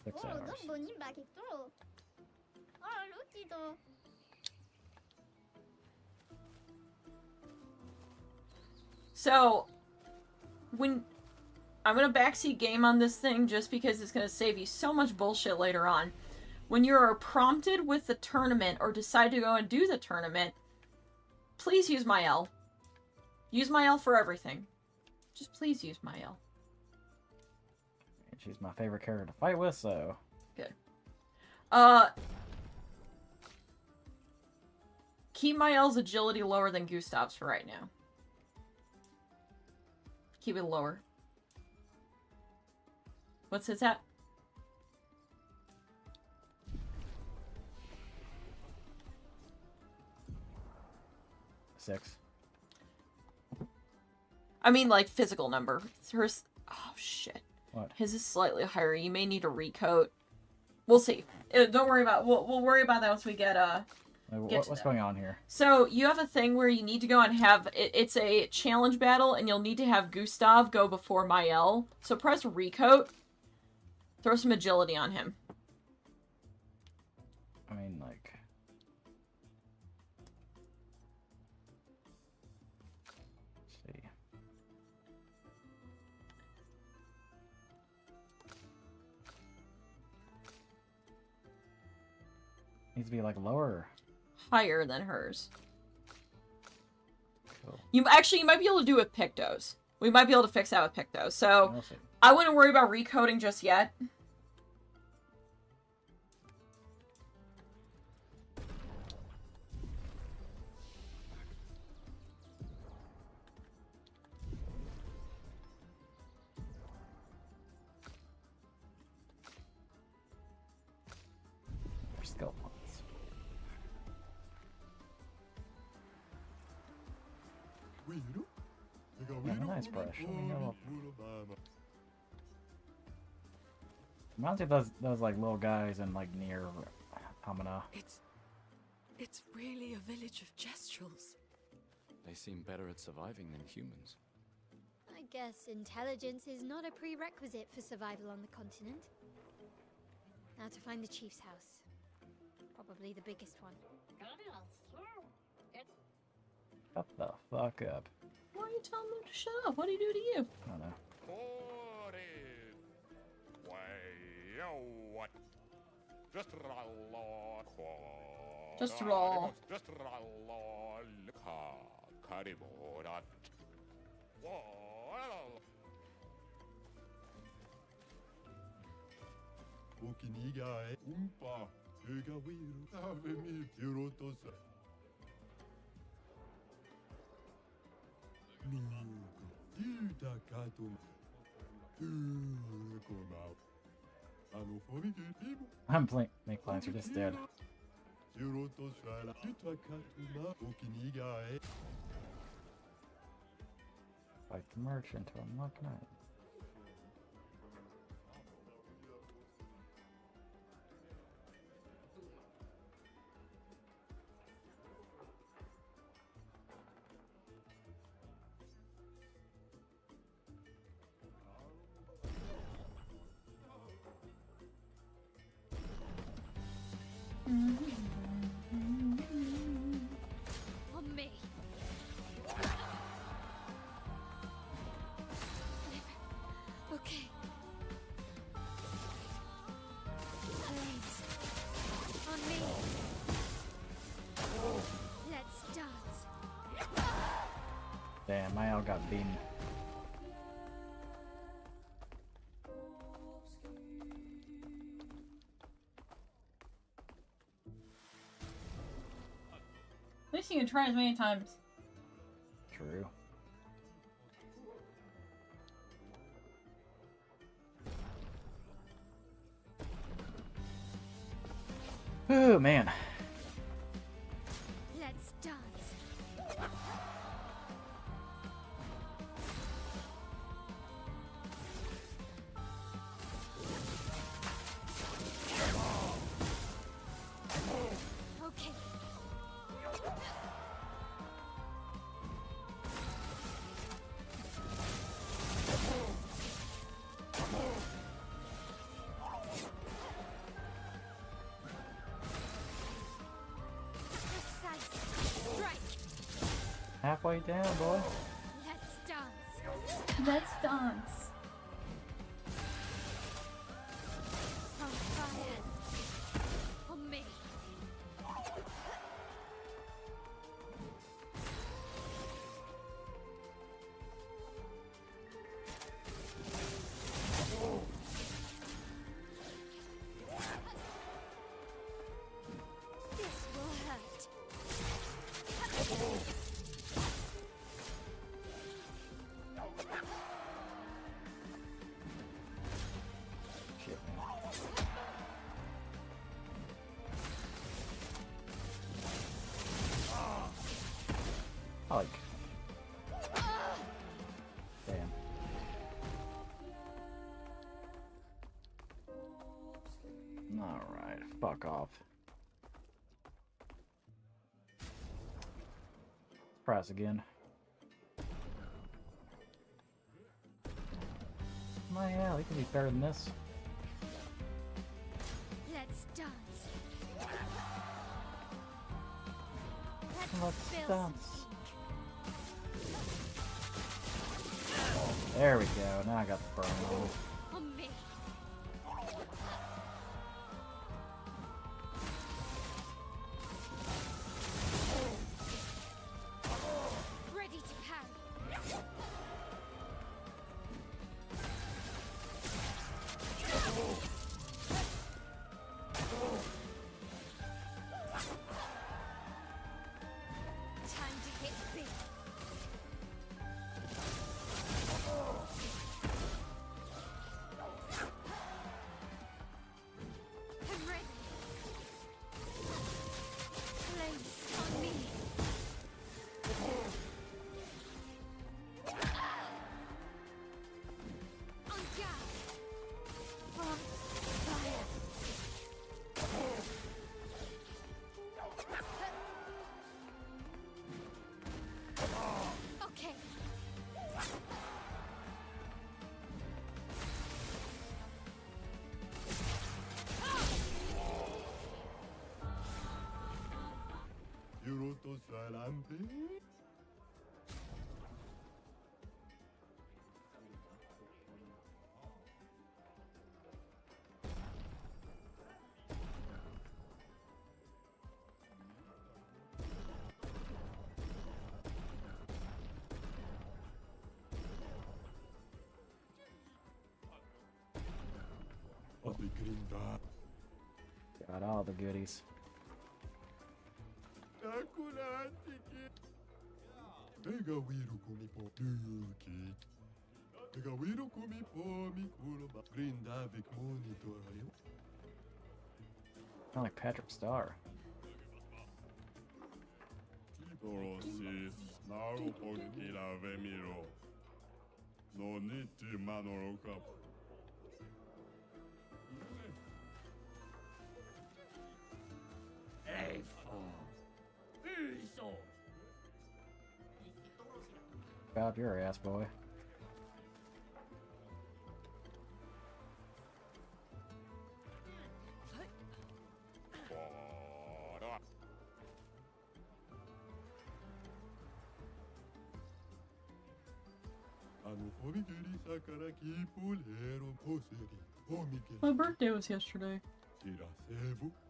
6 hours. So, when... I'm gonna backseat game on this thing just because it's gonna save you so much bullshit later on. When you're prompted with the tournament or decide to go and do the tournament, please use my L. Use my L for everything. Just please use my L. She's my favorite character to fight with, so... Good. Keep my L's agility lower than Gustav's for right now. Keep it lower. What's his at? Six. I mean, like, physical number. Hers... Oh, shit. What? His is slightly higher. You may need a recoat. We'll see. Don't worry about... We'll worry about that once we get What's going on here? So, you have a thing where you need to go and have... It's a challenge battle, and you'll need to have Gustav go before Mael. So, press recoat. Throw some agility on him. I mean, like... Let's see. Needs to be, like, lower. Higher than hers. Cool. You might be able to do it with Pictos. We might be able to fix that with Pictos. So, We'll see. I wouldn't worry about recoding just yet. a nice brush. Let me go up. Reminds me of those like little guys in like near Hamina. It's really a village of Gestrels. They seem better at surviving than humans. I guess intelligence is not a prerequisite for survival on the continent. Now to find the chief's house. Probably the biggest one. Shut the fuck up. Why are you telling them to shut up? What do you do to you? I don't know. Just roll. I'm playing. Make plans for this dead. Fight the merchant to unlock night. On me. Okay. Blades. On me. Let's dance. Damn, my owl got beaten. At least you can try as many times. True. Oh man. Let's dance. Okay. Precise strike. Halfway down, boy. Let's dance. Let's dance. On fire. On me. This will hurt. Shit, man. Like. Damn. Alright, fuck off. Press again. My hell, he can be better than this. Let's dance. Let's spill dance. some There we go, now I got the burn on. ink. On me. Ready to parry. Time to hit big. Got all the goodies. Kind of like Patrick Star. About your ass, boy. My birthday was yesterday.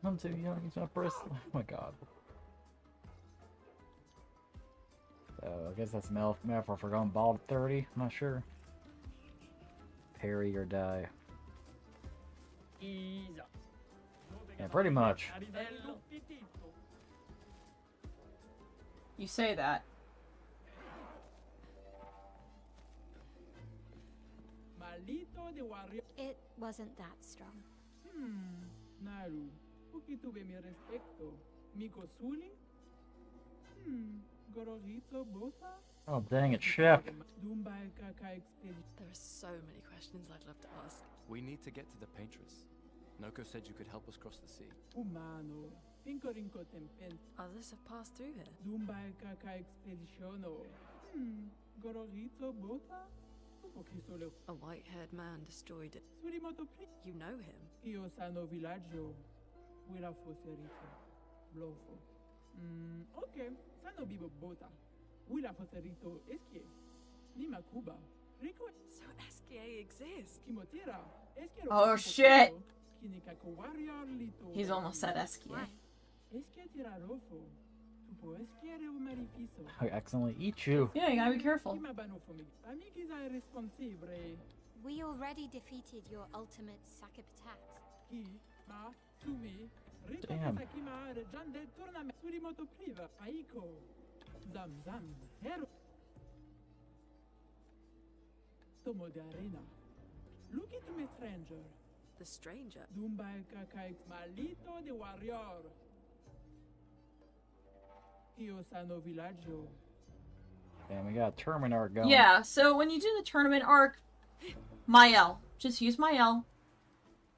I'm too young. He's not bristle. Oh my god. So I guess that's metaphor for going bald at 30. I'm not sure. Parry or die. Yeah, pretty much. You say that. It wasn't that strong. Naru, poquito be mi respecto. Mi cosuli? Gororito bota? Oh dang it, Chef. Dumbai kaka expedition. There are so many questions I'd love to ask. We need to get to the Paintress. Noko said you could help us cross the sea. Humano. Pincorinco tempen. Others have passed through here. Dumbai kaka expeditiono. Gororito bota? Poquito A white-haired man destroyed it. Surimoto pri. You know him. Io sano villaggio. Willa foserito. Blofo. Ok. Sano bibo bota. Willa foserito eskie. Nima Cuba. Rico. So SKA exists. Kimotira. Eskie. Oh, shit. Kinikako warrior lito. He's almost said Eskia. Eskie tirarofo. Tupo eskie re umarifiso. I accidentally eat you. Yeah, you gotta be careful. Amigis are responsibile. We already defeated your ultimate Sakapatat. Ki ma sumi. Damn. Sakima rejande tournament. Surimoto priva. Aiko. Zam zam. Hero. Tomo de arena. Look into me, stranger. The stranger. Dumbai kakaik malito de warrior. Io sano villaggio. And we got a tournament arc going. Yeah, so when you do the tournament arc, Mael. Just use Mael.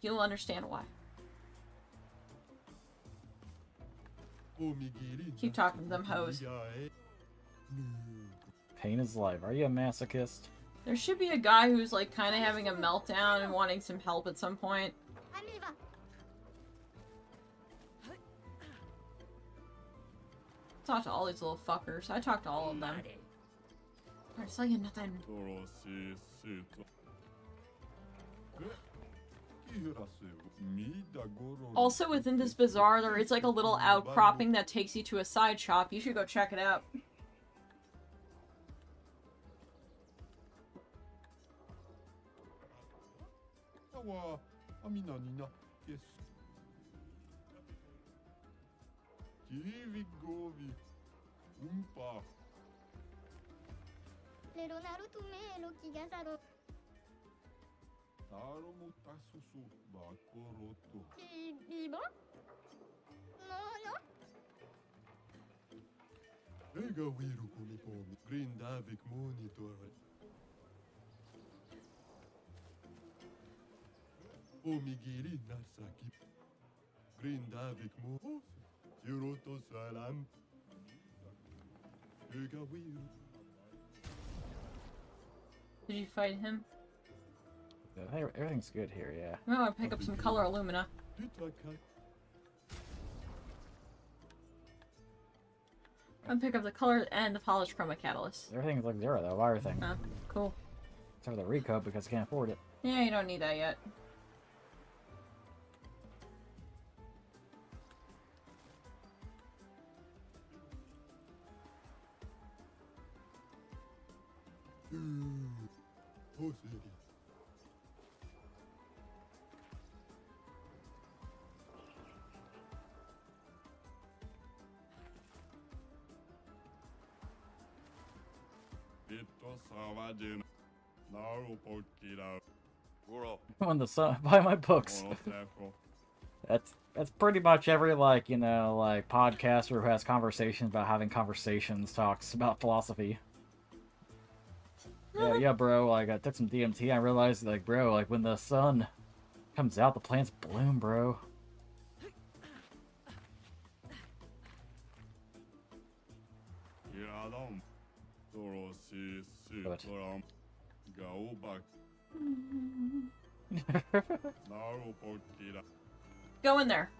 You'll understand why. Keep talking to them hoes. Pain is life. Are you a masochist? There should be a guy who's like kind of having a meltdown and wanting some help at some point. Talk to all these little fuckers. I talk to all of them. They're saying nothing. Also within this bazaar, there is like a little outcropping that takes you to a side shop. You should go check it out. Omigiri Narsaki. Grindavik Mo. Hiroto Salam. Did you fight him? Hey, everything's good here, yeah. I'm gonna pick up some color Illumina. I'll pick up the color and the polished chroma catalyst. Everything's like 0 though. Everything. Oh, cool. Except for the recoat because I can't afford it. Yeah, you don't need that yet. Oh, city. Vittu savagin. Naru pokira. Puro. On the sun, buy my books. Monosefo. That's pretty much every like like podcaster who has conversations about having conversations talks about philosophy. Yeah, bro. Like I took some DMT. I realized like, bro, like when the sun comes out, the plants bloom, bro. Iradom. Torosi Good. sitoram. Gaubak. Naru pokira. Go in there.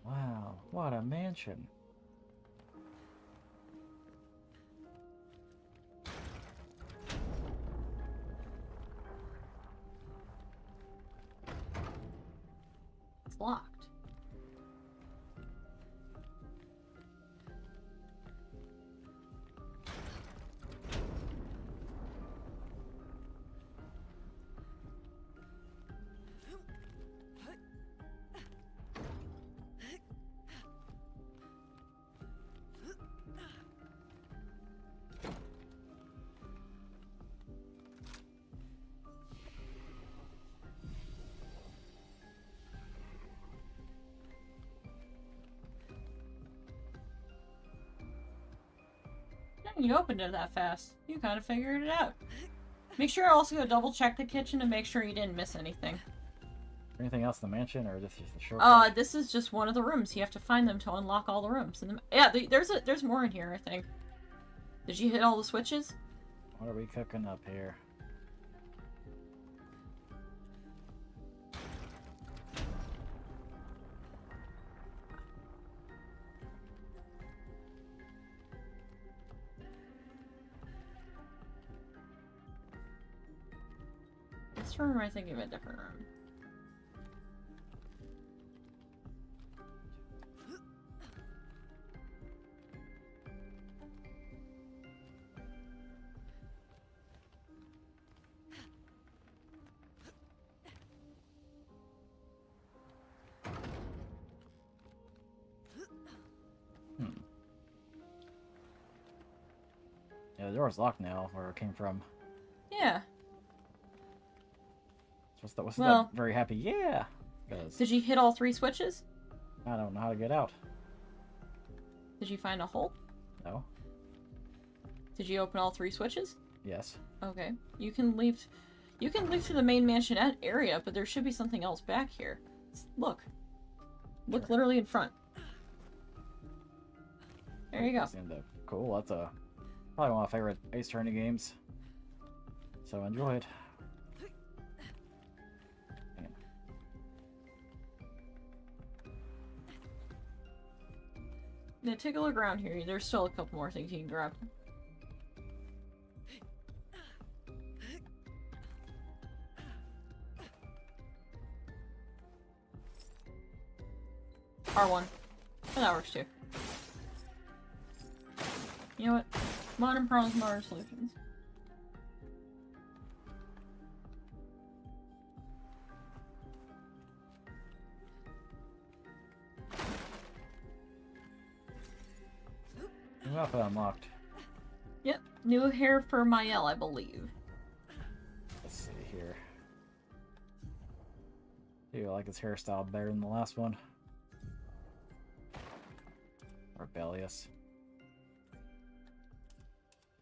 Wow, what a mansion. It's locked. You opened it that fast. You kind of figured it out. Make sure also to double check the kitchen to make sure you didn't miss anything. Anything else in the mansion, or this is the short? This is just one of the rooms. You have to find them to unlock all the rooms. Yeah, there's more in here, I think. Did you hit all the switches? What are we cooking up here? This room, or I think of a different room. Yeah, the door's locked now, where it came from. Yeah. What's Well- that very happy? Yeah! Because Did you hit all 3 switches? I don't know how to get out. Did you find a hole? No? Did you open all 3 switches? Yes. Okay. You can leave to the main mansion area, but there should be something else back here. Look. Look literally in front. There you go. Cool, that's probably one of my favorite Ace Attorney games. So enjoy it. Now take a look around here. There's still a couple more things you can grab. R1. And that works too. You know what? Modern problems, modern solutions. New outfit unlocked. Yep. New hair for Mael, I believe. Let's see here. Do I like his hairstyle better than the last one? Rebellious.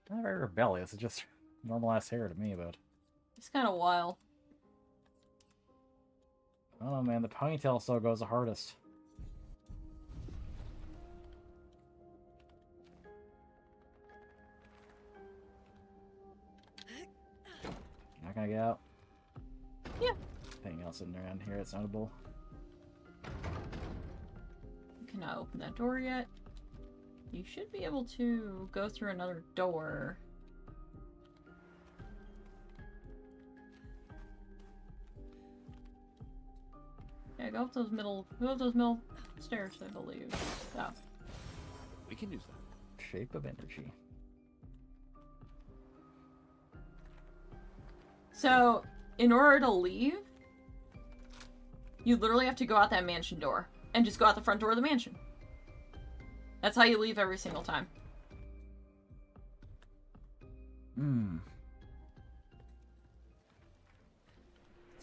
Not very rebellious, it's just normal ass hair to me, but It's kind of wild. I don't know, man. The ponytail still goes the hardest. Not gonna get out? Yeah. Anything else in around here that's notable? You cannot open that door yet. You should be able to go through another door. Yeah, go up those middle stairs, I believe. Oh. We can use that. Shape of energy. So, in order to leave, you literally have to go out that mansion door. And just go out the front door of the mansion. That's how you leave every single time. Hmm.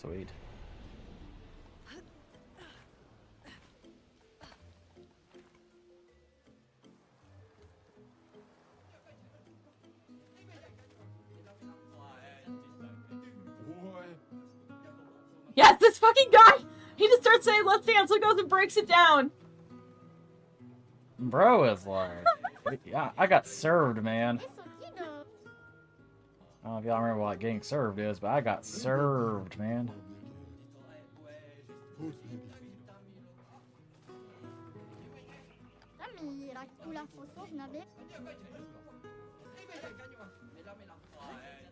Sweet. Boy, Yes, this fucking guy! He just starts saying, let's dance, so goes and breaks it down. Bro is like, yeah, I got served, man. I don't know if y'all remember what getting served is, but I got served, man.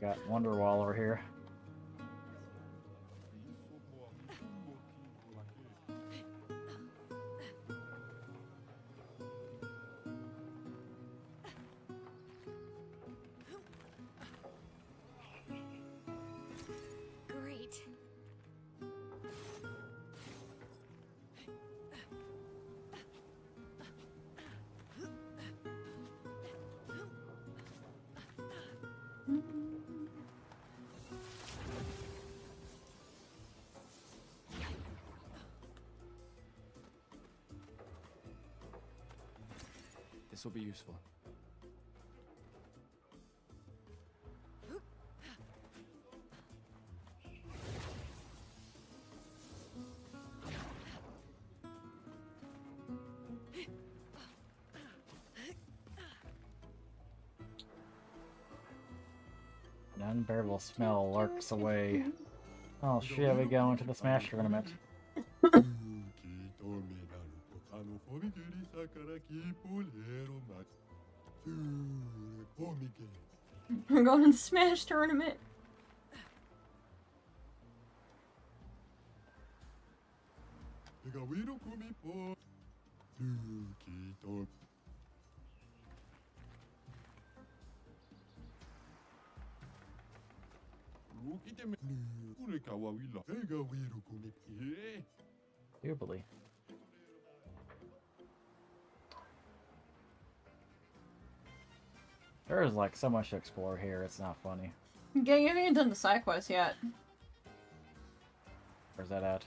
Got Wonderwall over here. Great. This will be useful. An unbearable smell lurks away. Oh shit, we go into the Smash tournament. We're going to the Smash tournament. Jubilee. There is like so much to explore here, it's not funny. Yeah, you haven't even done the side quest yet. Where's that at?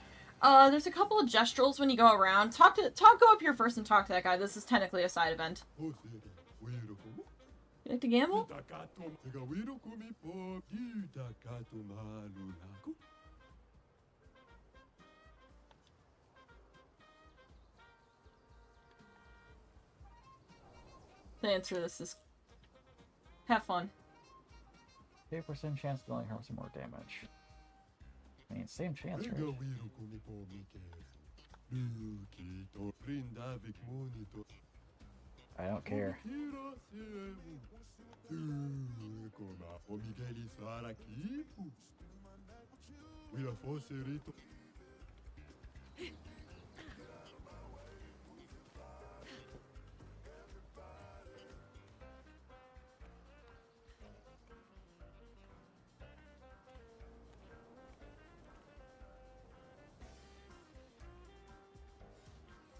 There's a couple of gestural when you go around. Go up here first and talk to that guy. This is technically a side event. You like to gamble? The answer to this is have fun. 50% chance of dealing her with some more damage. I mean, same chance, right? I don't care.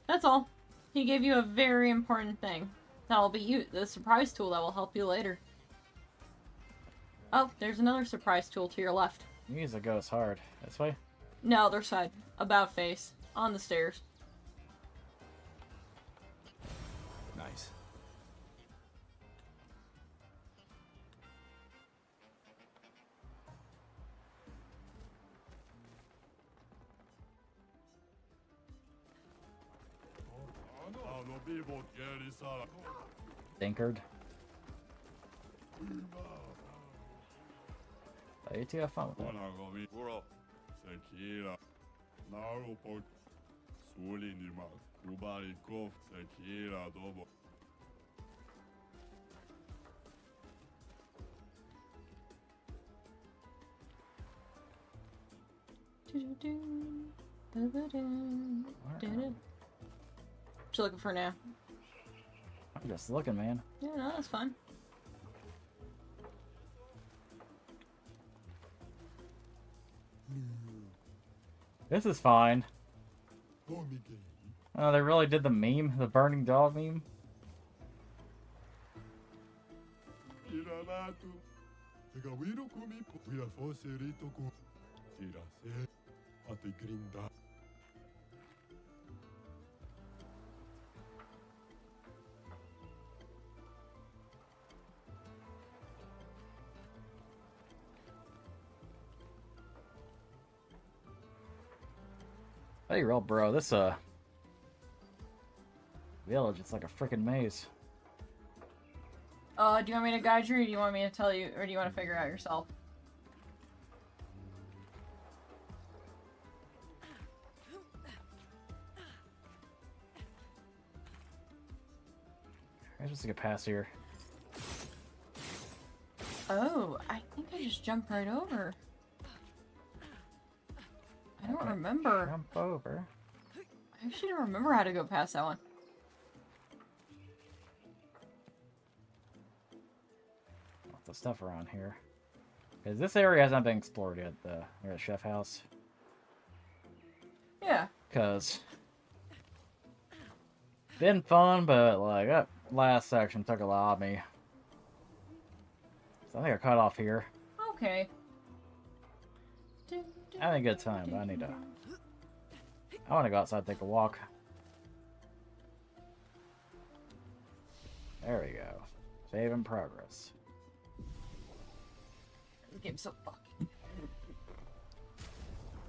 That's all. He gave you a very important thing. That'll be the surprise tool that will help you later. Oh, there's another surprise tool to your left. Music goes hard. This way? No, other side. About face. On the stairs. Nice. Dinkered. You two have fun with that. Bonagami, Puro, Tequila, Naruto, Sulinima, Kubarikov, Tequila, Dobo. What you looking for now? I'm just looking, man. Yeah, no, that's fine. This is fine. Oh, they really did the meme, the burning dog meme. Hey, real bro, this village, it's like a freaking maze. Do you want me to guide you, or do you want me to tell you, or do you want to figure it out yourself? I'm supposed to get past here. Oh, I think I just jumped right over. I don't remember. Jump over. I actually don't remember how to go past that one. Lots of stuff around here. Because this area hasn't been explored yet, near the chef house. Yeah. Because been fun, but like that last section took a lot of me. So I think I cut off here. Okay. I had a good time, but I need to. I want to go outside and take a walk. There we go. Save in progress. This game's so fucking.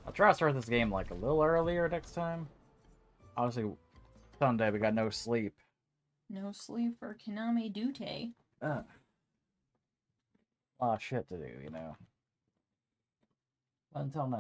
I'll try to start this game like a little earlier next time. Obviously, Sunday we got no sleep. No sleep for Kaname Dute. A lot of shit to do, you know. Until next.